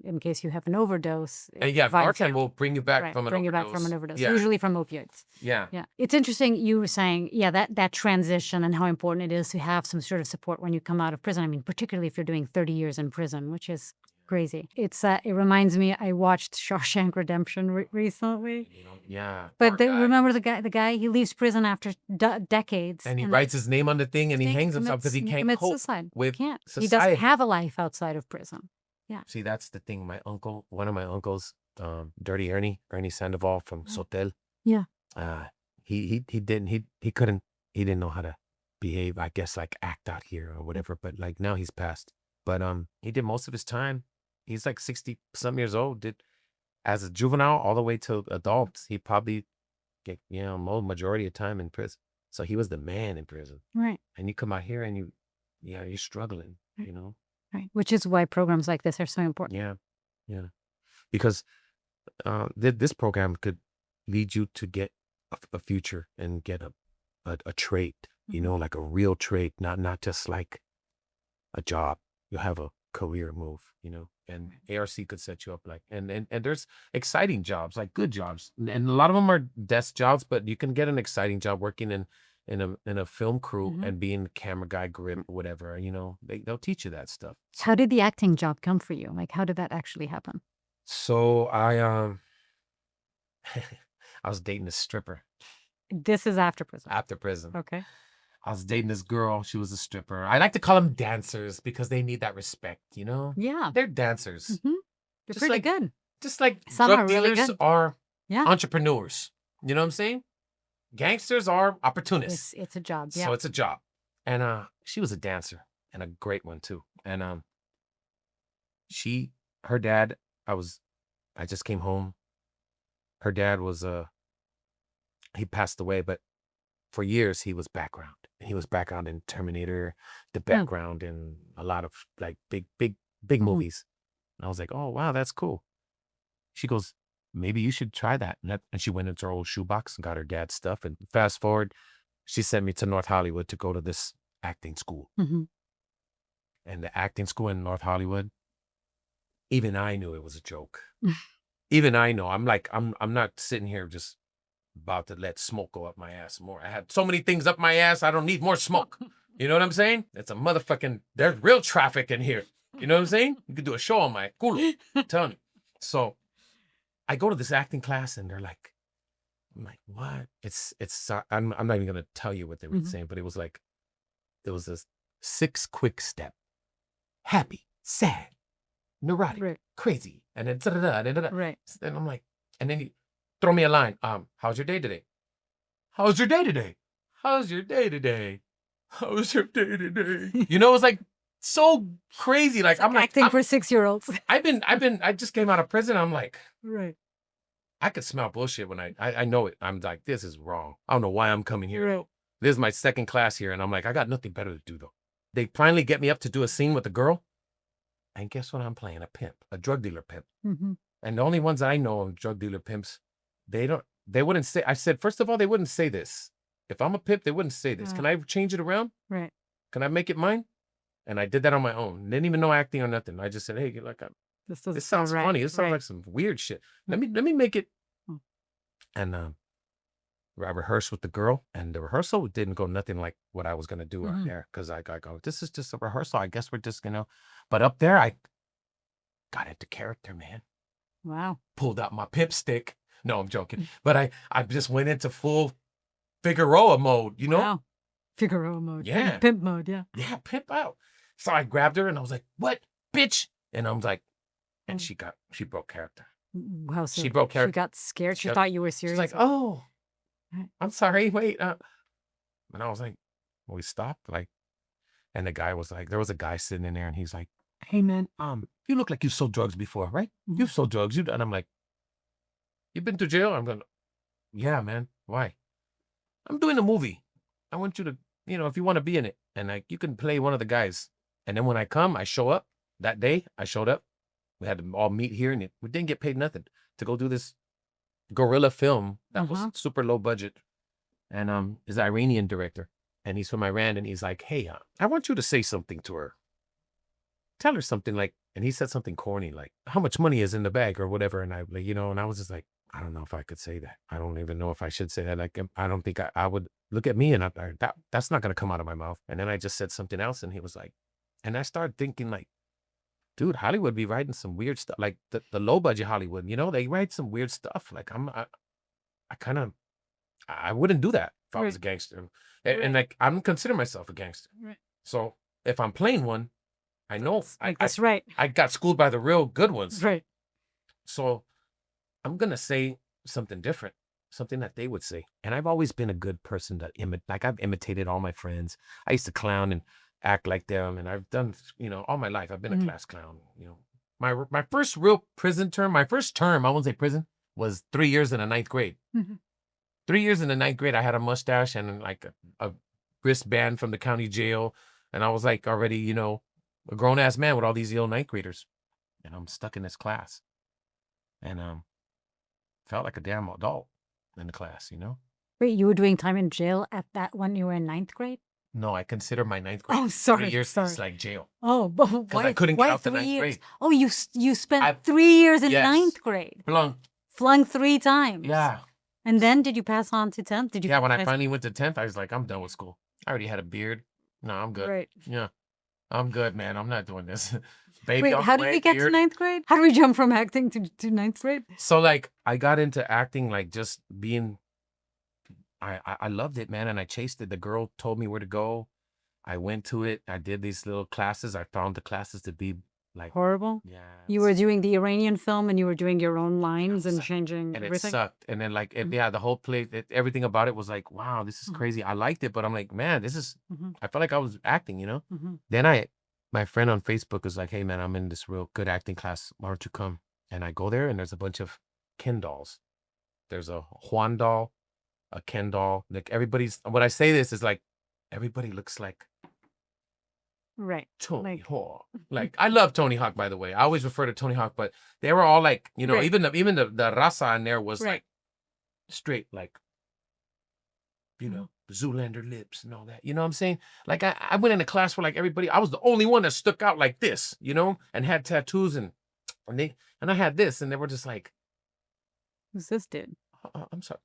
in case you have an overdose. And yeah, provides Narcan you- will bring you back right, from an bring you overdose. back from an overdose, Yeah. usually from opioids. Yeah. Yeah. It's interesting you were saying, that transition and how important it is to have some sort of support when you come out of prison. I mean, particularly if you're doing 30 years in prison, which is crazy. It reminds me, I watched Shawshank Redemption recently. Yeah. But poor guy. remember the guy, he leaves prison after decades. And he writes his name on the thing and he hangs himself because he can't commits cope suicide. with He can't. He society. doesn't have a life outside of prison. Yeah. See, that's the thing. My uncle, one of my uncles, Dirty Ernie Sandoval from Sotel. Yeah. He didn't know how to behave, I guess, like act out here or whatever. But like now he's passed. But he did most of his time. He's like 60 some years old. Did as a juvenile all the way to adults. He probably get majority of time in prison. So he was the man in prison. Right. And you come out here and you're struggling. You know. Right. Which is why programs like this are so important. Yeah. Yeah. Because this program could lead you to get a future and get a trade, like a real trade, not just like a job. You'll have a career move, and ARC could set you up and there's exciting jobs, like good jobs. And a lot of them are desk jobs, but you can get an exciting job working in a film crew and being camera guy, grip, whatever, they'll teach you that stuff. How did the acting job come for you? Like, how did that actually happen? So I was dating a stripper. This is after prison. After prison. Okay. I was dating this girl. She was a stripper. I like to call them dancers because they need that respect, Yeah. They're dancers. They're Just pretty like- good. Just like Some drug are really dealers good. are Yeah. entrepreneurs. You know what I'm saying? Gangsters are opportunists. It's a job. Yeah. So it's a job. And she was a dancer and a great one too. And her dad, I just came home. Her dad was he passed away, but for years he was background. He was background in Terminator, the background in a lot of like big movies. And I was like, oh wow, that's cool. She goes, maybe you should try that. And she went into her old shoebox and got her dad's stuff. And fast forward, she sent me to North Hollywood to go to this acting school. And the acting school in North Hollywood, even I knew it was a joke. Even I know. I'm not sitting here just about to let smoke go up my ass more. I had so many things up my ass, I don't need more smoke. You know what I'm saying? It's a motherfucking, there's real traffic in here. You know what I'm saying? You could do a show on my culo. I'm telling you. So I go to this acting class and they're like, I'm like, what? I'm not even going to tell you what they were saying, but it was a 6 quick step. Happy, sad, neurotic, Right. crazy. And then da-da-da. Right. And I'm like, and then you throw me a line. How's your day today? How's your day today? How's your day today? How's your day today? It was like so crazy. Like I'm like acting for 6-year-olds. I just came out of prison. I'm like, Right. I could smell bullshit when I know it. I'm like, this is wrong. I don't know why I'm coming here. Right. This is my second class here. And I'm like, I got nothing better to do though. They finally get me up to do a scene with a girl. And guess what I'm playing? A pimp, a drug dealer pimp. And the only ones I know of drug dealer pimps, they wouldn't say, I said, first of all, they wouldn't say this. If I'm a pimp, they wouldn't say this. Can I change it around? Right. Can I make it mine? And I did that on my own. Didn't even know acting or nothing. I just said, hey, like, This this sounds funny. This sounds like some weird shit. Let me make it And I rehearsed with the girl, and the rehearsal didn't go nothing like what I was gonna do out there. Because I go, this is just a rehearsal. I guess we're just But up there, I got into character, man. Wow. Pulled out my pimp stick. No, I'm joking. But I just went into full Figueroa mode, you know? Wow. Figueroa mode. Yeah. Pimp mode, yeah. Yeah, pimp out. So I grabbed her and I was like, what, bitch? And I was like, and she broke character. Wow, so She broke character. she got scared. She thought you were serious. She's like, oh, I'm sorry. Wait. And I was like, well, we stopped. Like, and the guy was like, there was a guy sitting in there and he's like, hey, man, you look like you sold drugs before, right? You've sold drugs. And I'm like, you've been to jail? I'm going, yeah, man. Why? I'm doing a movie. I want you to, if you want to be in it, and like you can play one of the guys. And then when I come, I show up. That day, I showed up. We had to all meet here, and we didn't get paid nothing to go do this guerrilla film that was super low budget. And is an Iranian director, and he's from Iran, and he's like, hey, I want you to say something to her. Tell her something like, and he said something corny, like, how much money is in the bag or whatever. And I, and I was just like, I don't know if I could say that. I don't even know if I should say that. Like, I don't think I would look at me and that's not going to come out of my mouth. And then I just said something else. And he was like, and I started thinking like, dude, Hollywood be writing some weird stuff. Like the low budget Hollywood, they write some weird stuff. Like I wouldn't do that if I was a gangster. And like, I'm considering myself a gangster. Right. So if I'm playing one, I know that's right. I got schooled by the real good ones. Right. So I'm going to say something different, something that they would say. And I've always been a good person to like I've imitated all my friends. I used to clown and act like them. And I've done, all my life, I've been a class clown. My first real prison term, my first term, I won't say prison, was 3 years in the 9th grade. 3 years in the 9th grade, I had a mustache and like a wristband from the county jail. And I was like already, a grown ass man with all these 9th graders. And I'm stuck in this class. And felt like a damn adult in the class, Wait, you were doing time in jail at that when you were in 9th grade? No, I consider my 9th grade. Oh, sorry. 3 years is like jail. Oh, but why? I couldn't get out the 3 9th years? grade. Oh, you spent 3 years in Yes. 9th grade. Flung 3 times. Yeah. And then did you pass on to 10th? Did you? Yeah, when I finally went to 10th, I was like, I'm done with school. I already had a beard. No, I'm good. Right. Yeah. I'm good, man. I'm not doing this. Baby, Wait, how did we get to 9th grade? How did we jump from acting to 9th grade? So like I got into acting, like just being, I loved it, man. And I chased it. The girl told me where to go. I went to it. I did these little classes. I found the classes to be like horrible. Yeah. You were doing the Iranian film and you were doing your own lines and changing and everything. it sucked. And then like, yeah, the whole play, everything about it was like, wow, this is crazy. I liked it, but I'm like, man, this is, I felt like I was acting, Then my friend on Facebook was like, hey man, I'm in this real good acting class. Why don't you come? And I go there and there's a bunch of Ken dolls. There's a Juan doll, a Ken doll. Like when I say this is like, everybody looks like right. Tony Hawk. Like I love Tony Hawk, by the way. I always refer to Tony Hawk, but they were all like, Right. even the raza in there was Right. like straight, like, Zoolander lips and all that. You know what I'm saying? Like I went in a class where like everybody, I was the only one that stuck out like this, and had tattoos and I had this, and they were just like, Who's this dude? I'm sorry,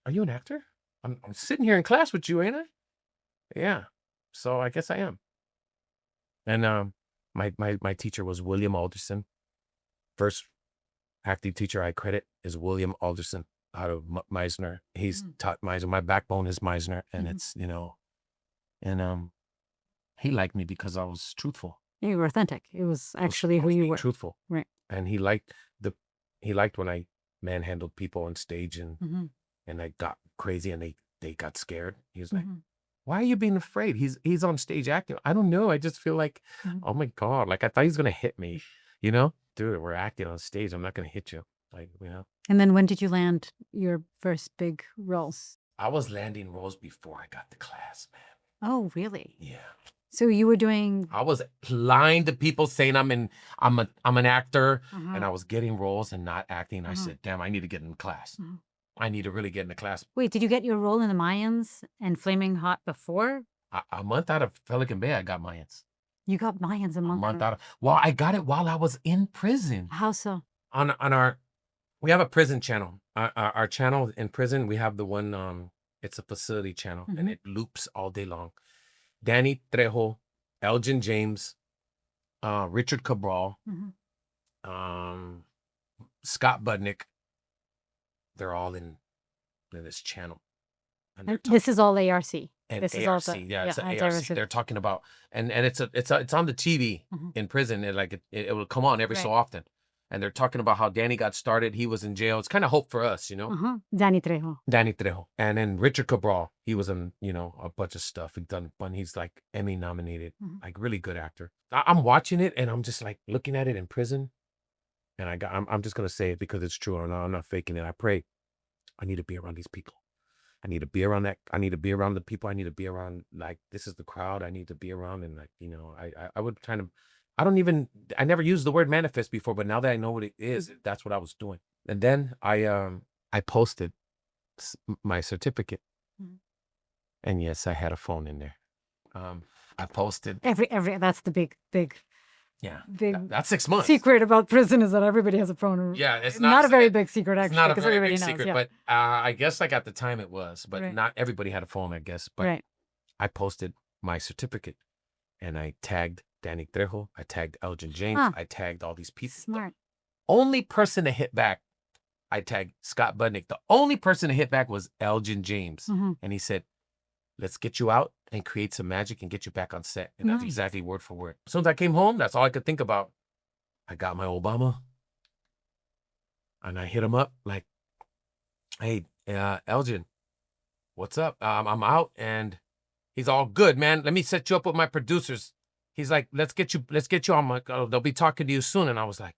are you an actor? I'm sitting here in class with you, ain't I? Yeah. So I guess I am. And my teacher was William Alderson. First acting teacher I credit is William Alderson out of Meisner. He's taught Meisner. My backbone is Meisner, and it's and he liked me because I was truthful. You were authentic. It was actually who you were. Truthful, Right. and he liked when I manhandled people on stage and I got crazy and they got scared. He was like, why are you being afraid? He's on stage acting. I don't know. I just feel like, oh my God, like I thought he was gonna hit me. Dude, we're acting on stage. I'm not gonna hit you. Like, And then when did you land your first big roles? I was landing roles before I got to class, man. Oh, really? Yeah. So you were doing. I was lying to people saying I'm an actor, and I was getting roles and not acting. I said, damn, I need to get in class. I need to really get into class. Wait, did you get your role in the Mayans and Flaming Hot before? A month out of Pelican Bay, I got Mayans. You got Mayans a month out of. Well, I got it while I was in prison. How so? On our, We have a prison channel. Our channel in prison, we have the one, it's a facility channel, and it loops all day long. Danny Trejo, Elgin James, Richard Cabral, Scott Budnick, they're all in this channel. And this is all ARC. And This is ARC, all the, yeah, it's yeah, an ARC. anti-racist. They're talking about, and it's on the TV in prison. It will come on every so often, and they're talking about how Danny got started. He was in jail. It's kind of hope for us, you know. Danny Trejo. Danny Trejo, and then Richard Cabral. He was in, you know, a bunch of stuff. He's like Emmy nominated, like really good actor. I'm watching it, and I'm just like looking at it in prison, and I'm just gonna say it because it's true. I'm not faking it. I pray. I need to be around these people. I need to be around that. I need to be around the people. I need to be around, like, this is the crowd I need to be around. And like, you know, I would kind of, I never used the word manifest before, but now that I know what it is, that's what I was doing. And then I posted my certificate. And yes, I had a phone in there. I posted. That's the big that's 6 months. secret about prison is that everybody has a phone. Yeah, it's not a very big secret, actually. It's not a because very everybody big knows, secret, yeah. but I guess like at the time it was, but Right. not everybody had a phone, I guess. But I posted my certificate, and I tagged Danny Trejo, I tagged Elgin James, I tagged all these people. Smart. Only person to hit back, I tagged Scott Budnick. The only person to hit back was Elgin James, and he said, "Let's get you out and create some magic and get you back on set." And that's exactly word for word. As soon as I came home, that's all I could think about. I got my Obama, and I hit him up like, "Hey, Elgin, what's up? I'm out," and he's all, "Good, man. Let me set you up with my producers." He's like, let's get you on my, they'll be talking to you soon. And I was like,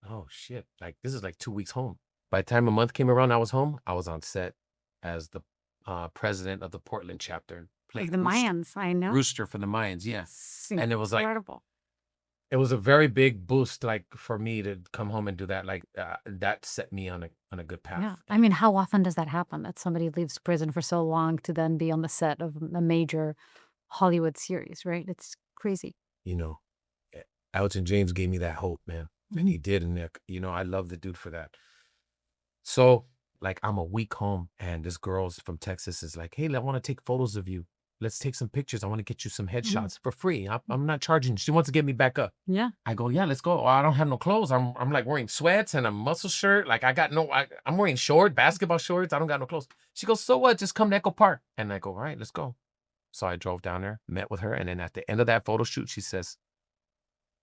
oh shit. Like, this is like 2 weeks home. By the time a month came around, I was home. I was on set as the president of the Portland chapter. Like the Mayans, I know. Rooster for the Mayans, yeah. And it was like, incredible. It was a very big boost, like, for me to come home and do that. Like, that set me on a good path. Yeah. I mean, how often does that happen, that somebody leaves prison for so long to then be on the set of a major Hollywood series, right? It's crazy. You know, Elgin James gave me that hope, man. And he did. And, you know, I love the dude for that. So, like, I'm a week home, and this girl's from Texas is like, "Hey, I want to take photos of you. Let's take some pictures. I want to get you some headshots for free. I'm not charging." She wants to get me back up. Yeah. I go, "Yeah, let's go." Oh, I don't have no clothes. I'm like wearing sweats and a muscle shirt. Like, I'm wearing basketball shorts. I don't got no clothes. She goes, "So what? Just come to Echo Park." And I go, "All right, let's go." So I drove down there, met with her. And then at the end of that photo shoot, she says,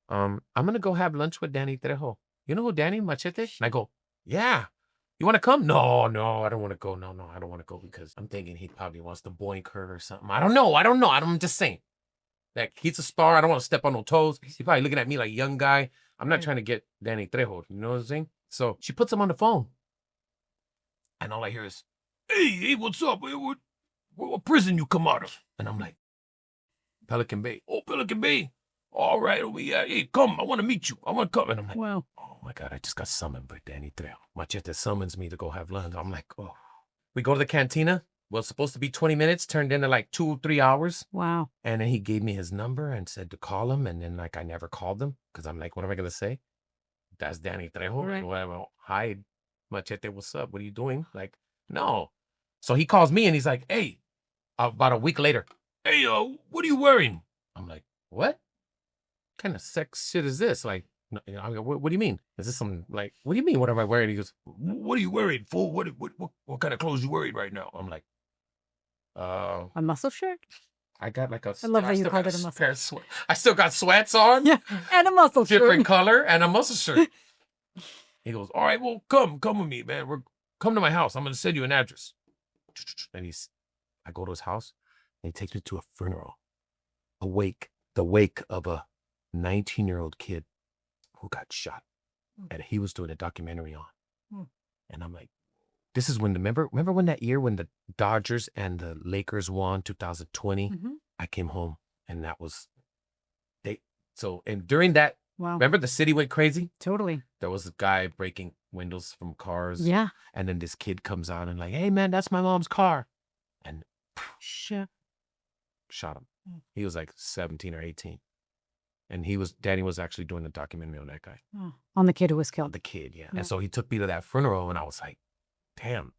"I'm going to go have lunch with Danny Trejo. You know who Danny Machete?" And I go, "Yeah. You want to come?" No, I don't want to go. No, I don't want to go because I'm thinking he probably wants to boink her or something. I don't know. I'm just saying. Like, he's a star. I don't want to step on no toes. He's probably looking at me like, young guy. I'm not trying to get Danny Trejo. You know what I'm saying? So she puts him on the phone. And all I hear is, hey, what's up? What prison you come out of? And I'm like, Pelican Bay. "Oh, Pelican Bay. All right. Hey, come. I want to meet you. I want to come." And I'm like, wow. Oh my God, I just got summoned by Danny Trejo. Machete summons me to go have lunch. I'm like, oh. We go to the cantina. Well, it's supposed to be 20 minutes, turned into like 2-3 hours. Wow. And then he gave me his number and said to call him. And then, like, I never called him because I'm like, what am I going to say? That's Danny Trejo. Right. Well, hi, Machete, what's up? What are you doing? Like, no. So he calls me and he's like, hey, about a week later, hey, what are you wearing? I'm like, what kind of sex shit is this? Like, what do you mean? Is this some, like, what do you mean? What am I wearing? He goes, what are you wearing, fool? What kind of clothes you wearing right now? I'm like, a muscle shirt? I got like a. I love how you called it a muscle shirt. I still got sweats on. Yeah, and a muscle shirt. Different color and a muscle shirt. He goes, all right, well, come with me, man. Come to my house. I'm going to send you an address. And I go to his house, and he takes me to a funeral, the wake of a 19-year-old kid who got shot, and he was doing a documentary on. And I'm like, this is when remember when that year when the Dodgers and the Lakers won 2020? I came home, and that was and during that, wow. Remember the city went crazy? Totally. There was a guy breaking windows from cars. Yeah. And then this kid comes on and like, hey man, that's my mom's car. And shot him. He was like 17 or 18. And Danny was actually doing the documentary on that guy, Oh, on the kid who was killed. the kid, yeah. Yeah. And so he took me to that funeral, and I was like, damn.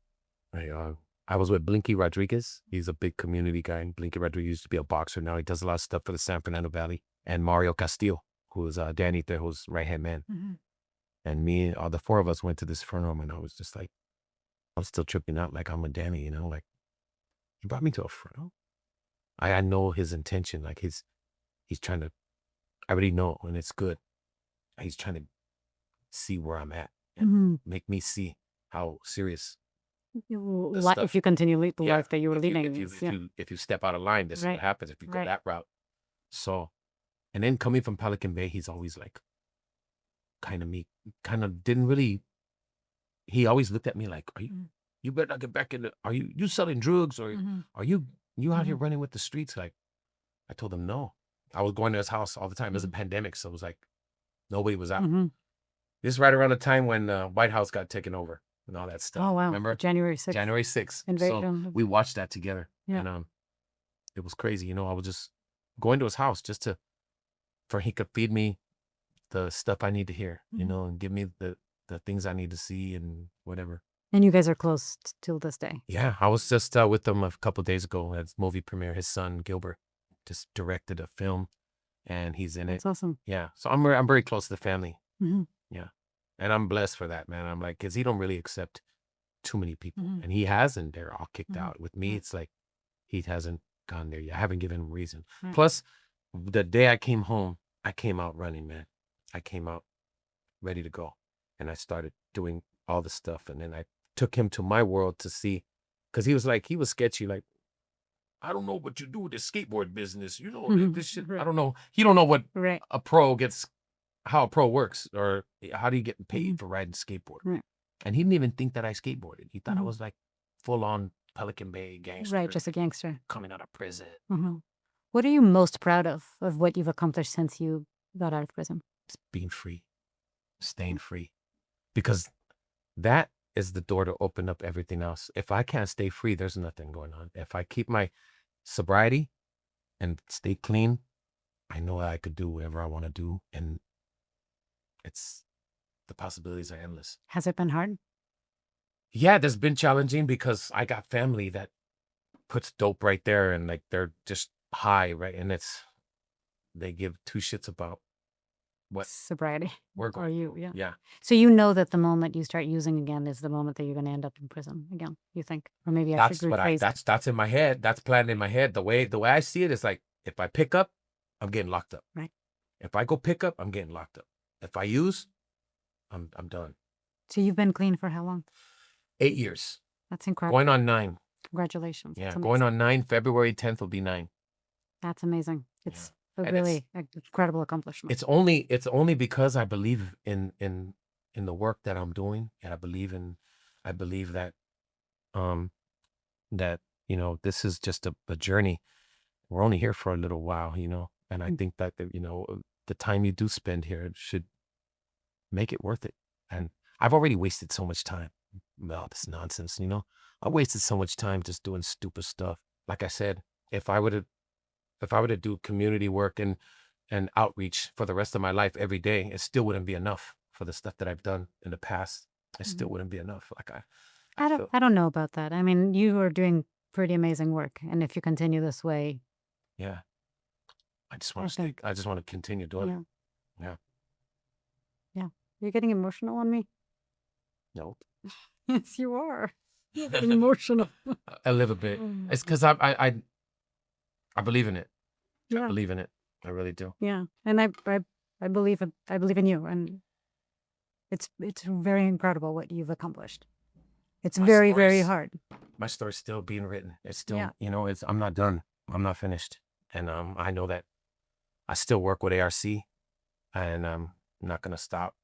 I was with Blinky Rodriguez. He's a big community guy. And Blinky Rodriguez used to be a boxer. Now he does a lot of stuff for the San Fernando Valley. And Mario Castillo, who is Danny Trejo's right-hand man. Mhm. And me, the four of us went to this funeral, and I was just like, I'm still tripping out like I'm with Danny, you know? Like, he brought me to a funeral? I know his intention. Like, he's trying to, I already know, and it's good. He's trying to see where I'm at and Mhm. make me see how serious If stuff. you continue the Yeah, life that you were if you, leading. if you step out of line, this is Right. what happens if you go Right. that route. So, and then coming from Pelican Bay, he's always like, kind of didn't really, he always looked at me like, you better not get back in are you selling drugs, or Mhm. are you out here running with the streets? Like, I told him no. I was going to his house all the time. It was a pandemic, so it was like, nobody was out. Mhm. This is right around the time when White House got taken over and all that stuff. Oh, wow. Remember? January 6th. January 6th. So Invasion. we watched that together. Yeah. And it was crazy. You know, I was just going to his house just for he could feed me the stuff I need to hear, you know, and give me the things I need to see and whatever. And you guys are close till this day. Yeah, I was just with him a couple days ago at his movie premiere. His son Gilbert just directed a film, and he's in it. That's awesome. Yeah, so I'm very close to the family. Mhm. Yeah, and I'm blessed for that, man. I'm like, because he don't really accept too many people, Mhm. and he hasn't. They're all kicked Mhm. out. With me, Right. it's like he hasn't gone there yet. I haven't given him a reason. Right. Plus, the day I came home, I came out running, man. I came out ready to go, and I started doing all the stuff, and then I took him to my world to see, because he was sketchy. Like, I don't know what you do with the skateboard business. You know, this shit. I don't know. He don't know what Right. a pro gets, how a pro works, or how do you get paid for riding skateboard. Right. And he didn't even think that I skateboarded. He thought I Mhm. was like full on Pelican Bay gangster, Right. Just a gangster. coming out of prison. Mhm. What are you most proud of what you've accomplished since you got out of prison? Just being free, staying free, because that is the door to open up everything else. If I can't stay free, there's nothing going on. If I keep my sobriety and stay clean, I know I could do whatever I want to do, and the possibilities are endless. Has it been hard? Yeah, there's been challenging because I got family that puts dope right there, and like they're just high, right? And they give two shits about what Sobriety. we're Or going you, through. yeah. Yeah. So you know that the moment you start using again is the moment that you're going to end up in prison again, you think? Or maybe I should rephrase it. That's in my head. That's planned in my head. The way I see it is like, if I pick up, I'm getting locked up. Right. If I go pick up, I'm getting locked up. If I use, I'm done. So you've been clean for how long? 8 years. That's incredible. Going on 9. Congratulations. Yeah, That's going amazing. on 9. February 10th will be 9. That's amazing. It's a And really incredible accomplishment. It's only because I believe in the work that I'm doing, and I believe that that, you know, this is just a journey. We're only here for a little while, you know, and I think that you know, the time you do spend here should make it worth it. And I've already wasted so much time. Well, this nonsense, you know. I wasted so much time just doing stupid stuff. Like I said, if I were to do community work and outreach for the rest of my life every day, it still wouldn't be enough for the stuff that I've done in the past. It still wouldn't be enough. Like I don't know about that. I mean, you are doing pretty amazing work, and if you continue this way, yeah, I just want to continue doing it. Yeah. You're getting emotional on me. No, Yes, you are. You're getting emotional. a little bit. It's because I believe in it. I Yeah, believe in it. I really do. yeah, and I believe in you, and it's very incredible what you've accomplished. It's My very, very stories- hard. My story's still being written. It's still, Yeah. you know, I'm not done. I'm not finished. And I know that I still work with ARC, and I'm not going to stop.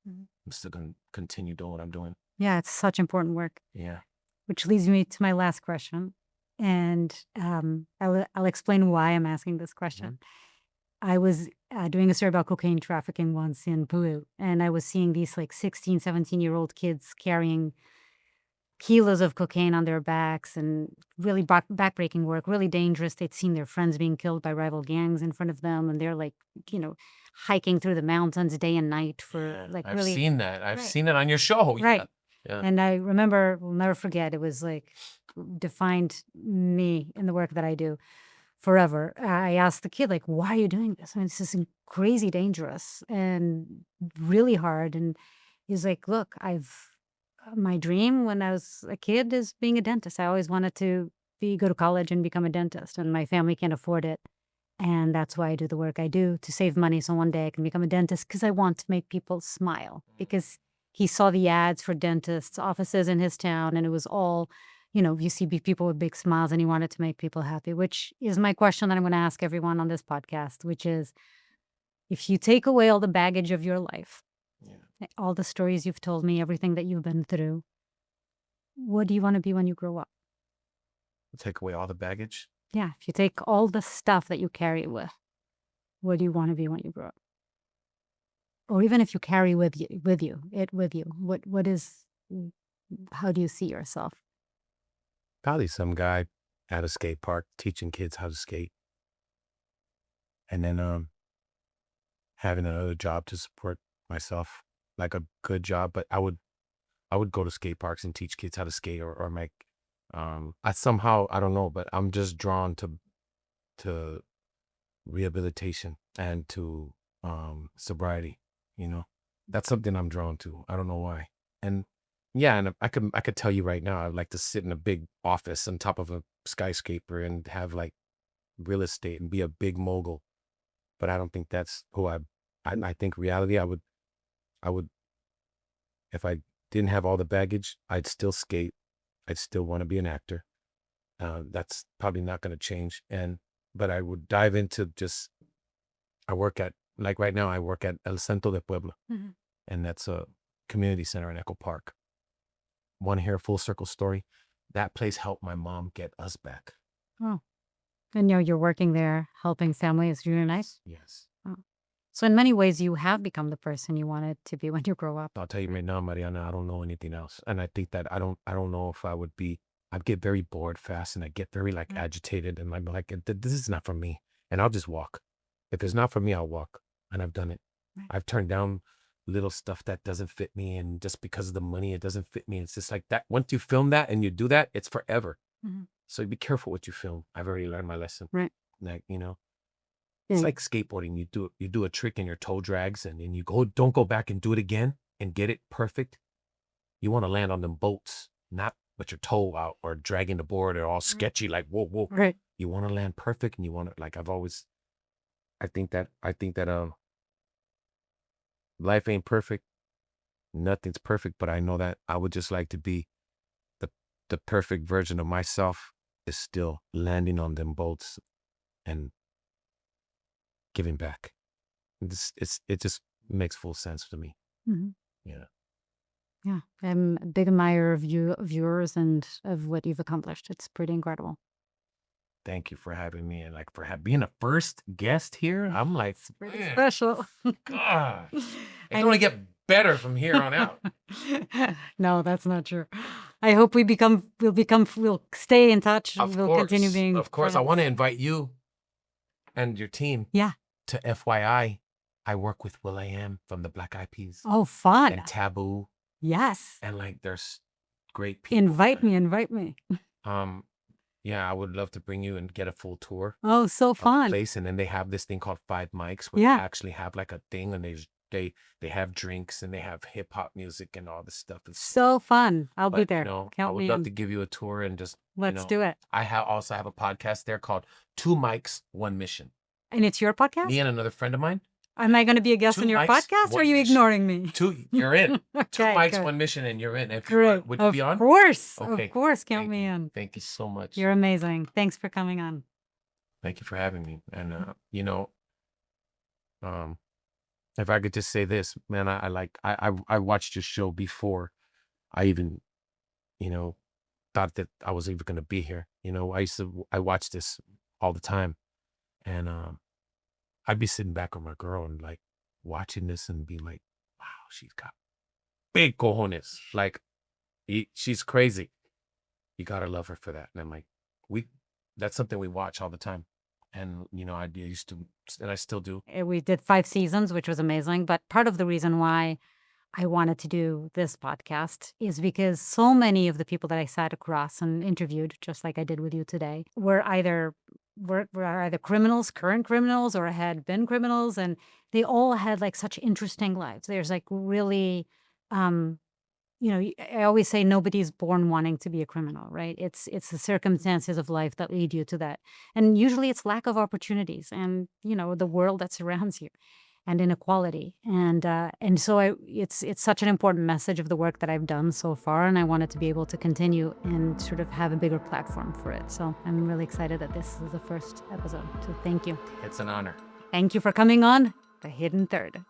Mhm. I'm still going to continue doing what I'm doing. Yeah, it's such important work. Yeah. Which leads me to my last question, and I'll explain why I'm asking this question. I was doing a story about cocaine trafficking once in Peru, and I was seeing these like 16, 17-year-old kids carrying kilos of cocaine on their backs and really backbreaking work, really dangerous. They'd seen their friends being killed by rival gangs in front of them, and they're like, you know, hiking through the mountains day and night for like I've really seen that. I've right, seen it on your show. Yeah. right. Yeah. And I remember, will never forget, it was like defined me in the work that I do forever. I asked the kid, like, why are you doing this? I mean, this is crazy dangerous and really hard. And he's like, look, my dream when I was a kid is being a dentist. I always wanted to go to college and become a dentist, and my family can't afford it. And that's why I do the work I do, to save money so one day I can become a dentist, because I want to make people smile. Because he saw the ads for dentists' offices in his town, and it was all, you see people with big smiles, and he wanted to make people happy, which is my question that I'm going to ask everyone on this podcast, which is, if you take away all the baggage of your life, all the stories you've told me, everything that you've been through, what do you want to be when you grow up? Take away all the baggage. Yeah, if you take all the stuff that you carry with, what do you want to be when you grow up? Or even if you carry with you, what is, how do you see yourself? Probably some guy at a skate park teaching kids how to skate, and then having another job to support myself, like a good job. But I would go to skate parks and teach kids how to skate, or make. I somehow, I don't know, but I'm just drawn to rehabilitation and to sobriety. That's something I'm drawn to. I don't know why. And yeah, and I could tell you right now, I'd like to sit in a big office on top of a skyscraper and have like real estate and be a big mogul. But I don't think that's who I think reality, I would, if I didn't have all the baggage, I'd still skate. I'd still want to be an actor. That's probably not going to change. But I would dive into like right now, I work at El Centro de Puebla, Mhm. and that's a community center in Echo Park. Want to hear a full circle story? That place helped my mom get us back. Oh, and you're working there, helping families. Really nice. Yes. Oh. So in many ways, you have become the person you wanted to be when you grow up. I'll tell you right now, Mariana, I don't know anything else. And I think that I don't know if I'd get very bored fast, and I get very like Right. agitated, and I'm like, this is not for me. And I'll just walk. If it's not for me, I'll walk. And I've done it. Right. I've turned down little stuff that doesn't fit me. And just because of the money, it doesn't fit me. It's just like that. Once you film that and you do that, it's forever. Mhm. So be careful what you film. I've already learned my lesson. Right. Like, it's Yeah. like skateboarding. You do a trick and your toe drags, and then don't go back and do it again and get it perfect. You want to land on them bolts, not with your toe out or dragging the board or all sketchy, like whoa. Right. You want to land perfect, and you want to, like, I think that life ain't perfect. Nothing's perfect, but I know that I would just like to be the perfect version of myself, is still landing on them bolts and giving back. It just makes full sense to me. Mhm. Yeah. Yeah. I'm a big admirer of yours and of what you've accomplished. It's pretty incredible. Thank you for having me, and like for being a first guest here. I'm like, It's pretty man, special. God, it's I only get better from here on out. No, that's not true. I hope we'll stay in touch. We'll continue being Of course, I want to friends. invite you and your team Yeah. to FYI. I work with will.i.am from the Black Eyed Peas Oh, fun. and Taboo, Yes. and like there's great people. Invite me. Yeah, I would love to bring you and get a full tour Oh, so of the fun. place. And then they have this thing called 5 mics, where Yeah. they actually have like a thing, and they have drinks, and they have hip hop music and all this stuff. So fun. I'll be But there. I Count would me love in. to give you a tour and just Let's do it. I also have a podcast there called 2 Mics, 1 Mission. And it's your podcast? Me and another friend of mine. Am I going to be a guest 2 in your mics, podcast, or 1 are you mission. ignoring me? You're in. 2 Okay, mics, good. 1 mission, and you're in. If Great. you would you be on? Of course. Okay. Of course. Count Thank me you. in. Thank you so much. You're amazing. Thanks for coming on. Thank you for having me. And if I could just say this, man, I watched your show before I even, thought that I was even gonna be here. I watched this all the time, and I'd be sitting back with my girl and like watching this and be like, wow, she's got big cojones. Like, She's crazy. You gotta love her for that. And I'm like, that's something we watch all the time. And I used to, and I still do. We did 5 seasons, which was amazing, but part of the reason why I wanted to do this podcast is because so many of the people that I sat across and interviewed, just like I did with you today, were either criminals, current criminals, or had been criminals, and they all had like such interesting lives. There's like really, um, I always say nobody's born wanting to be a criminal, right? It's the circumstances of life that lead you to that, and usually it's lack of opportunities, and the world that surrounds you, and inequality, and so it's such an important message of the work that I've done so far, and I wanted to be able to continue and sort of have a bigger platform for it. So I'm really excited that this is the first episode. So thank you. It's an honor. Thank you for coming on The Hidden Third.